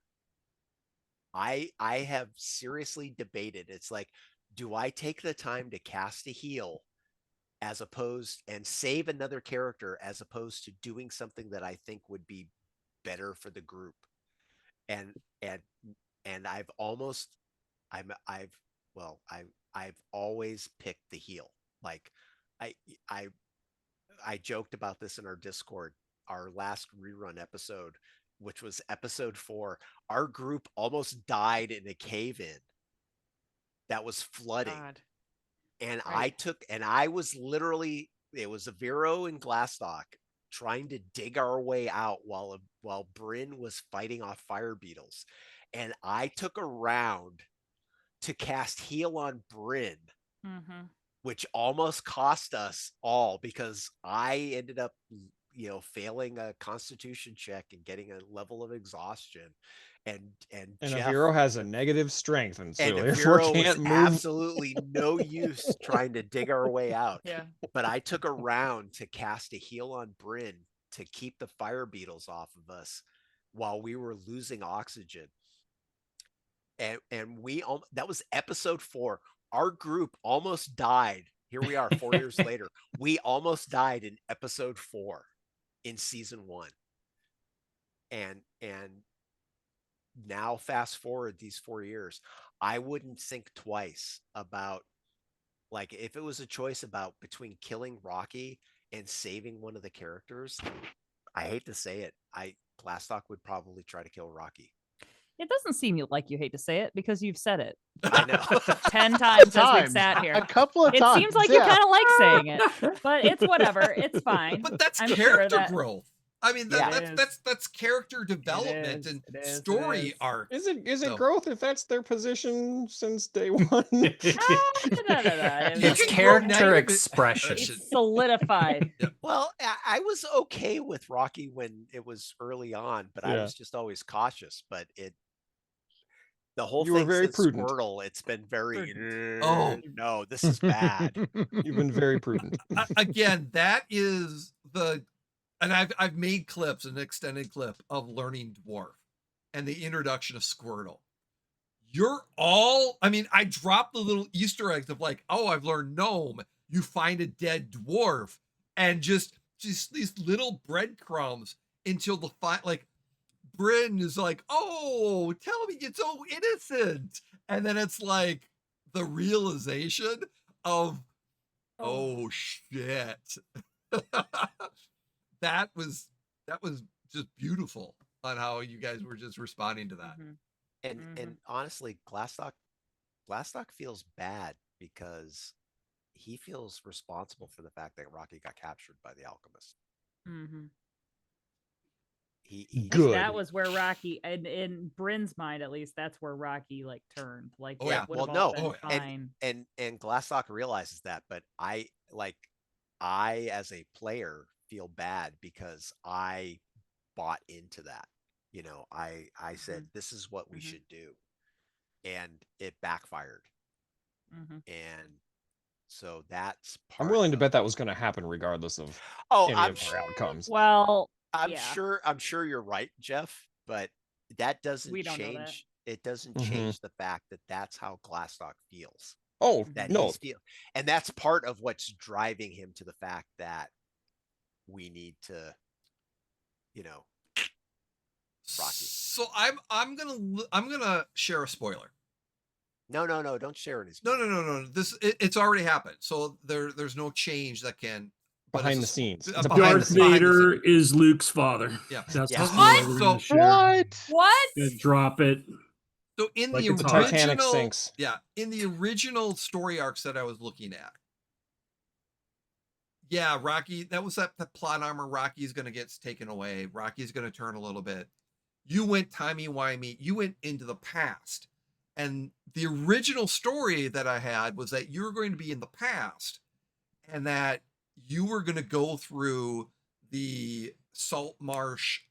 I have seriously debated. It's like, do I take the time to cast a heal and save another character, as opposed to doing something that I think would be better for the group? And I've always picked the heal. Like, I joked about this in our Discord, our last rerun episode, which was episode 4. Our group almost died in a cave-in that was flooding. God. And Right. I was literally, it was Aviro and Glastoc trying to dig our way out while Brynn was fighting off fire beetles. And I took a round to cast heal on Brynn, which almost cost us all, because I ended up, failing a constitution check and getting a level of exhaustion. And Jeff, Aviro has a negative strength, and so and therefore Aviro was can't move. absolutely no use trying to dig our way out. Yeah. But I took a round to cast a heal on Brynn to keep the fire beetles off of us while we were losing oxygen. and that was episode 4. Our group almost died. Here we are 4 years later. We almost died in episode 4 in season 1. And now fast forward these 4 years, I wouldn't think twice about, like, if it was a choice about between killing Rocky and saving one of the characters, I hate to say it, Glastoc would probably try to kill Rocky. It doesn't seem like you hate to say it because you've said it I know. 10 times as we've sat A here. couple of It times. seems like you kind of like saying it, but it's whatever. It's fine. But that's I'm sure character that- growth. I mean, Yeah. that's character development and It is, story it is. arc. Is it So- growth if that's their position since day one? No. It's can grow character negative- expression. It's solidified. Well, I was okay with Rocky when it was early on, but I Yeah. was just always cautious. But the whole You were thing very since prudent. Squirtle, it's been very. Oh. No, this is bad. You've been very prudent. Again, that is and I've made clips, an extended clip of learning dwarf and the introduction of Squirtle. I dropped the little Easter eggs of like, oh, I've learned gnome. You find a dead dwarf, and just these little breadcrumbs until the like Brynn is like, oh, tell me it's so innocent. And then it's like the realization of, oh shit. that was just beautiful on how you guys were just responding to that. Mhm. And honestly, Glastoc feels bad because he feels responsible for the fact that Rocky got captured by the alchemist. Mhm. He Good. That was where Rocky, and in Brynn's mind at least, that's where Rocky like turned. Like, Oh, it yeah. would Well, have no. all been fine. and Glastoc realizes that, but I as a player feel bad because I bought into that. You know, I said this is what we Mhm. should do, and it backfired. Mhm. And so that's part I'm willing to of- bet that was going to happen regardless of Oh, any I'm of our outcomes. Well, I'm yeah. sure you're right, Jeff, but that doesn't We don't know that. change. It doesn't Mhm. change the fact that that's how Glastoc feels. Oh, That no. he's and that's part of what's driving him to the fact that we need to, Rocky. So I'm gonna share a spoiler. No, don't share any. No. It's already happened. So there's no change that can Behind it's the scenes. uh, It's a behind behind the Darth scenes. Behind the Vader scenes. is Luke's father. Yeah. That's Yeah. the What? story we're gonna share. What? What? Gonna drop it. So in Like the it's The hot. Titanic original, sinks. in the original story arcs that I was looking at, Rocky, that was that plot armor. Rocky's gonna get taken away. Rocky's gonna turn a little bit. You went timey-wimey. You went into the past. And the original story that I had was that you were going to be in the past and that you were going to go through the Salt Marsh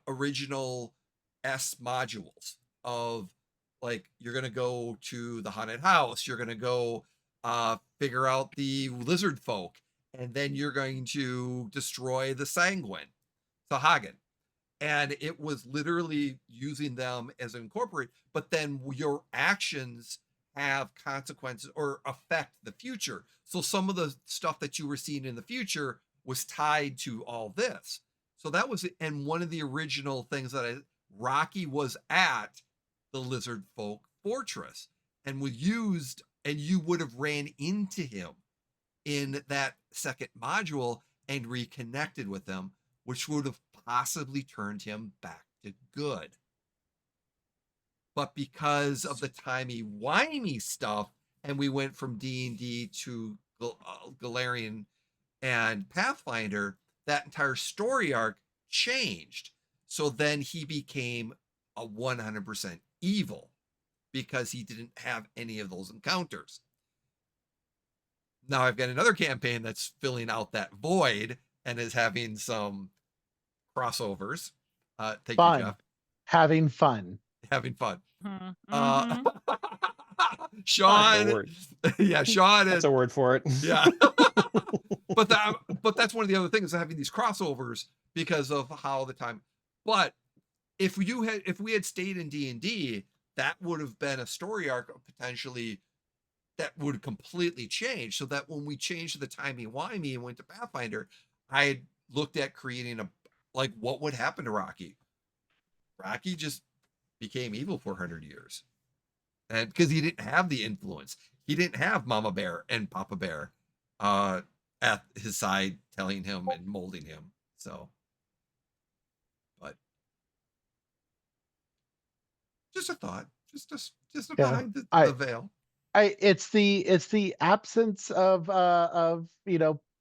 original S modules of, like, you're going to go to the haunted house. You're going to go figure out the lizard folk. And then you're going to destroy the Sanguine, Sahagin. And it was literally using them as incorporate, but then your actions have consequences or affect the future. So some of the stuff that you were seeing in the future was tied to all this. So that was, and one of the original things that Rocky was at the lizard folk fortress and was used, and you would have ran into him in that second module and reconnected with him, which would have possibly turned him back to good. But because of the timey-wimey stuff, and we went from D&D to Galarian and Pathfinder, that entire story arc changed. So then he became a 100% evil because he didn't have any of those encounters. Now I've got another campaign that's filling out that void and is having some crossovers. Thank Fun. you, Jeff. Having fun. Having fun. Mhm. Sean, word. yeah, Sean, That's a word for it. yeah. but that's one of the other things, having these crossovers because of how the time. But if we had stayed in D&D, that would have been a story arc potentially that would completely change. So that when we changed the timey-wimey and went to Pathfinder, I had looked at creating what would happen to Rocky. Rocky just became evil for 100 years. And because he didn't have the influence, he didn't have Mama Bear and Papa Bear at his side telling him and molding him. So, but just a thought, just a Yeah, behind the veil. It's the absence of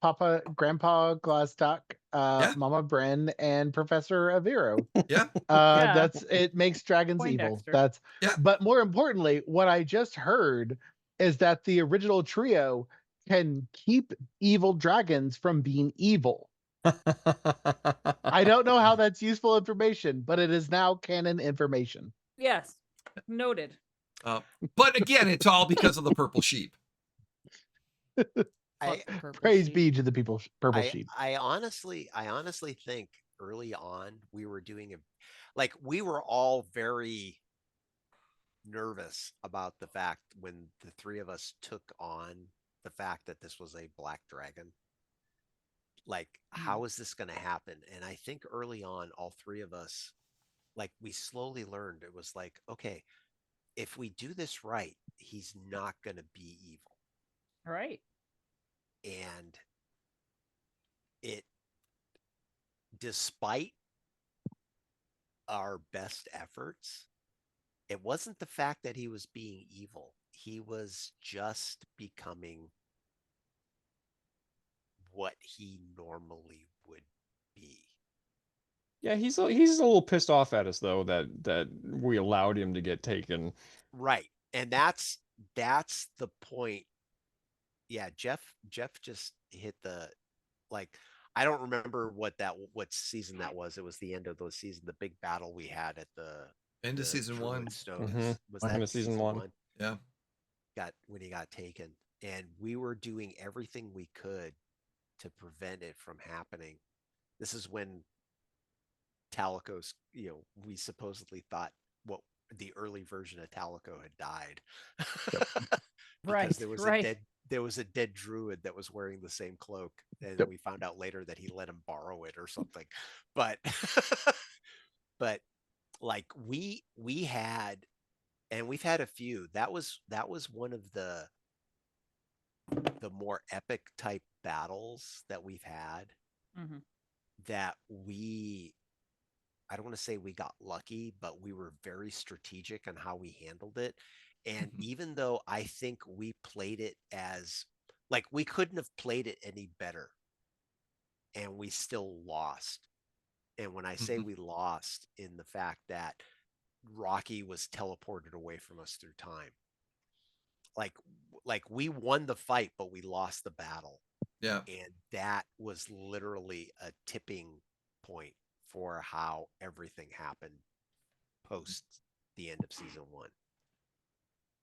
Papa Grandpa Glastoc, Yeah. Mama Brynn, and Professor Aviro. Yeah. Yeah. It makes dragons evil. Poindexter. That's Yeah. But more importantly, what I just heard is that the original trio can keep evil dragons from being evil. I don't know how that's useful information, but it is now canon information. Yes. Noted. But again, it's all because of the purple sheep. Praise be to the purple sheep. I honestly think early on we were doing we were all very nervous about the fact when the three of us took on the fact that this was a black dragon. How is this going to happen? And I think early on, all three of us, we slowly learned it was okay, if we do this right, he's not going to be evil. Right. And despite our best efforts, it wasn't the fact that he was being evil. He was just becoming what he normally would be. Yeah, he's a little pissed off at us though that we allowed him to get taken. Right. And that's the point. Yeah, Jeff just hit the I don't remember what season that was. It was the end of the season, the big battle we had at the end of season 1. Was that season 1? Yeah. When he got taken. And we were doing everything we could to prevent it from happening. This is when Talico's, we supposedly thought the early version of Talico had died. Right. There was a dead druid that was wearing the same cloak, and we found out later that he let him borrow it or something. But we had, and we've had a few. That was one of the more epic type battles that we've had. Mm-hmm. That I don't want to say we got lucky, but we were very strategic on how we handled it. And even though I think we played it as we couldn't have played it any better, and we still lost. And when I say we lost, in the fact that Rocky was teleported away from us through time. We won the fight, but we lost the battle. Yeah. And that was literally a tipping point for how everything happened post the end of season 1.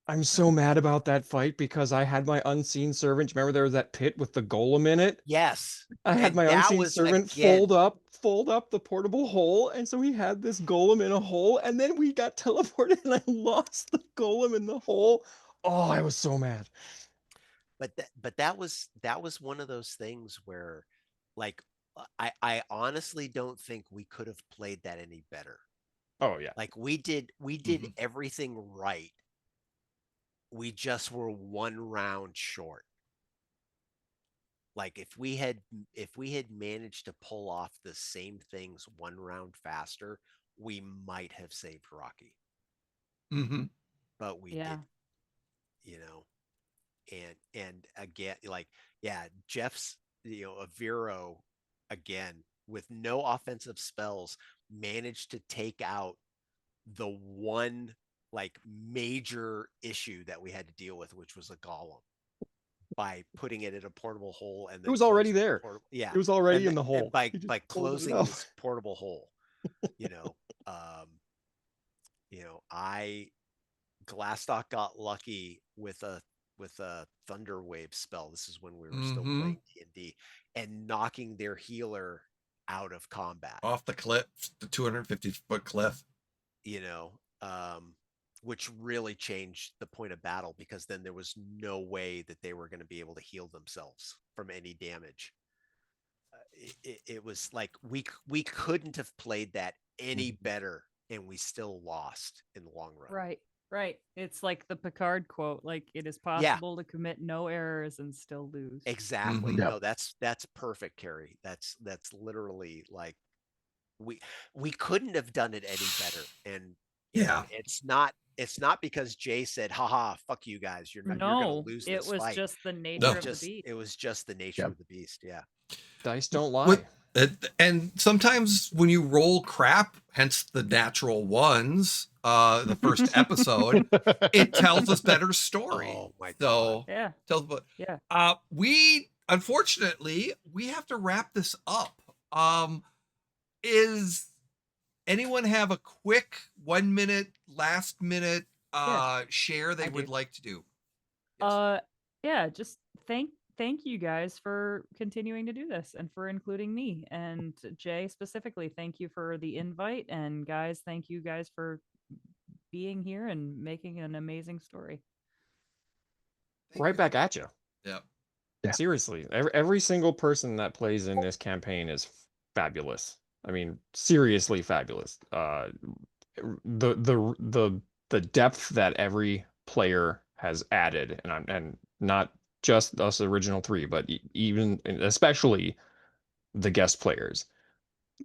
I'm so mad about that fight because I had my unseen servant. Remember there was that pit with the golem in it? Yes. I had my unseen servant fold up the portable hole, and so he had this golem in a hole, and then we got teleported and I lost the golem in the hole. Oh, I was so mad. But that was one of those things where I honestly don't think we could have played that any better. Oh yeah. We did everything right. We just were one round short. If we had managed to pull off the same things one round faster, we might have saved Rocky. But we didn't. And again, Jeff's, Aviro, again, with no offensive spells, managed to take out the one major issue that we had to deal with, which was a golem, by putting it in a portable hole. And then it was already there. It was already in the hole. By closing this portable hole, Glastoc got lucky with a thunder wave spell. This is when we were still playing D&D, and knocking their healer out of combat off the cliff, the 250-foot cliff. which really changed the point of battle, because then there was no way that they were going to be able to heal themselves from any damage. It was like we couldn't have played that any better, and we still lost in the long run. Right. It's like the Picard quote, like it is possible to commit no errors and still lose. Exactly. Mhm. No, that's perfect, Carrie. That's literally like we couldn't have done it any better. And Yeah. it's not because Jay said, haha, fuck you guys, you're gonna No, lose it this was fight. just the No. nature of the beast. It was just the nature of the beast. Yeah. Dice don't lie. With- and sometimes when you roll crap, hence the natural ones, the first episode, it tells us better story. Oh my So Yeah. tells but Yeah. we unfortunately we have to wrap this up. Is anyone have a quick 1 minute, last minute share they would like to do? Yeah, just thank you guys for continuing to do this and for including me, and Jay specifically, thank you for the invite, and guys, thank you guys for being here and making an amazing story. Right back at you. Yeah. Seriously, every single person that plays in this campaign is fabulous. I mean, seriously fabulous. The depth that every player has added, and not just us original three, but even especially the guest players,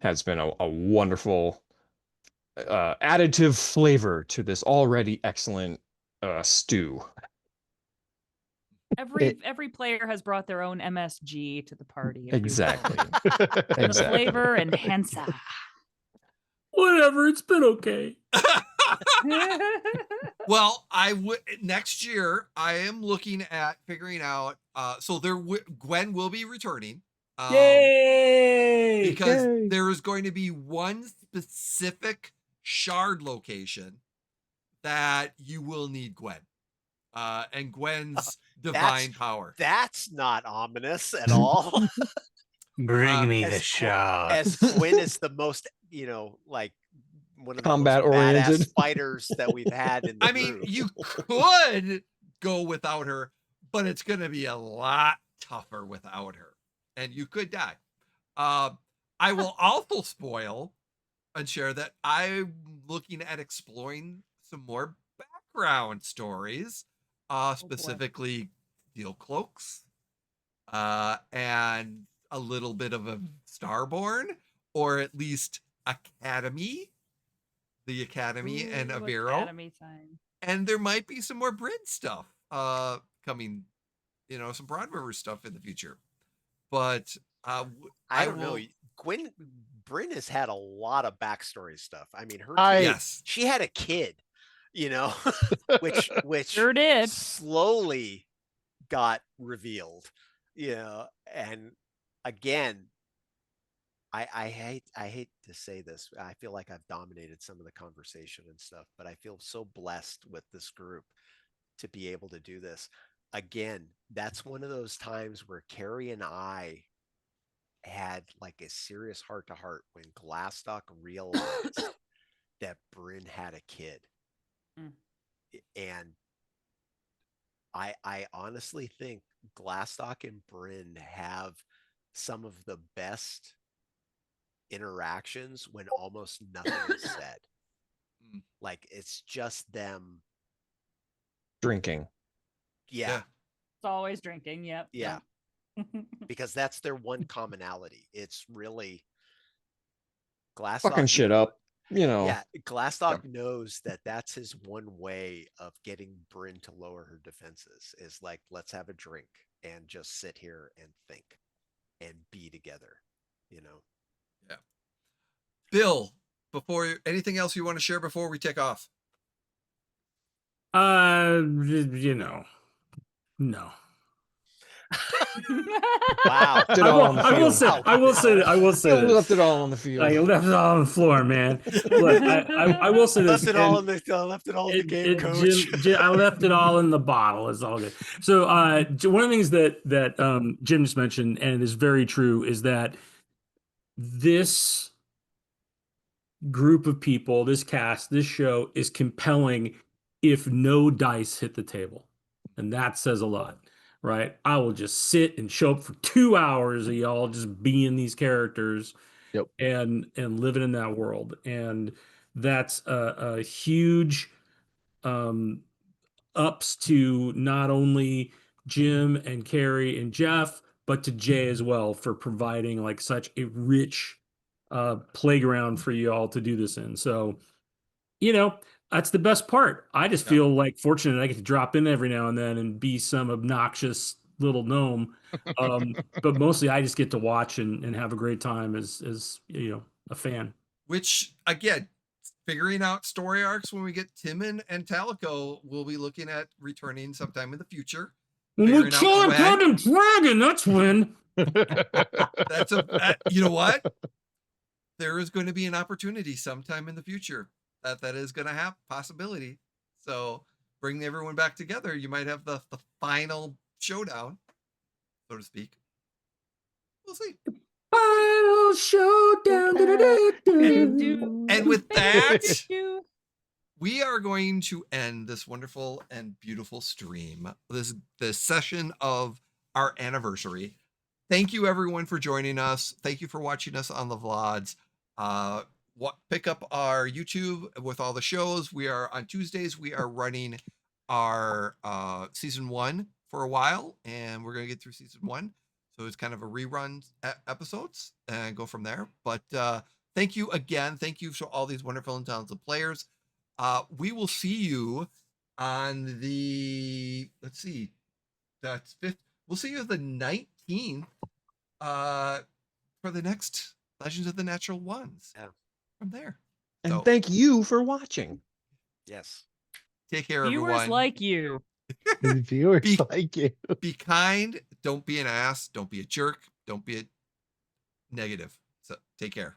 has been a wonderful additive flavor to this already excellent stew. Every player has brought their own MSG to the party. If Exactly. You will. The Exactly. flavor enhancer. Whatever, it's been okay. Well, I would next year. I am looking at figuring out. So Gwen will be returning. Yay! Because Yay. there is going to be one specific shard location that you will need Gwen. And Gwen's divine power. That's not ominous at all. Bring me the as shard. As Gwen is the most, like one of the Combat most oriented badass fighters that we've had in the I mean, group. you could go without her, but it's going to be a lot tougher without her, and you could die. I will also spoil and share that I'm looking at exploring some more background stories, specifically steel cloaks, and a little bit of a Starborn, or at least Academy, the Academy and Aviro. Academy time. And there might be some more Brynn stuff coming, some Broad River stuff in the future. But I don't know. Brynn has had a lot of backstory stuff. I mean, she had a kid, which sure did. slowly got revealed, and again, I hate to say this. I feel like I've dominated some of the conversation and stuff, but I feel so blessed with this group to be able to do this. Again, that's one of those times where Carrie and I had like a serious heart-to-heart when Glastoc realized that Brynn had a kid. And I honestly think Glastoc and Brynn have some of the best interactions when almost nothing is said. Like it's just them drinking. Yeah. It's always drinking. Yep. Yeah. Because that's their one commonality. It's really Glastoc fucking shit up, Yeah, Glastoc knows that that's his one way of getting Brynn to lower her defenses, is like, let's have a drink and just sit here and think and be together, Yeah. Bill, anything else you want to share before we take off? No. Wow. I will say You left it all on the field. I left it all on the floor, man. Look, I will say this. Left it all in the game, coach. Jim, I left it all in the bottle. It's all good. So one of the things that Jim just mentioned, and is very true, is that this group of people, this cast, this show is compelling if no dice hit the table. And that says a lot, right? I will just sit and show up for 2 hours of y'all just being these characters Yep. and living in that world. And that's a huge ups to not only Jim and Carrie and Jeff, but to Jay as well for providing like such a rich playground for you all to do this in. So, you know, that's the best part. I just Yeah. feel like fortunate I get to drop in every now and then and be some obnoxious little gnome. But mostly I just get to watch and have a great time as you know, a fan. Which again, figuring out story arcs when we get Timon and Talico, we'll be looking at returning sometime in the future. When we Figuring out kill a when. goddamn dragon, that's when. That's you know what? There is going to be an opportunity sometime in the future that is going to have possibility. So bring everyone back together. You might have the final showdown, so to speak. We'll see. Final showdown. And with that, we are going to end this wonderful and beautiful stream. This session of our anniversary. Thank you everyone for joining us. Thank you for watching us on the VODs. Pick up our YouTube with all the shows. We are on Tuesdays. We are running our season 1 for a while, and we're gonna get through season 1. So it's kind of a rerun episodes and go from there. But thank you again. Thank you to all these wonderful and talented players. We will see you on the, let's see, that's 5th. We'll see you the 19th for the next Legends of the Natural Ones. Yeah. From there. And So, thank you for watching. Yes. take care, Viewers everyone. like you. Viewers like you. Be kind. Don't be an ass. Don't be a jerk. Don't be a negative. So take care.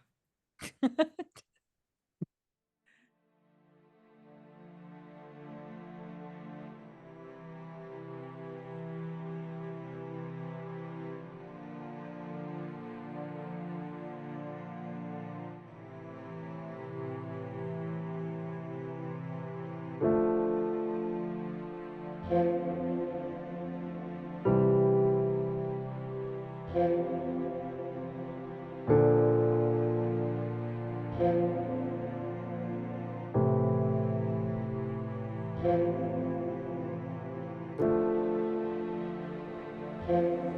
Thank you.